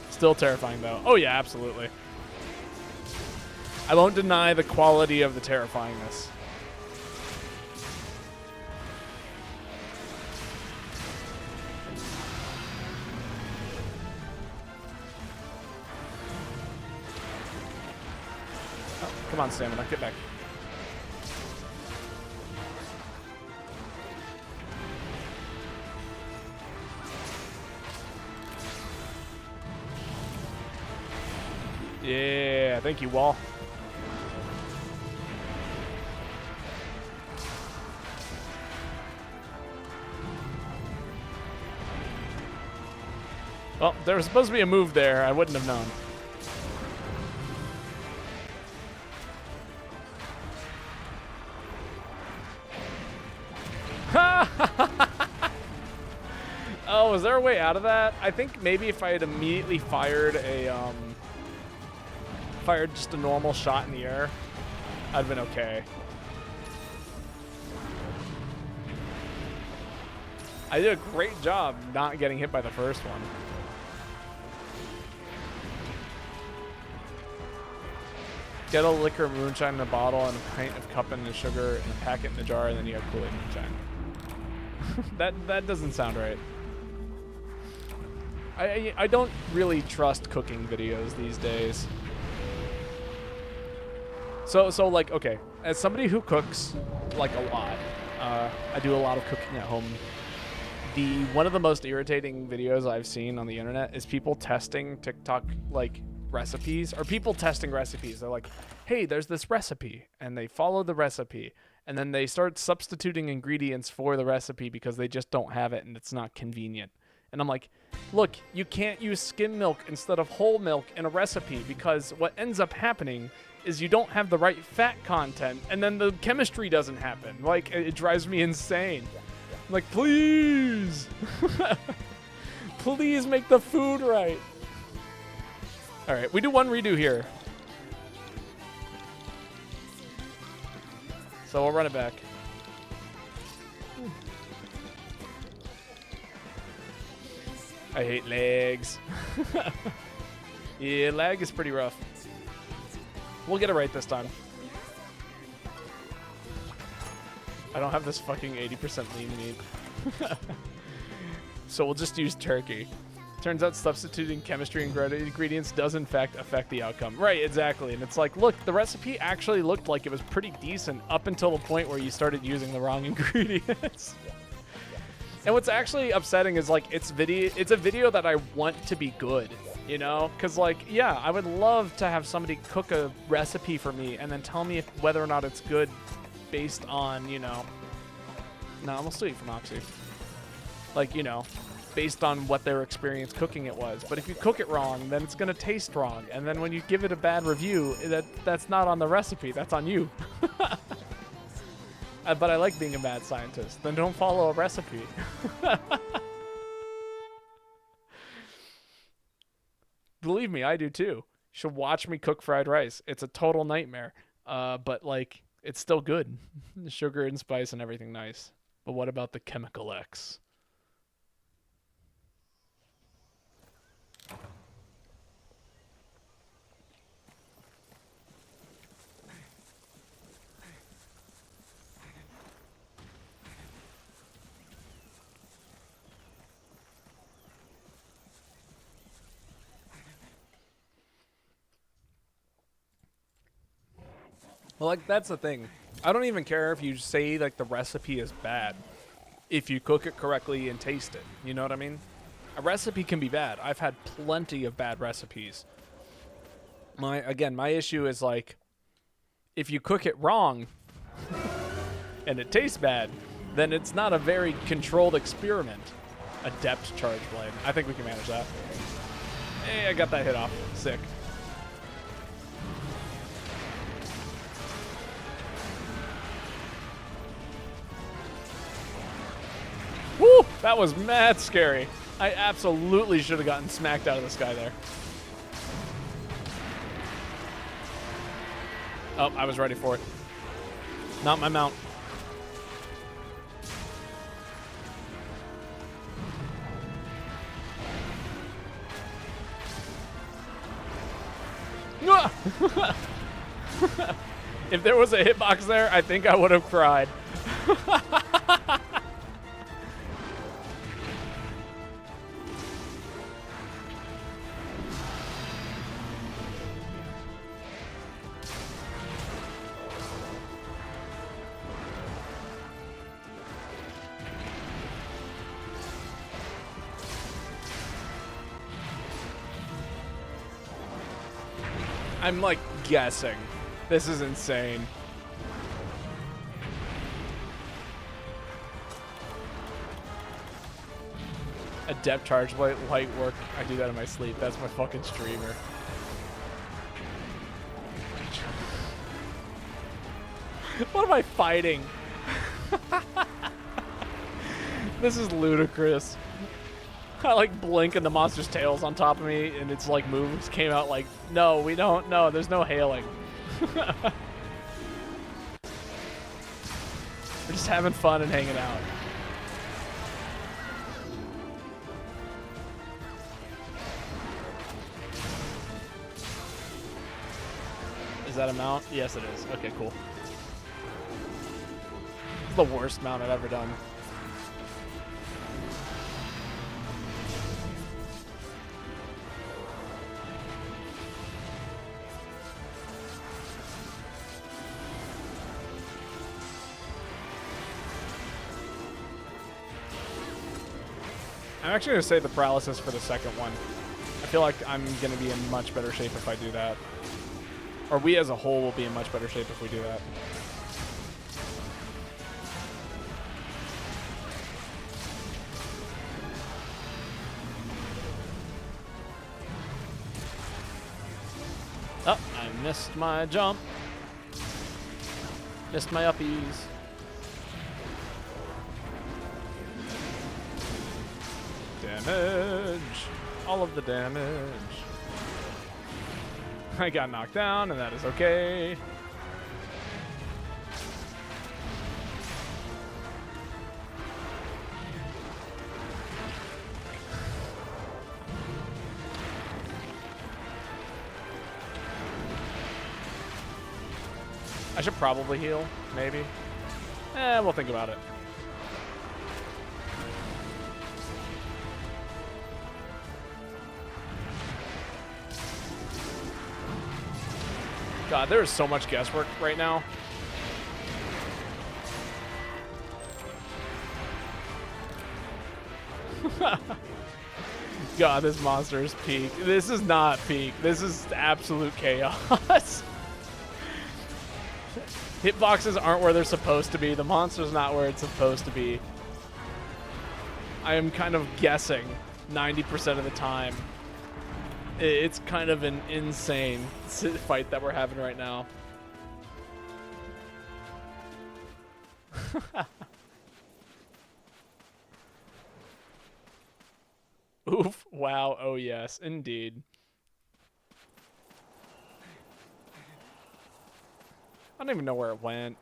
Still terrifying, though. Oh, yeah, absolutely. I won't deny the quality of the terrifyingness. Oh, come on, stamina. Get back. Yeah, thank you, Wall. Well, there was supposed to be a move there. I wouldn't have known. know. Is there a way out of that? I think maybe if I had immediately fired just a normal shot in the air, I'd have been okay. I did a great job not getting hit by the first one. Get a liquor moonshine in a bottle and a pint of cup and the sugar and a packet in the jar, and then you have Kool-Aid moonshine. that doesn't sound right. I don't really trust cooking videos these days. So like, okay, as somebody who cooks like a lot, I do a lot of cooking at home. One of the most irritating videos I've seen on the internet is people testing TikTok like recipes, or people testing recipes. They're like, hey, there's this recipe, and they follow the recipe, and then they start substituting ingredients for the recipe because they just don't have it and it's not convenient. And I'm like, look, you can't use skim milk instead of whole milk in a recipe, because what ends up happening is you don't have the right fat content, and then the chemistry doesn't happen. Like, it drives me insane. I'm like, please, please make the food right. All right, we do one redo here. So we'll run it back. I hate legs. Yeah, lag is pretty rough. We'll get it right this time. I don't have this fucking 80% lean meat. So we'll just use turkey. Turns out substituting chemistry and ingredients does in fact affect the outcome. Right, exactly. And it's like, look, the recipe actually looked like it was pretty decent up until the point where you started using the wrong ingredients. And what's actually upsetting is like it's a video that I want to be good, you know? Cause like, yeah, I would love to have somebody cook a recipe for me and then tell me whether or not it's good based on, you know, no, I'm still eat from Oxy. Like, you know, based on what their experience cooking it was. But if you cook it wrong, then it's gonna taste wrong. And then when you give it a bad review, that's not on the recipe, that's on you. But I like being a mad scientist. Then don't follow a recipe. Believe me, I do too. You should watch me cook fried rice. It's a total nightmare. But like, it's still good. Sugar and spice and everything nice. But what about the chemical X? Well, like, that's the thing. I don't even care if you say, like, the recipe is bad if you cook it correctly and taste it. You know what I mean? A recipe can be bad. I've had plenty of bad recipes. My issue is, like, if you cook it wrong and it tastes bad, then it's not a very controlled experiment. Adept charge blade. I think we can manage that. Hey, I got that hit off. Sick. Woo! That was mad scary. I absolutely should have gotten smacked out of the sky there. Oh, I was ready for it. Not my mount. If there was a hitbox there, I think I would have cried. I'm like guessing. This is insane. Adept charge light work. I do that in my sleep. That's my fucking streamer. What am I fighting? This is ludicrous. I like blink and the monster's tail's on top of me and its like moves came out like, no, we don't, no, there's no hailing. We're just having fun and hanging out. Is that a mount? Yes, it is. Okay, cool. It's the worst mount I've ever done. I'm actually going to say the paralysis for the second one. I feel like I'm going to be in much better shape if I do that. Or we as a whole will be in much better shape if we do that. Oh, I missed my jump. Missed my uppies. Damage. All of the damage. I got knocked down, and that is okay. I should probably heal, maybe. We'll think about it. God, there is so much guesswork right now. God, this monster is peak. This is not peak. This is absolute chaos. Hitboxes aren't where they're supposed to be. The monster's not where it's supposed to be. I am kind of guessing 90% of the time. It's kind of an insane fight that we're having right now. Oof. Wow. Oh, yes. Indeed. I don't even know where it went.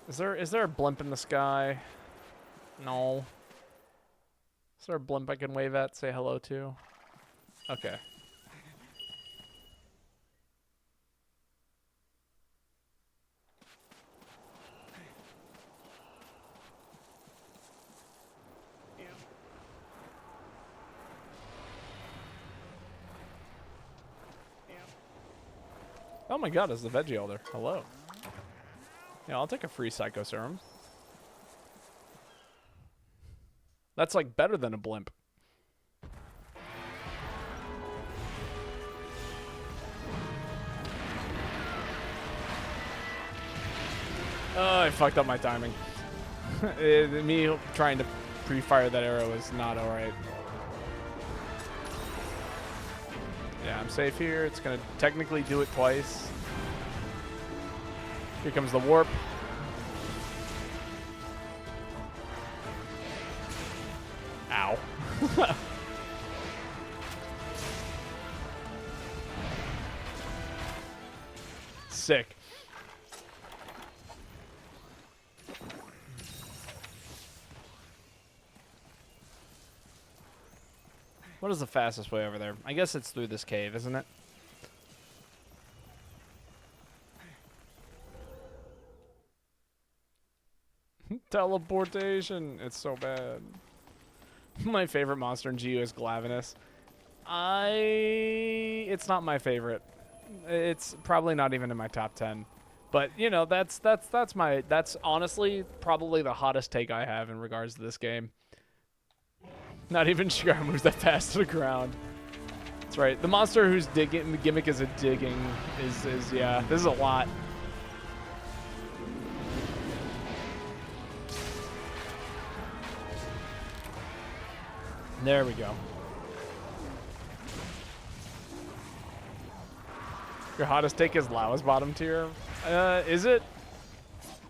Is there a blimp in the sky? No. Is there a blimp I can wave at, say hello to? Okay. Oh my god, it's the veggie elder. Hello. Yeah, I'll take a free Psycho Serum. That's like better than a blimp. Oh, I fucked up my timing. Me trying to pre-fire that arrow is not alright. Yeah, I'm safe here. It's going to technically do it twice. Here comes the warp. Ow. Sick. What is the fastest way over there? I guess it's through this cave, isn't it? Teleportation. It's so bad. My favorite monster in GU is Glavenus. It's not my favorite. It's probably not even in my top 10. But, you know, that's honestly probably the hottest take I have in regards to this game. Not even Shigar moves that fast to the ground. That's right. The monster whose digging, the gimmick is a digging is yeah, this is a lot. There we go. Your hottest take is Lao's bottom tier? Is it?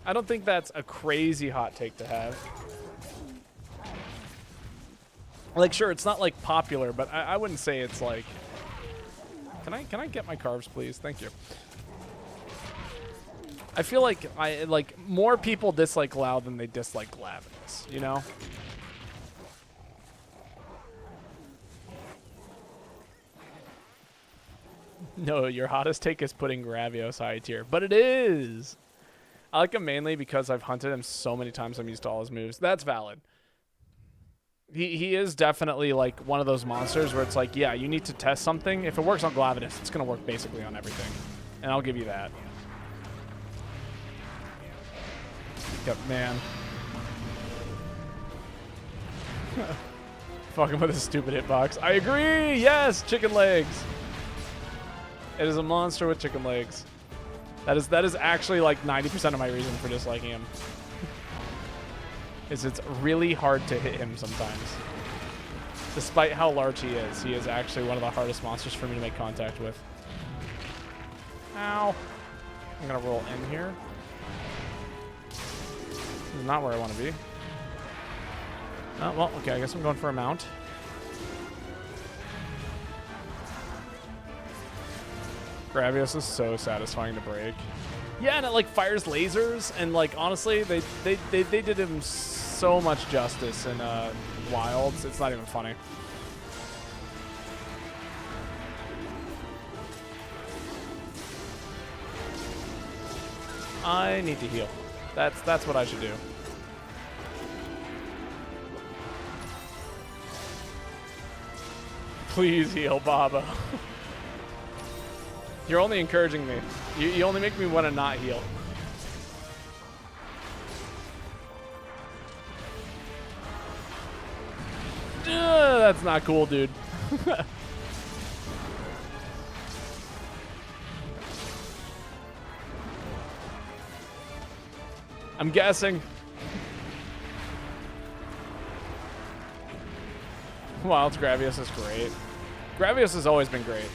I don't think that's a crazy hot take to have. Like, sure, it's not like popular, but I wouldn't say it's like. Can I get my carbs, please? Thank you. I feel like more people dislike loud than they dislike Glavenus, you know? No, your hottest take is putting Gravios high tier, but it is. I like him mainly because I've hunted him so many times. I'm used to all his moves. That's valid. He is definitely like one of those monsters where it's like, yeah, you need to test something. If it works on Glavenus, it's gonna work basically on everything, and I'll give you that. Yep, man. Fucking with a stupid hitbox. I agree. Yes, chicken legs. It is a monster with chicken legs. That is actually like 90% of my reason for disliking him. Is it's really hard to hit him sometimes. Despite how large he is actually one of the hardest monsters for me to make contact with. Ow. I'm gonna roll in here. This is not where I want to be. Oh, well, okay, I guess I'm going for a mount. Gravios is so satisfying to break. Yeah, and it like fires lasers, and like honestly, they did him so much justice in Wilds. It's not even funny. I need to heal. That's what I should do. Please heal, Baba. You're only encouraging me. You only make me want to not heal. That's not cool, dude. I'm guessing. Wild's Gravios is great. Gravios has always been great.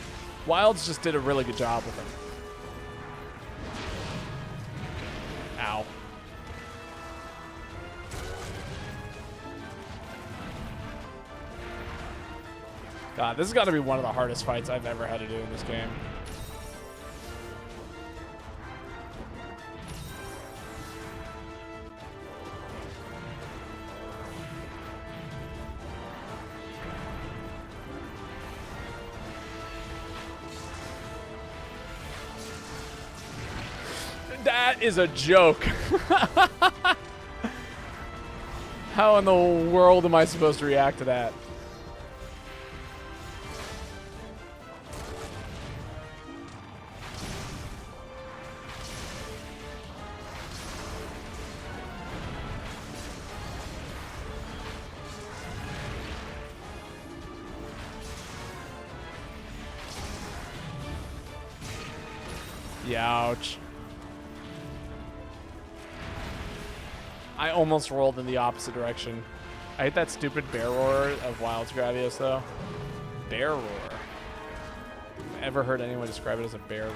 Wilds just did a really good job with him. Ow. God, this has got to be one of the hardest fights I've ever had to do in this game. That is a joke. How in the world am I supposed to react to that? Ouch. I almost rolled in the opposite direction. I hate that stupid bear roar of Wild's Gravios, though. Bear roar. I've ever heard anyone describe it as a bear roar.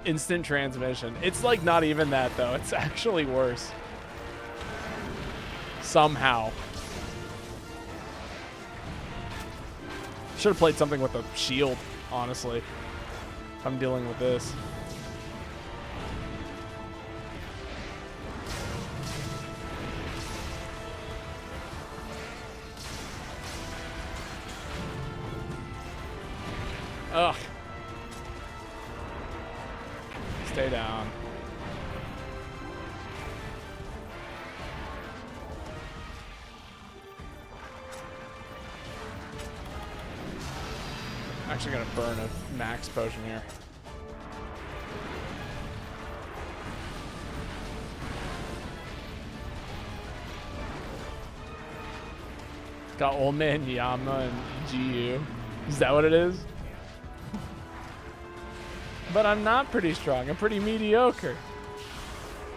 Instant transmission. It's like not even that, though. It's actually worse. Somehow. Should have played something with a shield, honestly. If I'm dealing with this. Ugh. Stay down. I'm actually gonna burn a max potion here. Got Old Man Yama and GU. Is that what it is? But I'm not pretty strong. I'm pretty mediocre.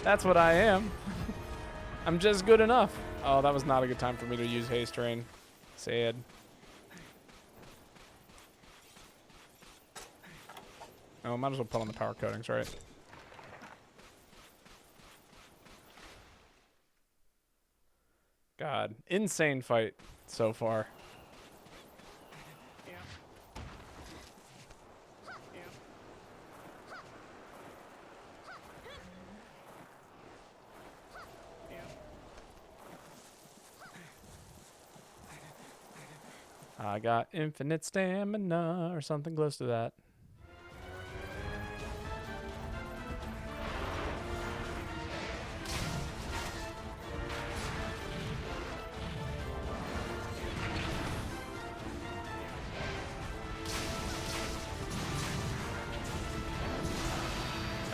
That's what I am. I'm just good enough. Oh, that was not a good time for me to use Haste Rain. Sad. Oh, might as well put on the power coatings, right? God, insane fight so far. I got infinite stamina or something close to that.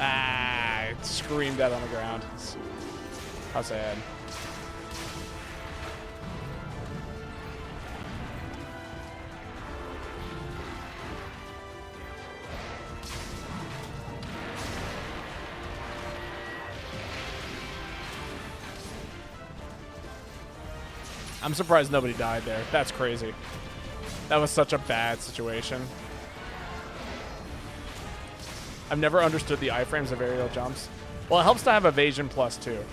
Ah, it screamed out on the ground. How sad. I'm surprised nobody died there. That's crazy. That was such a bad situation. I've never understood the iframes of aerial jumps. Well, it helps to have evasion plus too.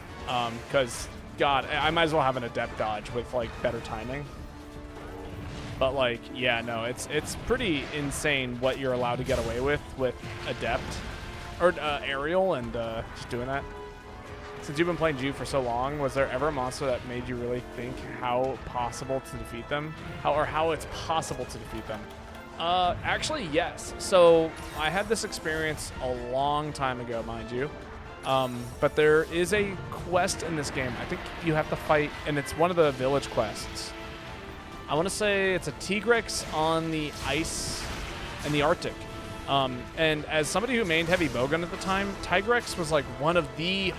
Because, God, I might as well have an adept dodge with, like, better timing. But, like, yeah, no, it's pretty insane what you're allowed to get away with adept. Or aerial and just doing that. Since you've been playing Ju for so long, was there ever a monster that made you really think how possible to defeat them? How it's possible to defeat them? Actually, yes. So I had this experience a long time ago, mind you. But there is a quest in this game. I think you have to fight, and it's one of the village quests. I want to say it's a Tigrex on the ice in the Arctic. And as somebody who mained heavy bowgun at the time, Tigrex was like one of the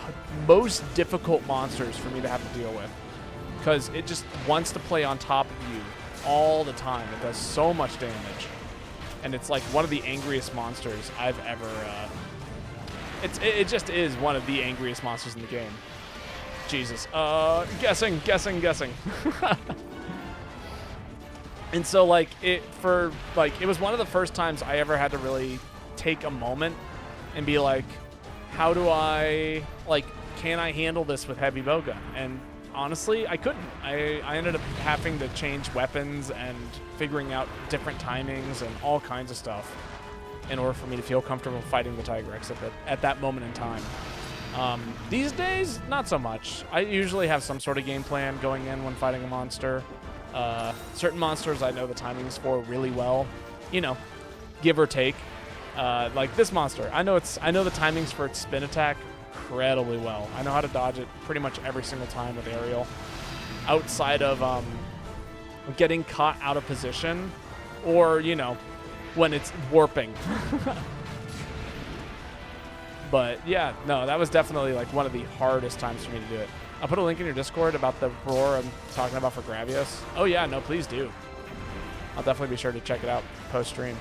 most difficult monsters for me to have to deal with. Because it just wants to play on top of you all the time. It does so much damage. And it's like one of the angriest monsters I've ever... It just is one of the angriest monsters in the game. Jesus. Guessing. And so, like, it was one of the first times I ever had to really take a moment and be like, how do I, like, can I handle this with heavy bowgun? And honestly, I couldn't. I ended up having to change weapons and figuring out different timings and all kinds of stuff in order for me to feel comfortable fighting the Tigrex at that moment in time. These days, not so much. I usually have some sort of game plan going in when fighting a monster. Certain monsters I know the timings for really well, you know, give or take. Like this monster, I know the timings for its spin attack incredibly well. I know how to dodge it pretty much every single time with aerial, outside of getting caught out of position, or you know, when it's warping. But yeah, no, that was definitely like one of the hardest times for me to do it. I'll put a link in your Discord about the roar I'm talking about for Gravios. Oh yeah, no, please do. I'll definitely be sure to check it out post-stream.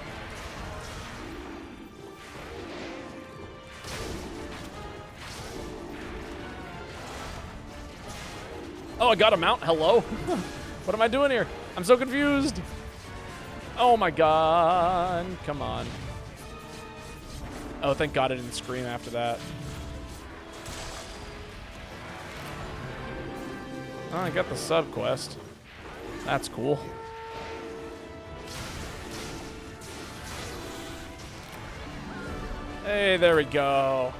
Oh, I got a mount? Hello? What am I doing here? I'm so confused. Oh my god. Come on. Oh, thank god I didn't scream after that. Oh, I got the sub quest. That's cool. Hey, there we go.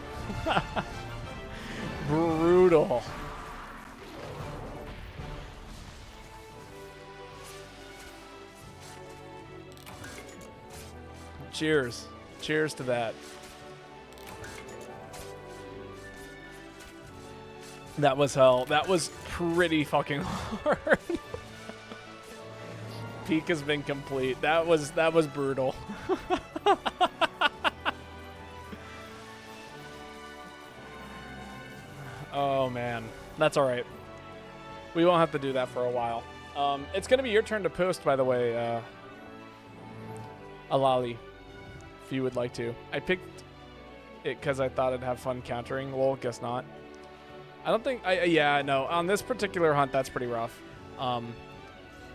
Brutal. Cheers. Cheers to that. That was hell. That was pretty fucking hard. Peak has been complete. That was brutal. Oh man, that's all right. We won't have to do that for a while. It's gonna be your turn to post, by the way, Alali, if you would like to. I picked it because I thought I'd have fun countering. Well, guess not. I don't think, yeah, no. On this particular hunt, that's pretty rough. Oh,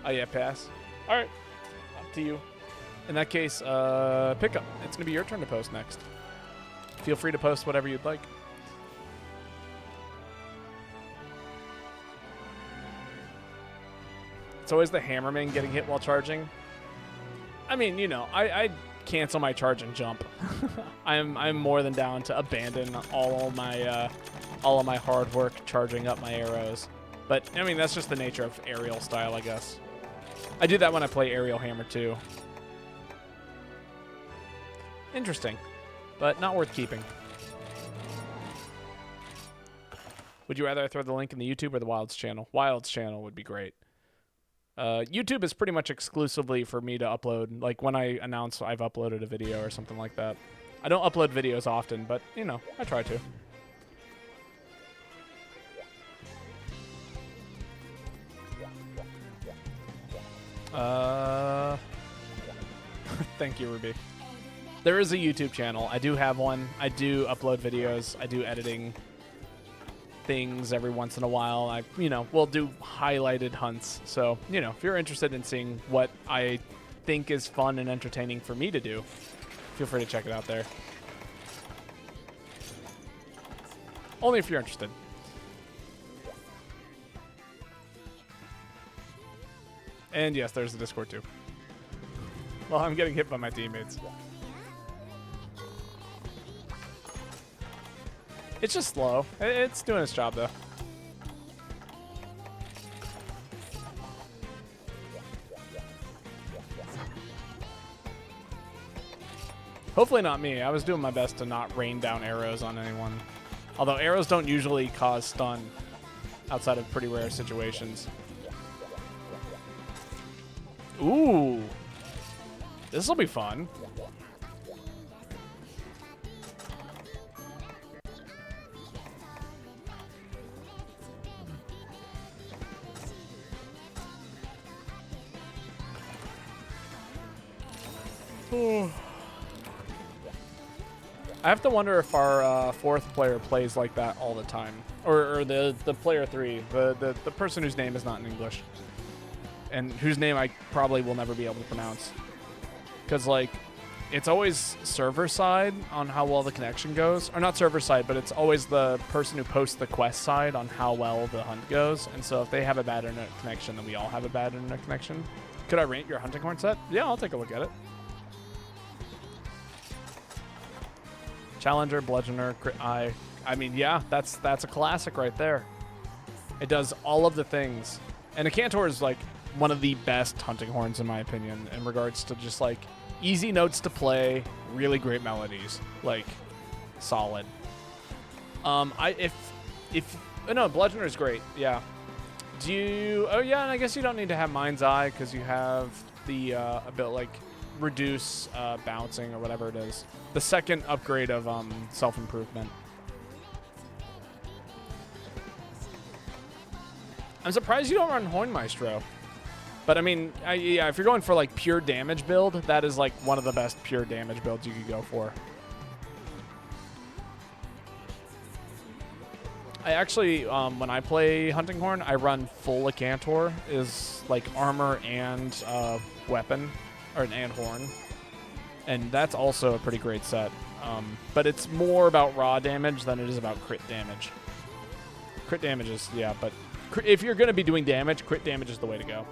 yeah, pass. All right, up to you. In that case, pick up. It's going to be your turn to post next. Feel free to post whatever you'd like. It's always the hammerman getting hit while charging. I mean, you know, I cancel my charge and jump. I'm more than down to abandon all of my hard work charging up my arrows. But I mean, that's just the nature of aerial style, I guess. I do that when I play aerial hammer too. Interesting, but not worth keeping. Would you rather I throw the link in the YouTube or the Wilds channel? Wilds channel would be great. YouTube is pretty much exclusively for me to upload, like when I announce I've uploaded a video or something like that. I don't upload videos often, but, you know, I try to. Thank you, Ruby. There is a YouTube channel. I do have one. I do upload videos. I do editing things every once in a while. I, you know, will do highlighted hunts. So, you know, if you're interested in seeing what I think is fun and entertaining for me to do, feel free to check it out there. Only if you're interested. And yes, there's the Discord too. Well, I'm getting hit by my teammates. It's just slow. It's doing its job, though. Hopefully not me. I was doing my best to not rain down arrows on anyone. Although arrows don't usually cause stun outside of pretty rare situations. Ooh. This will be fun. I have to wonder if our fourth player plays like that all the time, or the player 3, the person whose name is not in English, and whose name I probably will never be able to pronounce, because like it's always server side on how well the connection goes, or not server side, but it's always the person who posts the quest side on how well the hunt goes. And so if they have a bad internet connection, then we all have a bad internet connection. Could I rate your hunting horn set? Yeah, I'll take a look at it. Challenger, Bludgeoner, Crit Eye. I mean, yeah, that's a classic right there. It does all of the things. And a Cantor is like one of the best hunting horns in my opinion in regards to just like easy notes to play, really great melodies, like solid. No, Bludgeoner is great. Yeah. Do you? Oh yeah, and I guess you don't need to have Mind's Eye because you have the a bit like reduce bouncing or whatever it is. The second upgrade of self-improvement. I'm surprised you don't run Horn Maestro. But I mean, yeah, if you're going for like pure damage build, that is like one of the best pure damage builds you could go for. I actually, when I play Hunting Horn, I run full Acantor, is like armor and weapon, and horn. And that's also a pretty great set. But it's more about raw damage than it is about crit damage. Crit damage is, yeah, but if you're going to be doing damage, crit damage is the way to go.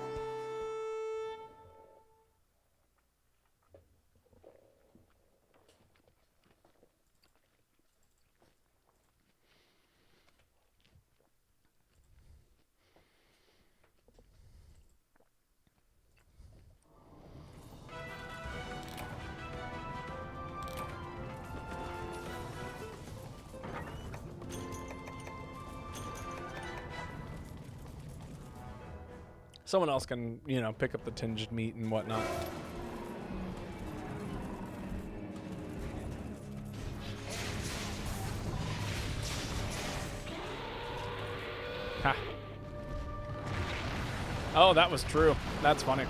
Someone else can, you know, pick up the tinged meat and whatnot. Ha. Oh, that was true. That's funny.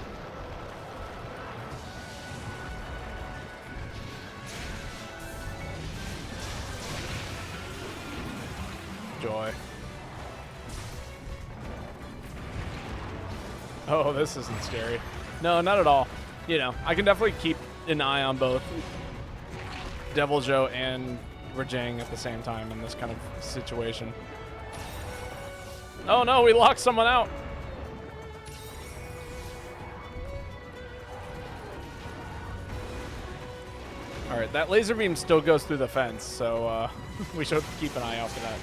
Joy. Oh, this isn't scary. No, not at all. You know, I can definitely keep an eye on both Devil Joe and Rajang at the same time in this kind of situation. Oh no, we locked someone out. All right, that laser beam still goes through the fence, so we should keep an eye out for that.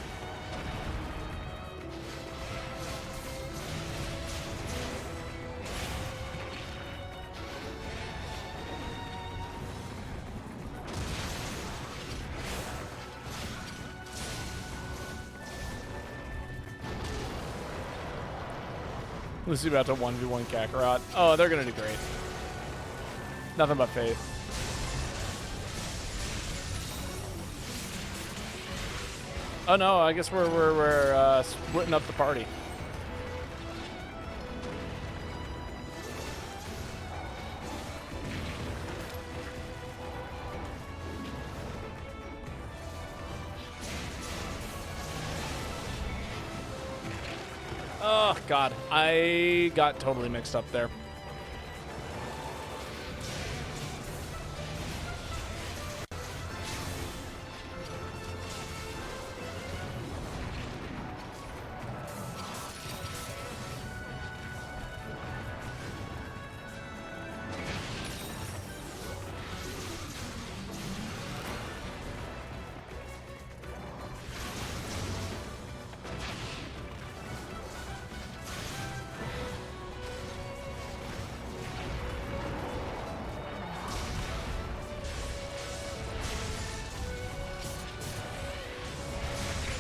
Lucy about to 1v1 Kakarot. Oh, they're going to do great. Nothing but faith. Oh, no, I guess we're splitting up the party. Oh, God. I got totally mixed up there.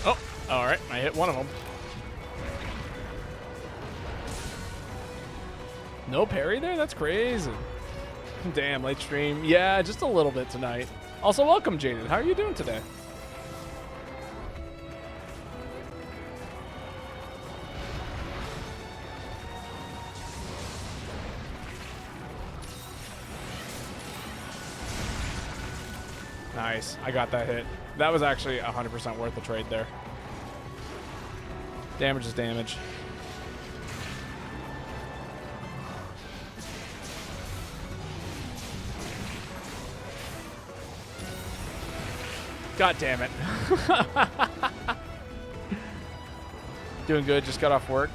Oh, all right. I hit one of them. No parry there? That's crazy. Damn, late stream. Yeah, just a little bit tonight. Also, welcome, Jaded. How are you doing today? Nice. I got that hit. That was actually 100% worth the trade there. Damage is damage. God damn it. Doing good. Just got off work.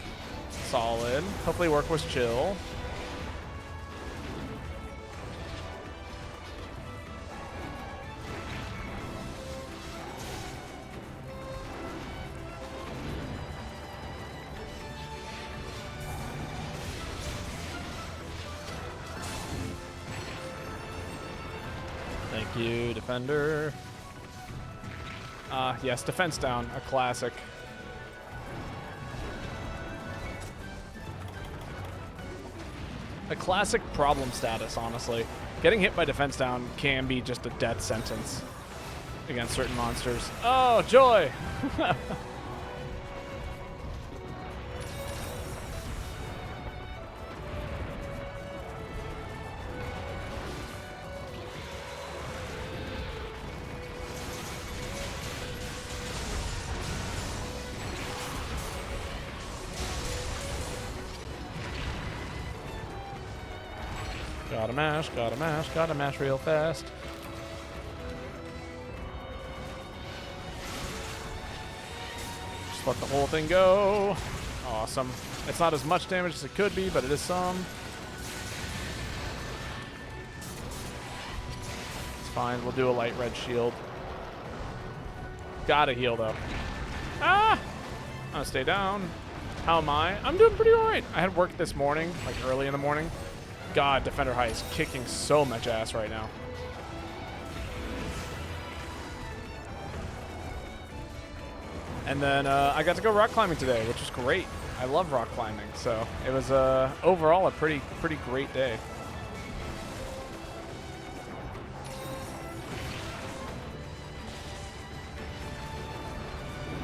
Solid. Hopefully work was chill. Thank you, defender. Yes, defense down, a classic. A classic problem status, honestly. Getting hit by defense down can be just a death sentence against certain monsters. Oh, joy! Gotta mash, gotta mash, gotta mash real fast. Just let the whole thing go. Awesome. It's not as much damage as it could be, but it is some. It's fine. We'll do a light red shield. Gotta heal, though. Ah! I'm gonna stay down. How am I? I'm doing pretty alright. I had work this morning, like early in the morning. God, Defender High is kicking so much ass right now. And then I got to go rock climbing today, which was great. I love rock climbing, so it was overall a pretty great day.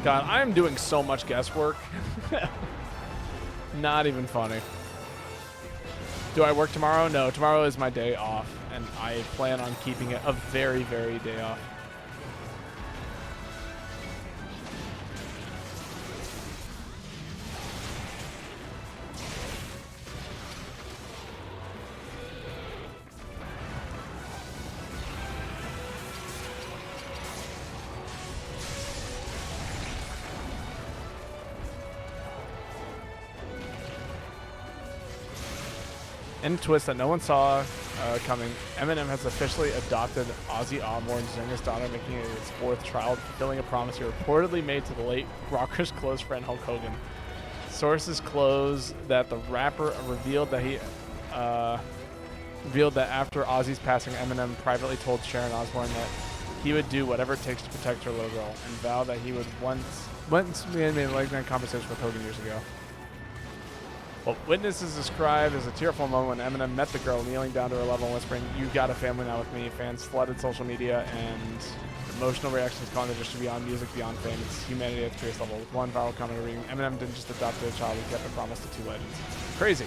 God, I am doing so much guesswork. Not even funny. Do I work tomorrow? No, tomorrow is my day off, and I plan on keeping it a very, very day off. And twist that no one saw. coming. Eminem has officially adopted Ozzy Osbourne's youngest daughter, making it his fourth child, fulfilling a promise he reportedly made to the late rocker's close friend Hulk Hogan. Sources close that the rapper revealed that after Ozzy's passing, Eminem privately told Sharon Osbourne that he would do whatever it takes to protect her little girl, and vowed that he would once made a late-night conversation with Hogan years ago. Well, witnesses describe as a tearful moment when Eminem met the girl, kneeling down to her level and whispering, "You got a family now with me." Fans flooded social media, and emotional reactions calling the industry beyond music, beyond fame. It's humanity at its purest level. With one viral comment reading, "Eminem didn't just adopt a child, he kept a promise to two legends." Crazy.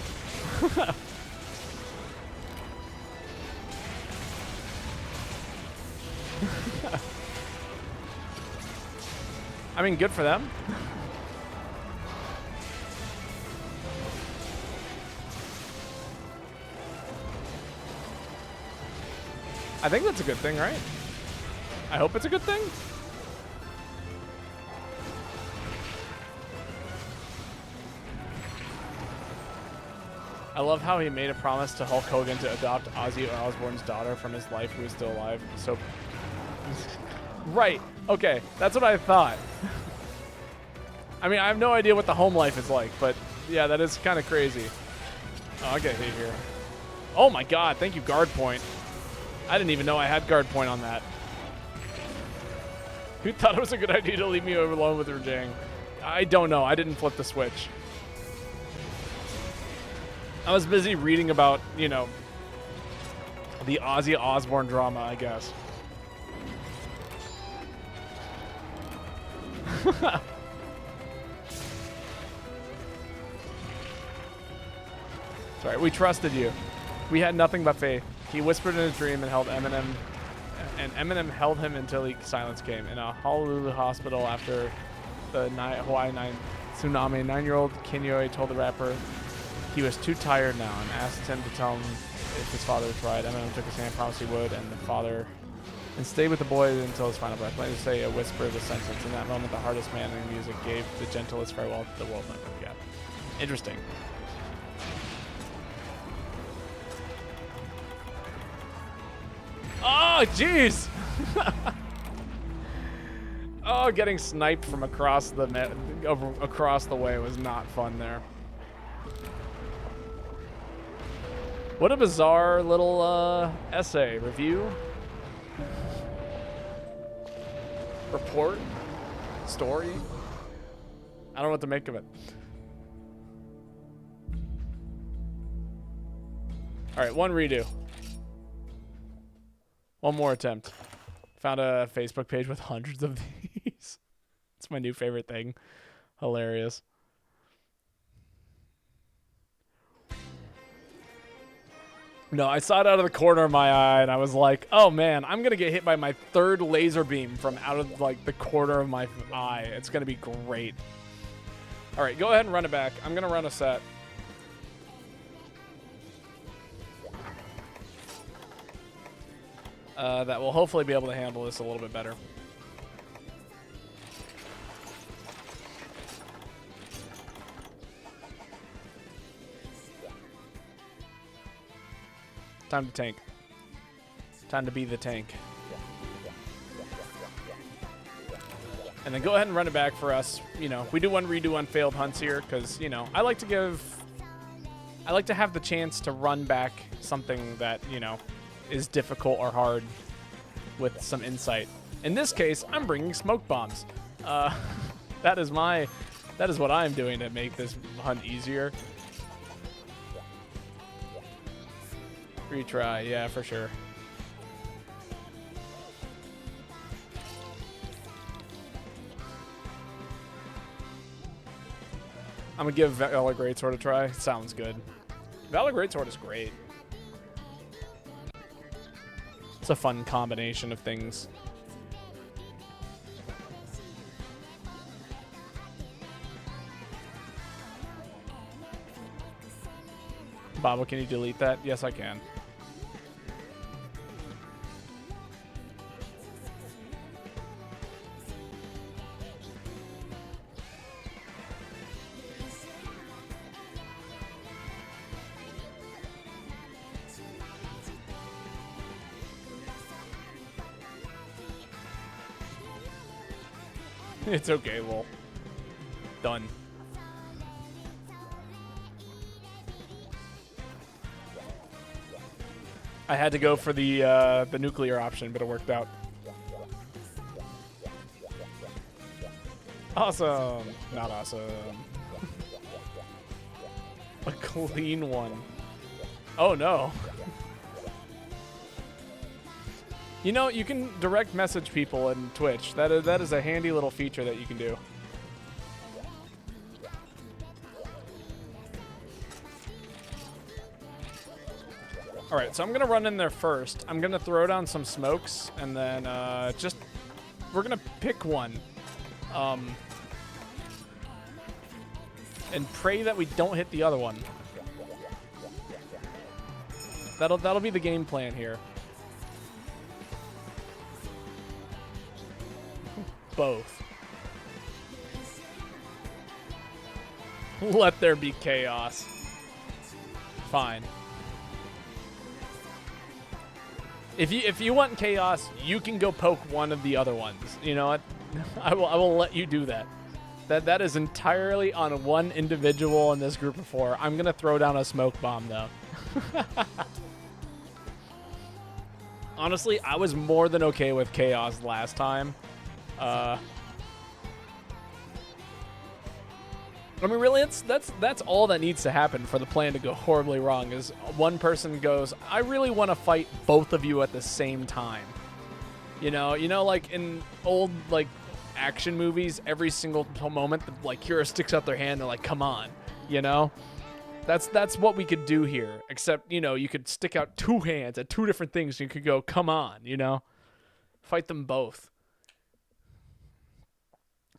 I mean, good for them. I think that's a good thing, right? I hope it's a good thing. I love how he made a promise to Hulk Hogan to adopt Ozzy Osbourne's daughter from his life who is still alive. So, right. Okay, that's what I thought. I mean, I have no idea what the home life is like, but yeah, that is kind of crazy. Oh, I'll get hit here. Oh my god, thank you, guard point. I didn't even know I had guard point on that. Who thought it was a good idea to leave me alone with Rajang? I don't know. I didn't flip the switch. I was busy reading about, you know, the Ozzy Osbourne drama, I guess. Sorry, we trusted you. We had nothing but faith. He whispered in his dream and Eminem held him until silence came. In a Honolulu hospital after the Hawaii tsunami, 9-year-old Kinyoy told the rapper he was too tired now and asked him to tell him if his father tried. Eminem took his hand, promised he would, and stayed with the boy until his final breath. Let me say a whisper of the sentence. In that moment, the hardest man in music gave the gentlest farewell the world might forget. Interesting. Oh, jeez! Oh, getting sniped from across the way was not fun there. What a bizarre little essay review, report, story. I don't know what to make of it. All right, one redo. One more attempt. Found a Facebook page with hundreds of these. It's my new favorite thing. Hilarious. No, I saw it out of the corner of my eye, and I was like, oh, man, I'm going to get hit by my third laser beam from out of, like, the corner of my eye. It's going to be great. All right, go ahead and run it back. I'm going to run a set. That will hopefully be able to handle this a little bit better. Time to tank. Time to be the tank. And then go ahead and run it back for us. You know, we do one redo on failed hunts here because, you know, I like to have the chance to run back something that, you know, is difficult or hard with some insight. In this case, I'm bringing smoke bombs. That is what I'm doing to make this hunt easier. Retry, yeah, for sure. I'm gonna give Valor Greatsword a try. Sounds good. Valor Greatsword is great. It's a fun combination of things. Babo, can you delete that? Yes, I can. It's okay, lol. Done. I had to go for the nuclear option, but it worked out. Awesome. Not awesome. A clean one. Oh, no. You know, you can direct message people in Twitch. That is a handy little feature that you can do. All right, so I'm gonna run in there first. I'm gonna throw down some smokes, and then we're gonna pick one, and pray that we don't hit the other one. That'll be the game plan here. Both. Let there be chaos. Fine. If you want chaos, you can go poke one of the other ones. You know what? I will let you do that. That is entirely on one individual in this group of 4. I'm gonna throw down a smoke bomb though. Honestly, I was more than okay with chaos last time. I mean, really, that's all that needs to happen for the plan to go horribly wrong. Is one person goes, I really want to fight both of you at the same time. You know, like in old like action movies, every single moment, like hero sticks out their hand, they're like, come on, you know. That's what we could do here. Except, you know, you could stick out 2 hands at 2 different things. You could go, come on, you know, fight them both.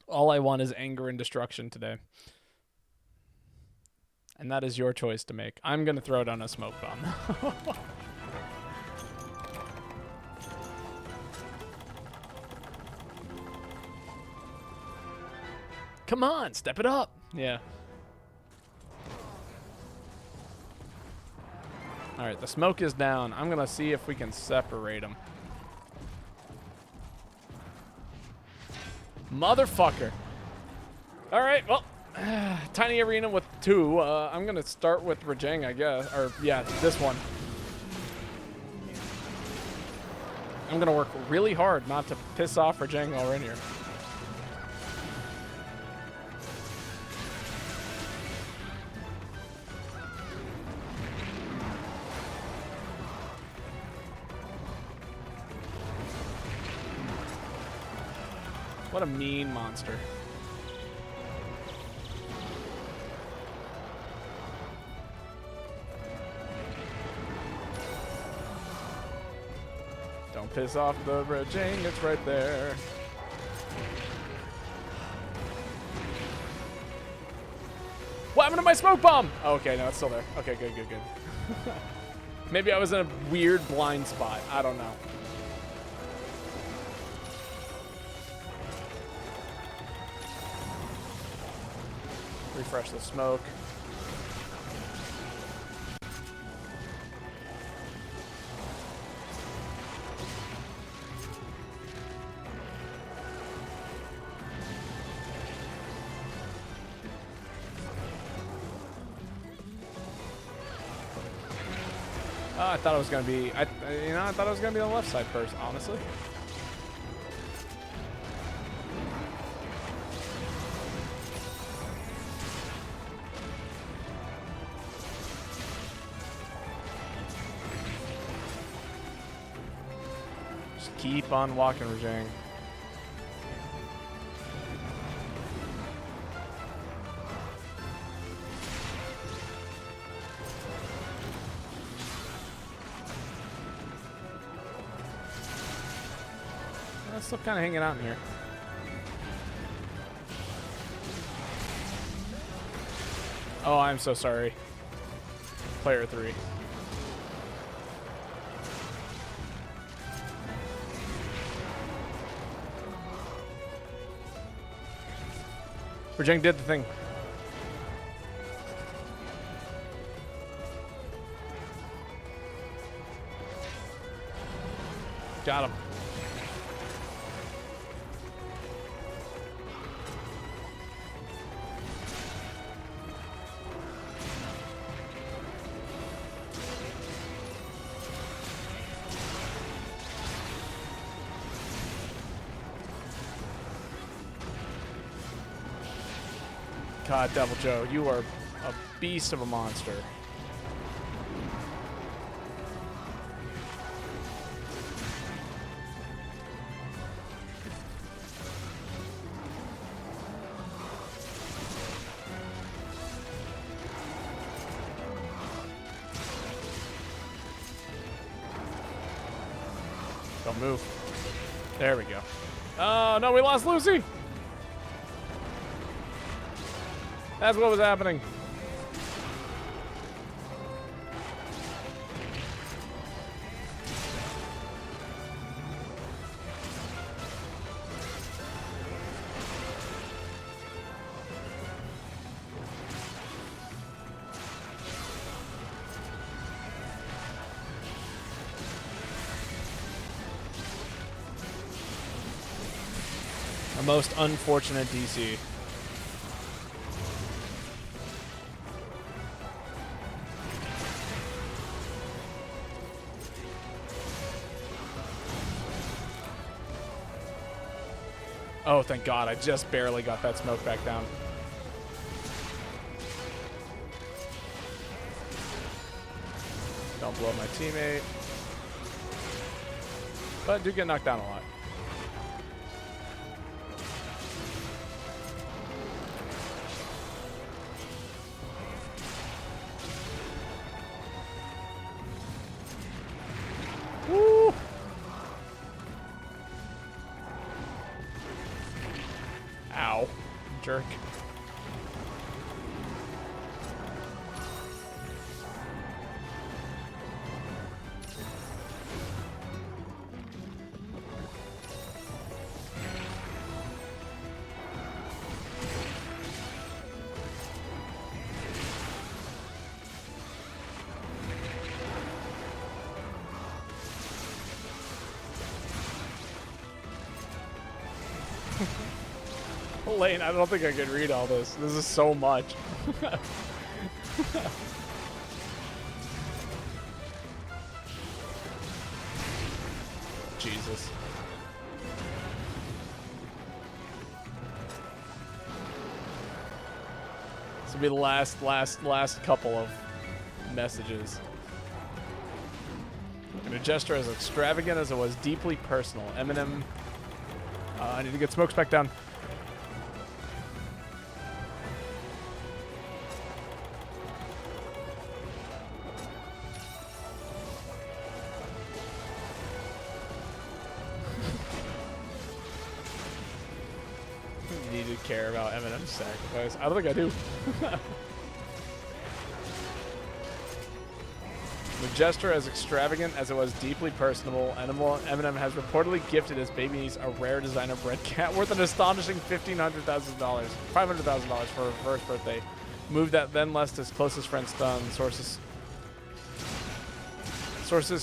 All I want is anger and destruction today. And that is your choice to make. I'm going to throw down a smoke bomb. Come on, step it up. Yeah. All right, the smoke is down. I'm going to see if we can separate them. Motherfucker. All right, well. Tiny arena with 2. I'm gonna start with Rajang, I guess. Or yeah, this one. I'm gonna work really hard not to piss off Rajang while we're in here. What a mean monster. Don't piss off the Rajang, it's right there. What happened to my smoke bomb? Oh, okay, no, it's still there. Okay, good. Maybe I was in a weird blind spot. I don't know. Refresh the smoke. I thought it was gonna be. I thought it was gonna be the left side first. Honestly. Just keep on walking, Rajang. Still kind of hanging out in here. Oh, I'm so sorry. Player 3. Rajang did the thing. Got him. God, Devil Joe, you are a beast of a monster. Don't move. There we go. Oh, no, we lost Lucy. That's what was happening. A most unfortunate DC. Oh, thank God. I just barely got that smoke back down. Don't blow up my teammate. But I do get knocked down a lot. Woo! Ow. Jerk. Lane, I don't think I can read all this. This is so much. Jesus. This will be the last couple of messages. And a gesture as extravagant as it was deeply personal. Eminem. I need to get smokes back down. Care about Eminem's sacrifice. I don't think I do. The gesture, as extravagant as it was deeply personable, Eminem has reportedly gifted his baby niece a rare designer bred cat worth an astonishing $500,000 for her first birthday. Move that then left his closest friend stunned. Sources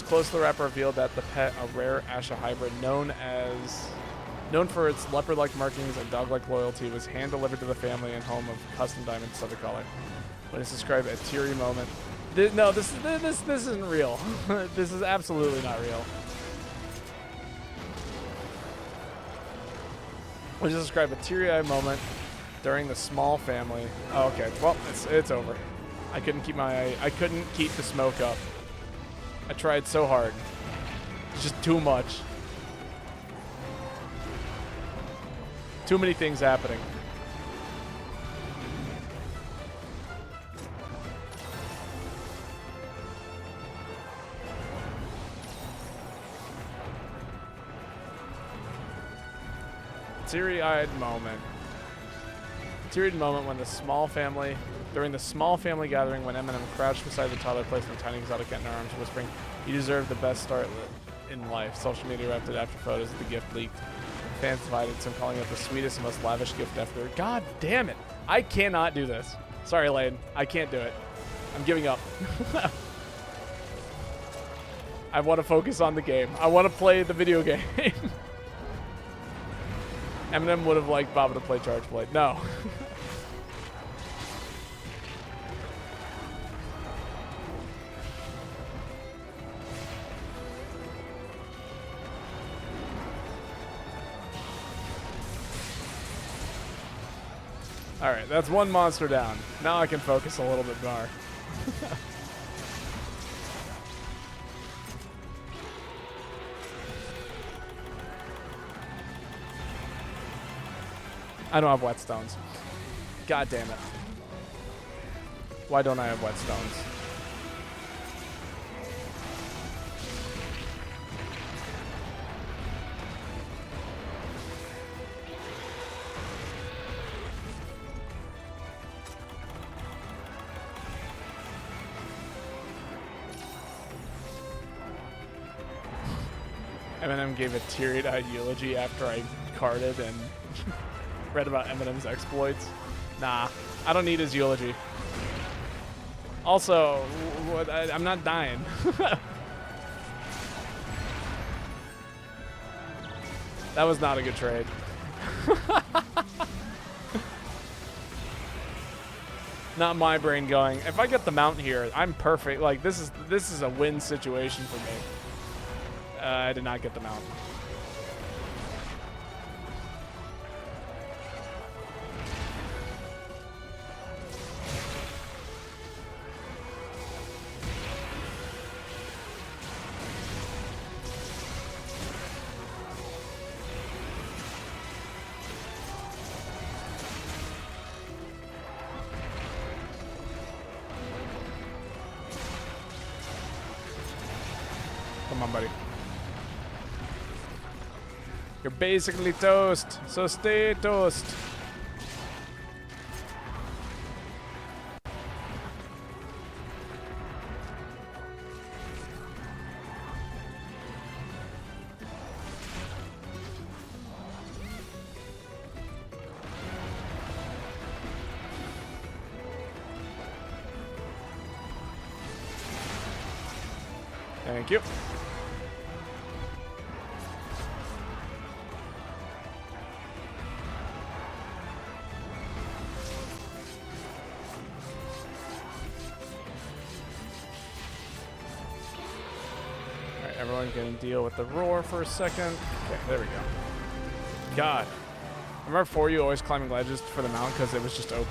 close to the rapper revealed that the pet, a rare Asha hybrid known for its leopard-like markings and dog-like loyalty, was hand-delivered to the family and home of custom diamond Southern color. When it's described a teary moment. No, this isn't real. This is absolutely not real. When it's described a teary-eyed moment during the small family. Oh, okay. Well, it's over. I couldn't keep the smoke up. I tried so hard. It's just too much. Too many things happening. Teary-eyed moment. Teary-eyed moment when during the small family gathering when Eminem crouched beside the toddler placing a tiny exotic cat in her arms, whispering, "You deserve the best start in life." Social media erupted after photos of the gift leaked. Fans divided, some calling it the sweetest and most lavish gift ever. God damn it. I cannot do this. Sorry, Lane. I can't do it. I'm giving up. I want to focus on the game. I want to play the video game. Eminem would have liked Baba to play Charge Blade. No. All right, that's one monster down. Now I can focus a little bit more. I don't have whetstones. God damn it. Why don't I have whetstones? Eminem gave a teary-eyed eulogy after I carded and read about Eminem's exploits. Nah, I don't need his eulogy. Also, I'm not dying. That was not a good trade. Not my brain going, if I get the mount here, I'm perfect. Like, this is a win situation for me. I did not get the mount. Come on, buddy. You're basically toast, so stay toast. Thank you. Everyone can deal with the roar for a second. Okay, there we go. God. I remember for you always climbing ledges for the mount because it was just OP.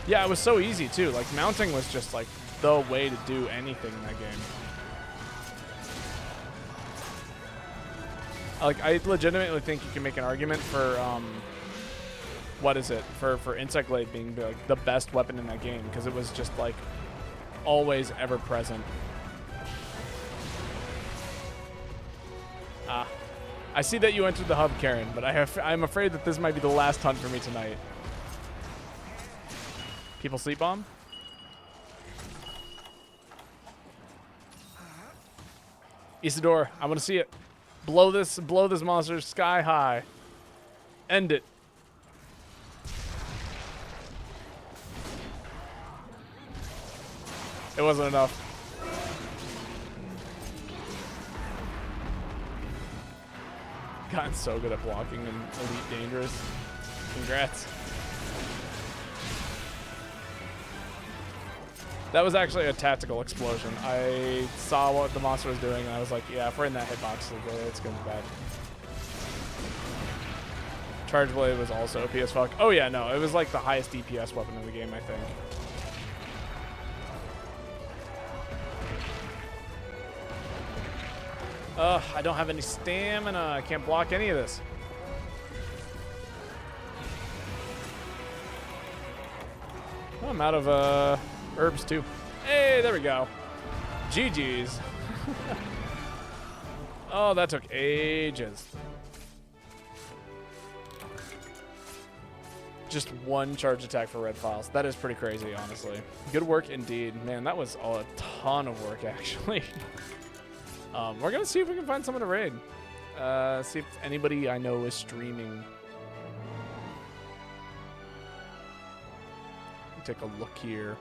Yeah, it was so easy too. Like mounting was just like the way to do anything in that game. Like I legitimately think you can make an argument for what is it? For Insect Glaive being like the best weapon in that game because it was just like always ever present. I see that you entered the hub, Karen, but I'm afraid that this might be the last hunt for me tonight. People sleep bomb? Isidore, I want to see it. Blow this monster sky high. End it. It wasn't enough. Gotten so good at blocking in Elite Dangerous. Congrats. That was actually a tactical explosion. I saw what the monster was doing, and I was like, yeah, if we're in that hitbox, it's going to be bad. Charge Blade was also OP as fuck. Oh, yeah, no. It was like the highest DPS weapon in the game, I think. Ugh, I don't have any stamina. I can't block any of this. Oh, I'm out of herbs too. Hey, there we go. GG's. Oh, that took ages. Just one charge attack for red files. That is pretty crazy, honestly. Good work indeed. Man, that was a ton of work, actually. We're going to see if we can find someone to raid. See if anybody I know is streaming. Take a look here.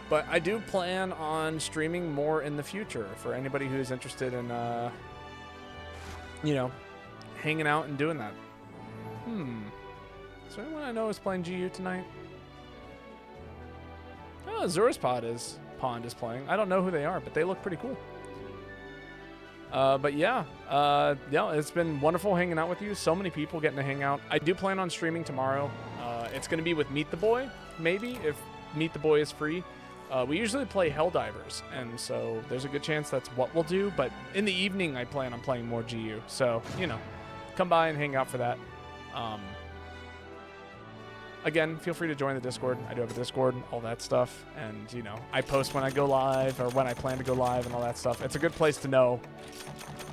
But I do plan on streaming more in the future for anybody who's interested in, you know, hanging out and doing that. Is there anyone I know is playing GU tonight? Oh, Azura's Pond is playing. I don't know who they are, but they look pretty cool. But yeah, it's been wonderful hanging out with you. So many people getting to hang out. I do plan on streaming tomorrow. It's going to be with Meet the Boy, maybe, if Meet the Boy is free. We usually play Helldivers, and so there's a good chance that's what we'll do. But in the evening, I plan on playing more GU. So, you know, come by and hang out for that. Again, feel free to join the Discord. I do have a Discord, all that stuff. And, you know, I post when I go live or when I plan to go live and all that stuff. It's a good place to know.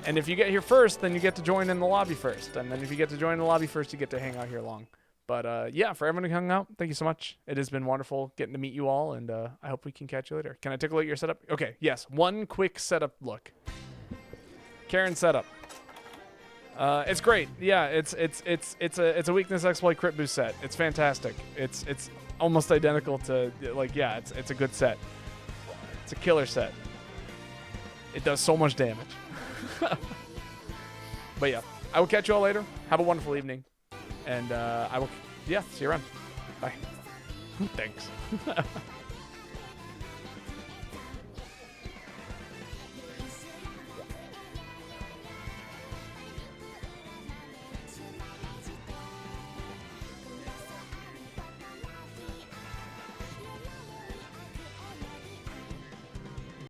And if you get here first, then you get to join in the lobby first. And then if you get to join in the lobby first, you get to hang out here long. But, yeah, for everyone who hung out, thank you so much. It has been wonderful getting to meet you all, and I hope we can catch you later. Can I take a look at your setup? Okay, yes. One quick setup look. Karen's setup. It's great. Yeah, it's a weakness exploit crit boost set. It's fantastic. It's almost identical to, like, yeah, it's a good set. It's a killer set. It does so much damage. But yeah, I will catch you all later. Have a wonderful evening, and I will, yeah, see you around. Bye. Thanks.